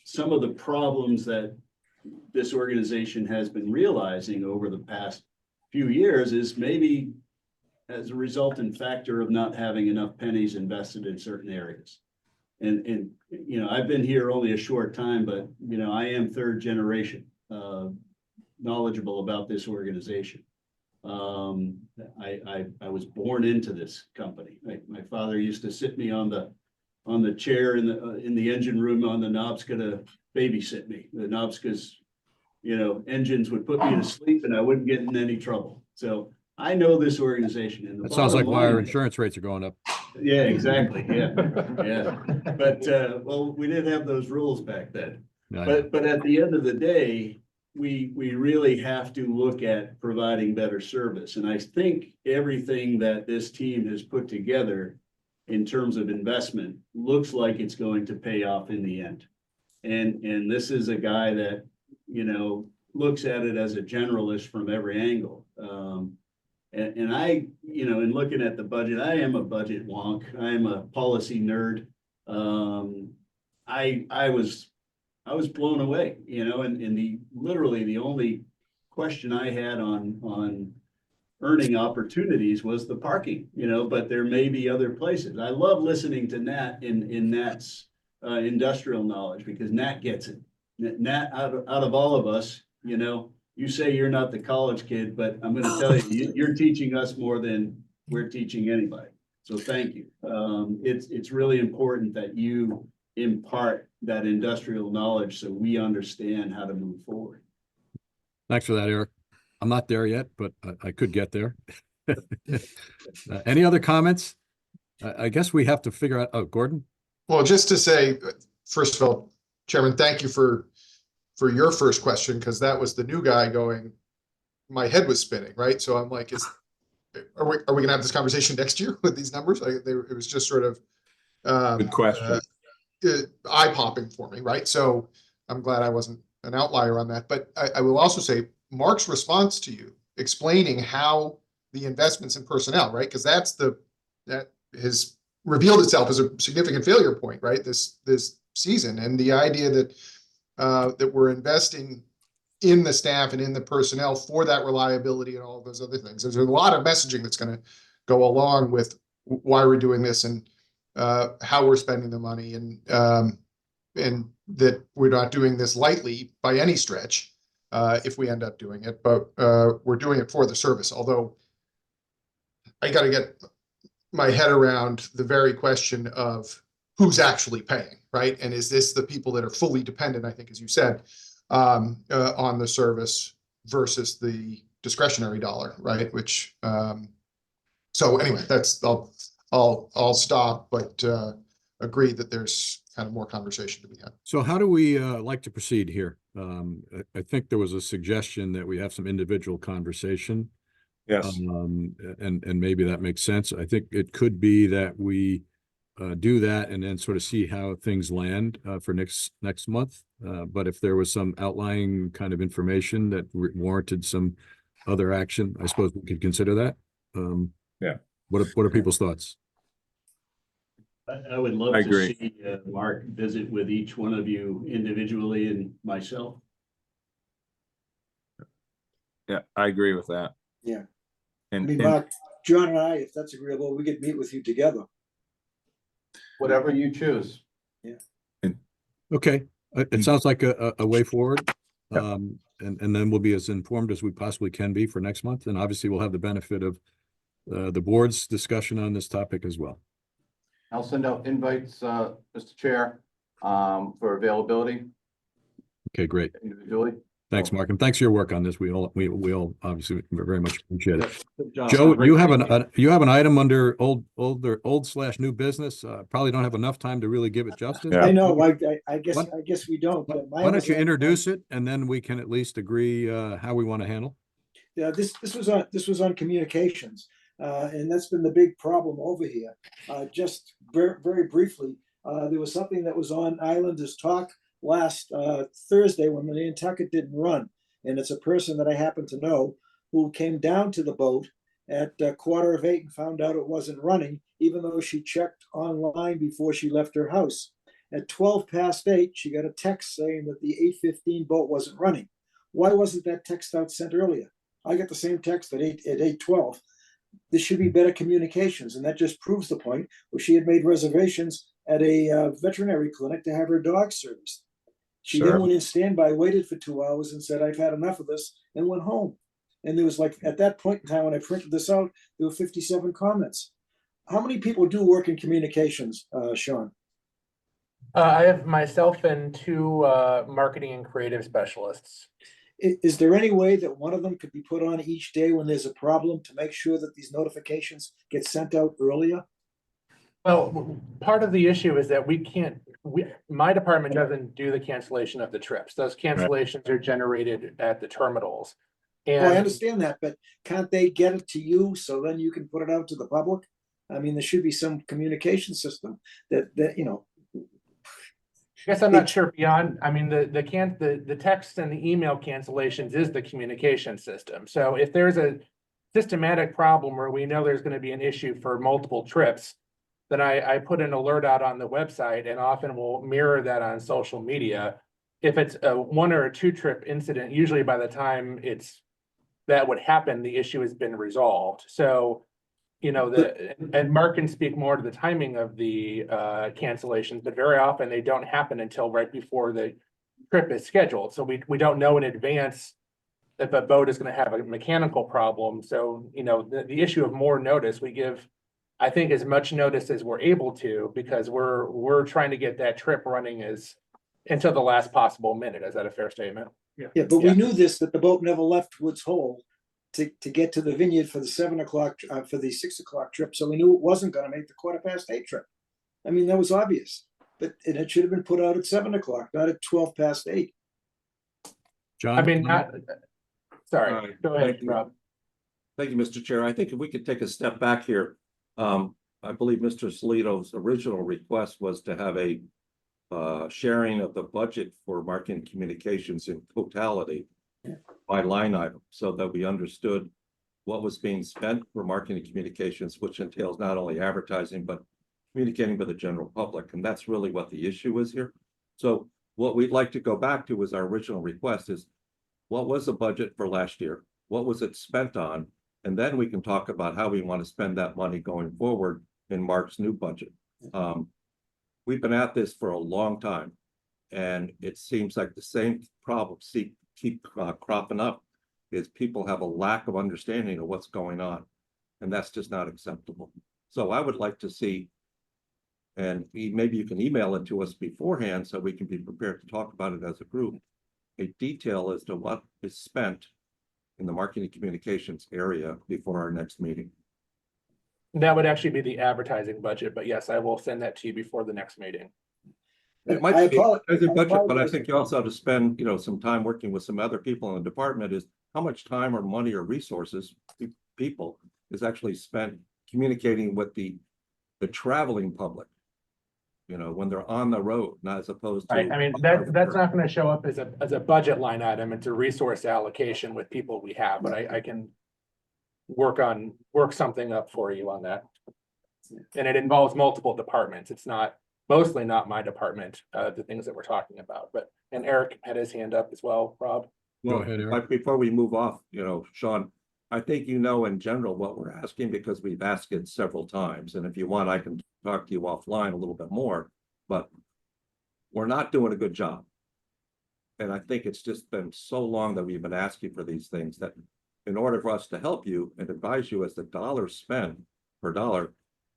some of the problems that this organization has been realizing over the past few years is maybe as a resultant factor of not having enough pennies invested in certain areas. And you know, I've been here only a short time, but you know, I am third generation knowledgeable about this organization. I was born into this company. My father used to sit me on the chair in the engine room on the Knobska to babysit me. The Knobska's, you know, engines would put me to sleep and I wouldn't get in any trouble. So I know this organization. And That sounds like why our insurance rates are going up. Yeah, exactly. Yeah, yeah. But well, we didn't have those rules back then. But at the end of the day, we really have to look at providing better service. And I think everything that this team has put together in terms of investment looks like it's going to pay off in the end. And this is a guy that, you know, looks at it as a generalist from every angle. And I, you know, in looking at the budget, I am a budget wonk. I am a policy nerd. I was blown away, you know, and literally the only question I had on earning opportunities was the parking, you know, but there may be other places. I love listening to Nat in Nat's industrial knowledge, because Nat gets it. Nat, out of all of us, you know, you say you're not the college kid, but I'm going to tell you, you're teaching us more than we're teaching anybody. So thank you. It's really important that you impart that industrial knowledge so we understand how to move forward. Thanks for that, Eric. I'm not there yet, but I could get there. Any other comments? I guess we have to figure out, oh, Gordon? Well, just to say, first of all, Chairman, thank you for your first question, because that was the new guy going, my head was spinning, right? So I'm like, are we gonna have this conversation next year with these numbers? It was just sort of good question. Eye popping for me, right? So I'm glad I wasn't an outlier on that. But I will also say Mark's response to you explaining how the investments in personnel, right? Because that has revealed itself as a significant failure point, right? This season, and the idea that that we're investing in the staff and in the personnel for that reliability and all of those other things. There's a lot of messaging that's going to go along with why we're doing this and how we're spending the money, and that we're not doing this lightly by any stretch if we end up doing it, but we're doing it for the service. Although I got to get my head around the very question of who's actually paying, right? And is this the people that are fully dependent, I think, as you said, on the service versus the discretionary dollar, right? Which, so anyway, that's, I'll stop, but agree that there's kind of more conversation to be had. So how do we like to proceed here? I think there was a suggestion that we have some individual conversation. Yes. And maybe that makes sense. I think it could be that we do that and then sort of see how things land for next month. But if there was some outlying kind of information that warranted some other action, I suppose we could consider that. Yeah. What are people's thoughts? I would love I to agree. see Mark visit with each one of you individually and myself. Yeah, I agree with that. Yeah. And, I mean, and- Mark, John and I, if that's agreeable, we could meet with you together. Whatever you choose. Okay, it sounds like a way forward. And then we'll be as informed as we possibly can be for next month. And obviously we'll have the benefit of the board's discussion on this topic as well. I'll send out invites, Mr. Chair, for availability Okay, great. individually. Thanks, Mark. And thanks for your work on this. We all obviously very much appreciate it. Good job. Joe, Great you have meeting an item under old/new business. Probably don't have enough time to really give it justice. Yeah. I know, I guess we don't. Why don't you introduce it and then we can at least agree how we want to handle? Yeah, this was on communications, and that's been the big problem over here. Just very briefly, there was something that was on Islanders Talk last Thursday when the Nantucket didn't run, and it's a person that I happen to know who came down to the boat at 7:45 and found out it wasn't running, even though she checked online before she left her house. At 8:12, she got a text saying that the 8:15 boat wasn't running. Why wasn't that text out sent earlier? I got the same text at 8:12. There should be better communications, and that just proves the point where she had made reservations at a veterinary clinic to have her dog serviced. She then went in standby, waited for 2 hours and said, I've had enough of this, and went home. And there was like, at that point in time, when I printed this out, there were 57 comments. How many people do work in communications, Sean? I have myself and two marketing and creative specialists. Is there any way that one of them could be put on each day when there's a problem to make sure that these notifications get sent out earlier? Well, part of the issue is that my department doesn't do the cancellation of the trips. Those cancellations are generated at the terminals. And Well, I understand that, but can't they get it to you so then you can put it out to the public? I mean, there should be some communication system that you know. I guess I'm not sure beyond, I mean, the text and the email cancellations is the communication system. So if there's a systematic problem where we know there's going to be an issue for multiple trips, then I put an alert out on the website and often will mirror that on social media. If it's a 1 or 2 trip incident, usually by the time that would happen, the issue has been resolved. So, you know, and Mark can speak more to the timing of the cancellations, but very often they don't happen until right before the trip is scheduled. So we don't know in advance if a boat is going to have a mechanical problem. So, you know, the issue of more notice, we give, I think, as much notice as we're able to, because we're trying to get that trip running until the last possible minute. Is that a fair statement? Yeah, but we knew this, that the boat never left Woods Hole to get to the vineyard for the 7 o'clock, for the 6 o'clock trip. So we knew it wasn't going to make the 8:15 trip. I mean, that was obvious, but it should have been put out at 7 o'clock, not at 8:12. John? I mean, sorry, go ahead, Thank you. Rob. Thank you, Mr. Chair. I think if we could take a step back here, I believe Mr. Salito's original request was to have a sharing of the budget for marketing communications in totality by line item, so that we understood what was being spent for marketing communications, which entails not only advertising, but communicating with the general public. And that's really what the issue is here. So what we'd like to go back to is our original request is, what was the budget for last year? What was it spent on? And then we can talk about how we want to spend that money going forward in Mark's new budget. We've been at this for a long time, and it seems like the same problems keep cropping up. Is people have a lack of understanding of what's going on, and that's just not acceptable. So I would like to see, and maybe you can email it to us beforehand so we can be prepared to talk about it as a group, a detail as to what is spent in the marketing communications area before our next meeting. That would actually be the advertising budget, but yes, I will send that to you before the next meeting. It might be as a budget, but I think you also have to spend, some time working with some other people in the department. Is how much time or money or resources people is actually spent communicating with the traveling public, when they're on the road, not as opposed to. Right. I mean, that's not going to show up as a budget line item. It's a resource allocation with people we have, but I can work something up for you on that. And it involves multiple departments. It's mostly not my department, the things that we're talking about, and Eric had his hand up as well, Rob. Well, go ahead, Eric. Before we move off, Sean, I think in general what we're asking, because we've asked it several times, and if you want, I can talk to you offline a little bit more, but we're not doing a good job. And I think it's just been so long that we've been asking for these things that in order for us to help you and advise you as the dollars spent per dollar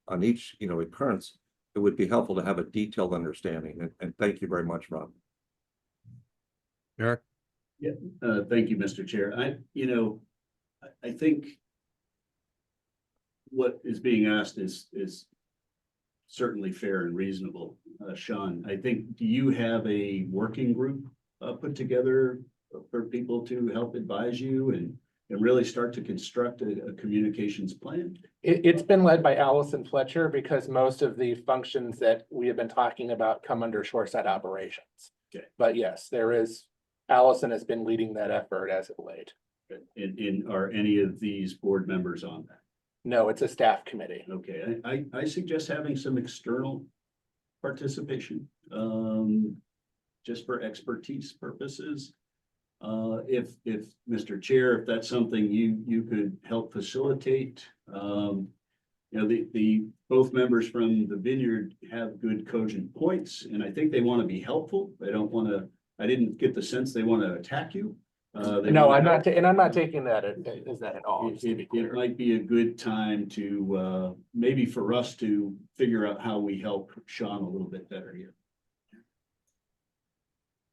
on each, occurrence, it would be helpful to have a detailed understanding. And thank you very much, Rob. Eric? Yeah, thank you, Mr. Chair. I think what is being asked is certainly fair and reasonable. Sean, I think, do you have a working group put together for people to help advise you and really start to construct a communications plan? It's been led by Allison Fletcher, because most of the functions that we have been talking about come under shoreside operations. Okay. But yes, Allison has been leading that effort as of late. Are any of these board members on that? No, it's a staff committee. Okay, I suggest having some external participation, just for expertise purposes. If Mr. Chair, if that's something you could help facilitate, both members from the Vineyard have good cogent points, and I think they want to be helpful. I didn't get the sense they want to attack you. No, I'm not, and I'm not taking that as that at all. It might be a good time to, maybe for us to figure out how we help Sean a little bit better here.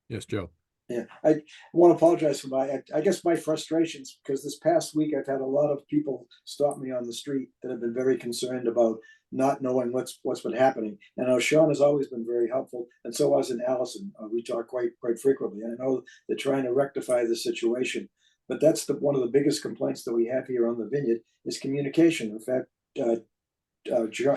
Yes, Joe. Yeah, I want to apologize for I guess my frustrations, because this past week I've had a lot of people stop me on the street that have been very concerned about not knowing what's been happening. And I know Sean has always been very helpful, and so has Allison. We talk quite frequently, and I know they're trying to rectify the situation. But that's one of the biggest complaints that we have here on the Vineyard is communication. In fact,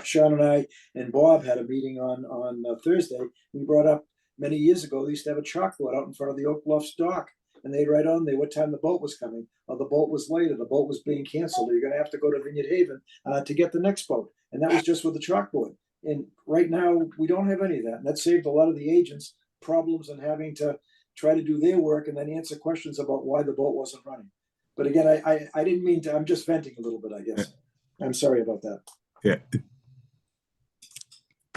Sean and I and Bob had a meeting on Thursday. We brought up many years ago, they used to have a chalkboard out in front of the Oak Bluffs dock, and they'd write on there what time the boat was coming, or the boat was late, or the boat was being canceled, or you're going to have to go to Vineyard Haven to get the next boat. And that was just with the chalkboard. And right now, we don't have any of that. And that saved a lot of the agents problems and having to try to do their work and then answer questions about why the boat wasn't running. But again, I didn't mean to, I'm just venting a little bit, I guess. I'm sorry about that. Yeah.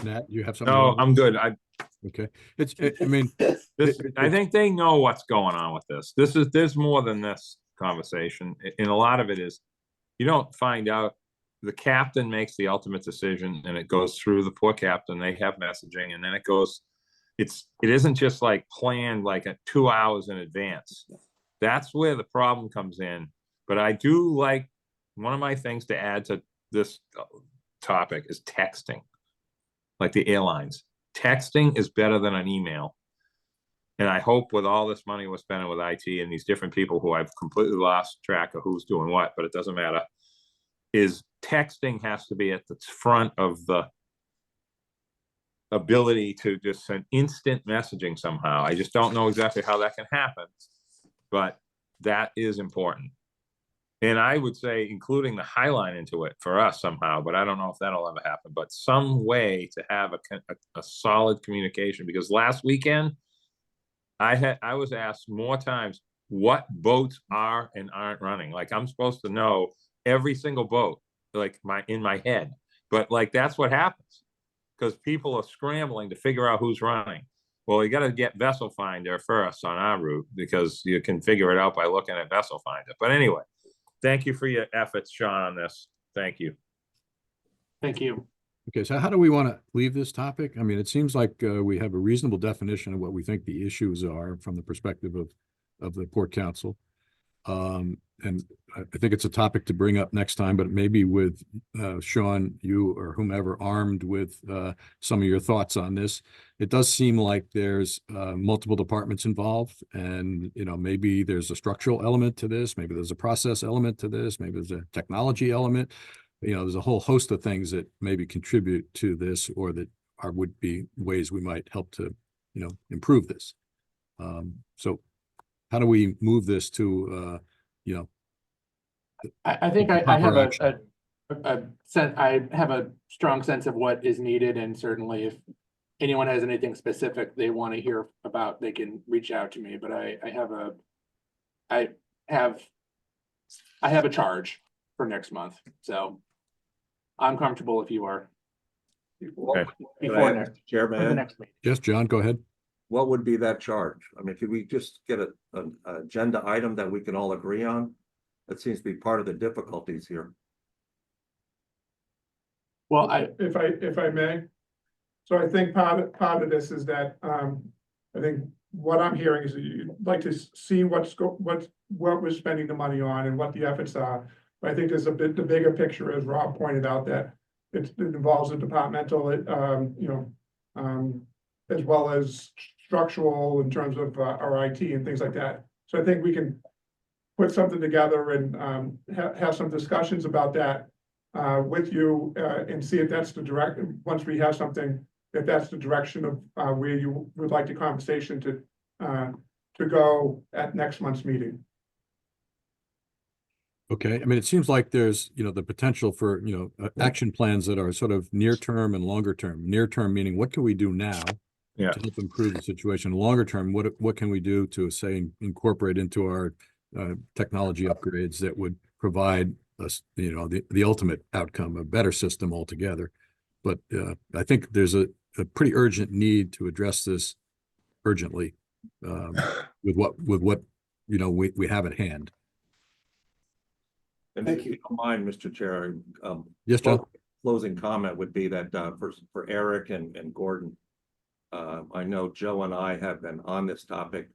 Nat, you have something? No, I'm good. Okay. I think they know what's going on with this. There's more than this conversation. And a lot of it is, you don't find out. The captain makes the ultimate decision, and it goes through the poor captain. They have messaging, and then it goes. It isn't just like planned like at 2 hours in advance. That's where the problem comes in. But I do like, one of my things to add to this topic is texting, like the airlines. Texting is better than an email. And I hope with all this money we're spending with IT and these different people who I've completely lost track of who's doing what, but it doesn't matter, is texting has to be at the front of the ability to just send instant messaging somehow. I just don't know exactly how that can happen, but that is important. And I would say including the Highline into it for us somehow, but I don't know if that'll ever happen, but some way to have a solid communication, because last weekend I was asked more times what boats are and aren't running. Like I'm supposed to know every single boat, like in my head, but like that's what happens because people are scrambling to figure out who's running. Well, you got to get Vessel Finder first on our route because you can figure it out by looking at Vessel Finder. But anyway, thank you for your efforts, Sean, on this. Thank you. Thank you. Okay, so how do we want to leave this topic? I mean, it seems like we have a reasonable definition of what we think the issues are from the perspective of the Port Council. And I think it's a topic to bring up next time, but maybe with Sean, you or whomever armed with some of your thoughts on this. It does seem like there's multiple departments involved, and maybe there's a structural element to this, maybe there's a process element to this, maybe there's a technology element. There's a whole host of things that maybe contribute to this, or that would be ways we might help to improve this. So how do we move this to I think I have a sense. I have a strong sense of what is needed, and certainly if anyone has anything specific they want to hear about, they can reach out to me. But I have a charge for next month, so I'm comfortable if you are. Okay. Before next, Chairman, for the next meeting. Yes, John, go ahead. What would be that charge? I mean, could we just get an agenda item that we can all agree on? That seems to be part of the difficulties here. Well, if I may, so I think part of this is that I think what I'm hearing is that you'd like to see what we're spending the money on and what the efforts are. But I think there's the bigger picture, as Rob pointed out, that it involves a departmental, as well as structural in terms of our IT and things like that. So I think we can put something together and have some discussions about that with you and see if that's the once we have something, if that's the direction of where you would like the conversation to go at next month's meeting. Okay, I mean, it seems like there's, the potential for, action plans that are sort of near term and longer term. Near term meaning what can we do now to help improve the situation? Longer term, what can we do to, say, incorporate into our technology upgrades that would provide us, the ultimate outcome, a better system altogether. But I think there's a pretty urgent need to address this urgently with what we have at hand. And if you don't mind, Mr. Chair, yes, John. Closing comment would be that for Eric and Gordon, I know Joe and I have been on this topic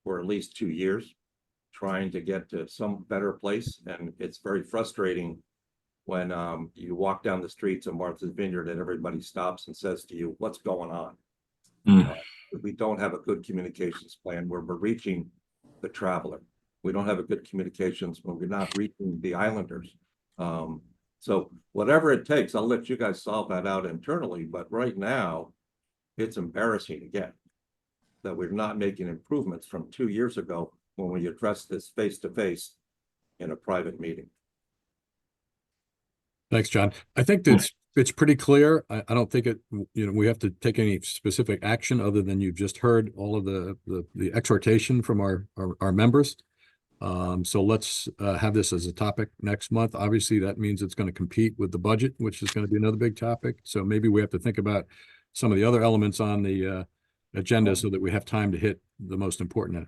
for at least 2 years, trying to get to some better place, and it's very frustrating when you walk down the streets of Martha's Vineyard and everybody stops and says to you, "What's going on?" We don't have a good communications plan where we're reaching the traveler. We don't have a good communications when we're not reaching the islanders. So whatever it takes, I'll let you guys solve that out internally. But right now, it's embarrassing again that we're not making improvements from 2 years ago when we addressed this face-to-face in a private meeting. Thanks, John. I think it's pretty clear. I don't think we have to take any specific action other than you've just heard all of the exhortation from our members. So let's have this as a topic next month. Obviously, that means it's going to compete with the budget, which is going to be another big topic. So maybe we have to think about some of the other elements on the agenda so that we have time to hit the most important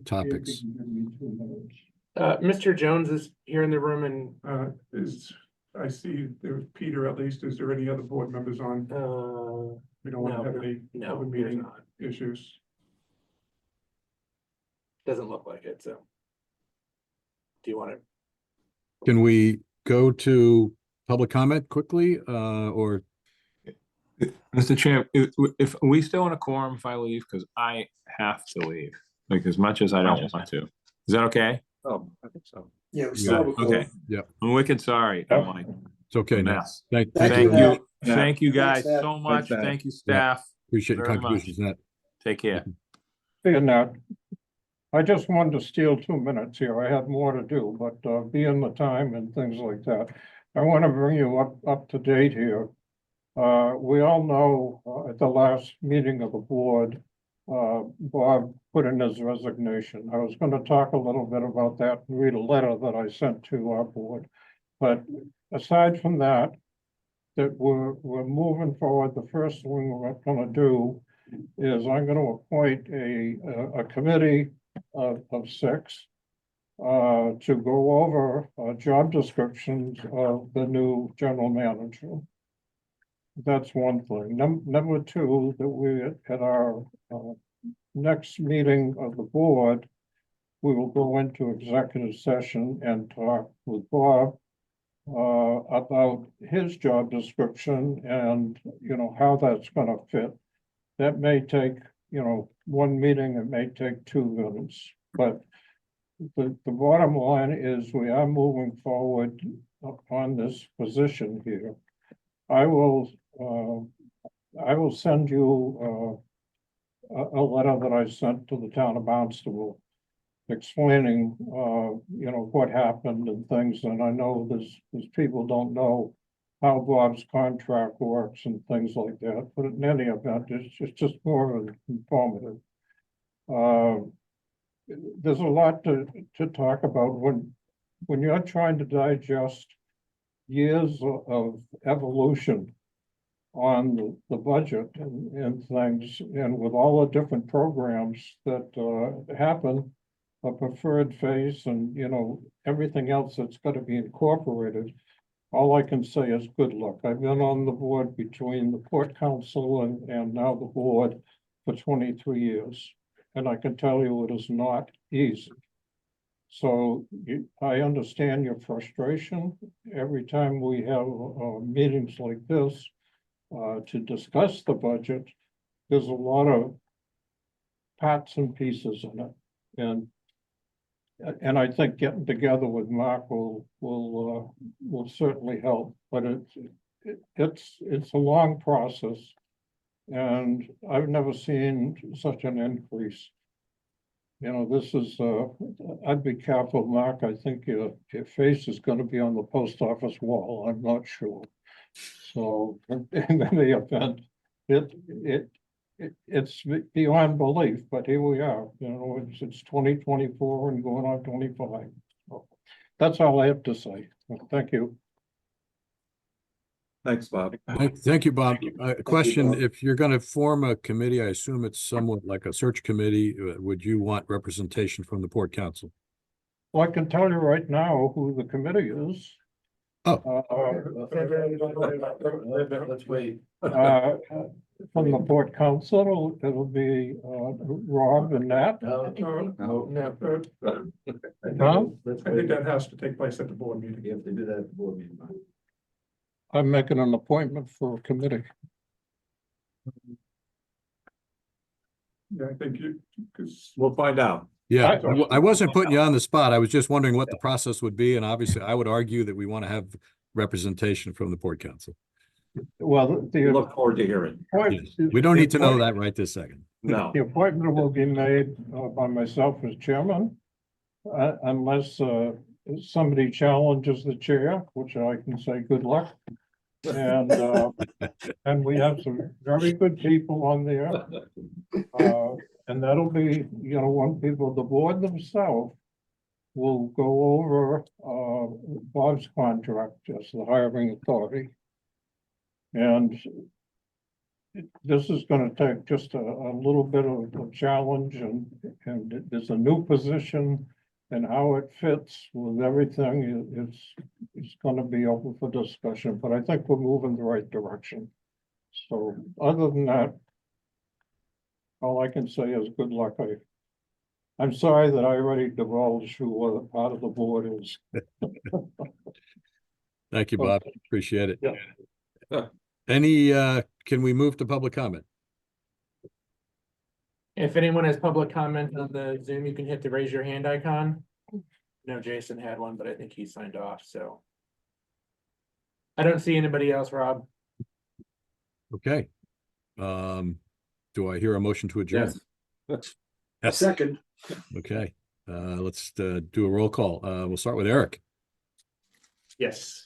topics. Mr. Jones is here in the room, and I see there's Peter at least. Is there any other board members on? We don't want to have any open meeting issues. Doesn't look like it, so. Do you want to? Can we go to public comment quickly, or? Mr. Chair, if we still want a quorum if I leave, because I have to leave, like as much as I don't want to. Is that okay? Oh, I think so. Yeah, we still have a quorum. Okay. Yeah. I'm wicked sorry. I'm like, it's okay now. mess. Thank Thank you. you. Thank you Thanks, guys Nat. so much. Nat. Thank you, staff. Appreciate your Very much. contributions, Nat. Take care. And I just wanted to steal 2 minutes here. I had more to do, but being the time and things like that, I want to bring you up to date here. We all know at the last meeting of the board, Bob put in his resignation. I was going to talk a little bit about that and read a letter that I sent to our board. But aside from that, we're moving forward. The first thing we're going to do is I'm going to appoint a committee of 6 to go over job descriptions of the new general manager. That's one thing. Number 2, that we, at our next meeting of the board, we will go into executive session and talk with Bob about his job description and, how that's going to fit. That may take, 1 meeting, it may take 2 minutes, but the bottom line is we are moving forward on this position here. I will send you a letter that I sent to the town of Barnstable explaining, what happened and things. And I know there's people don't know how Bob's contract works and things like that. But in any event, it's just more of an informative. There's a lot to talk about when you're trying to digest years of evolution on the budget and things, and with all the different programs that happen, a preferred phase and, everything else that's got to be incorporated. All I can say is good luck. I've been on the board between the Port Council and now the board for 23 years. And I can tell you it is not easy. So I understand your frustration. Every time we have meetings like this to discuss the budget, there's a lot of parts and pieces in it. And I think getting together with Mark will certainly help, but it's a long process. And I've never seen such an increase. This is, I'd be careful, Mark. I think your face is going to be on the post office wall. I'm not sure. So in any event, it's beyond belief, but here we are. It's 2024 and going on 25. So that's all I have to say. Thank you. Thanks, Bob. Thank you, Bob. A question, Bob. if you're going to form a committee, I assume it's somewhat like a search committee. Would you want representation from the Port Council? Well, I can tell you right now who the committee is. Oh. Let's wait. From the Port Council, it'll be Rob and Nat. No. Tom? I think that has to take place at the board meeting. You have to do that at the board meeting. I'm making an appointment for a committee. Yeah, I think because We'll find out. Yeah, I wasn't putting you on the spot. I was just wondering what the process would be. And obviously I would argue that we want to have representation from the Port Council. Well, We look forward to hearing. We don't need to know that right this second. No. The appointment will be made by myself as chairman, unless somebody challenges the chair, which I can say good luck. And we have some very good people on there. And that'll be, when the board themselves will go over Bob's contract as the hiring authority. And this is going to take just a little bit of a challenge, and there's a new position, and how it fits with everything, it's going to be open for discussion, but I think we're moving the right direction. So other than that, all I can say is good luck. I'm sorry that I already divulged who what part of the board is. Thank you, Bob. Appreciate it. Yeah. Can we move to public comment? If anyone has public comment on the Zoom, you can hit the raise your hand icon. No, Jason had one, but I think he signed off, so. I don't see anybody else, Rob. Okay. Do I hear a motion to adjourn? Yes. A second. Okay, let's do a roll call. We'll start with Eric. Yes.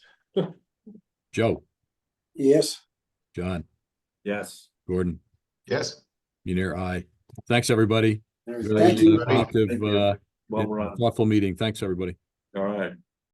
Joe, Yes. John, Yes. Gordon, Yes. Munir, aye. Thanks, everybody. Thank Very you. productive, Thank you. Well and run. thoughtful meeting. Thanks, everybody. All right.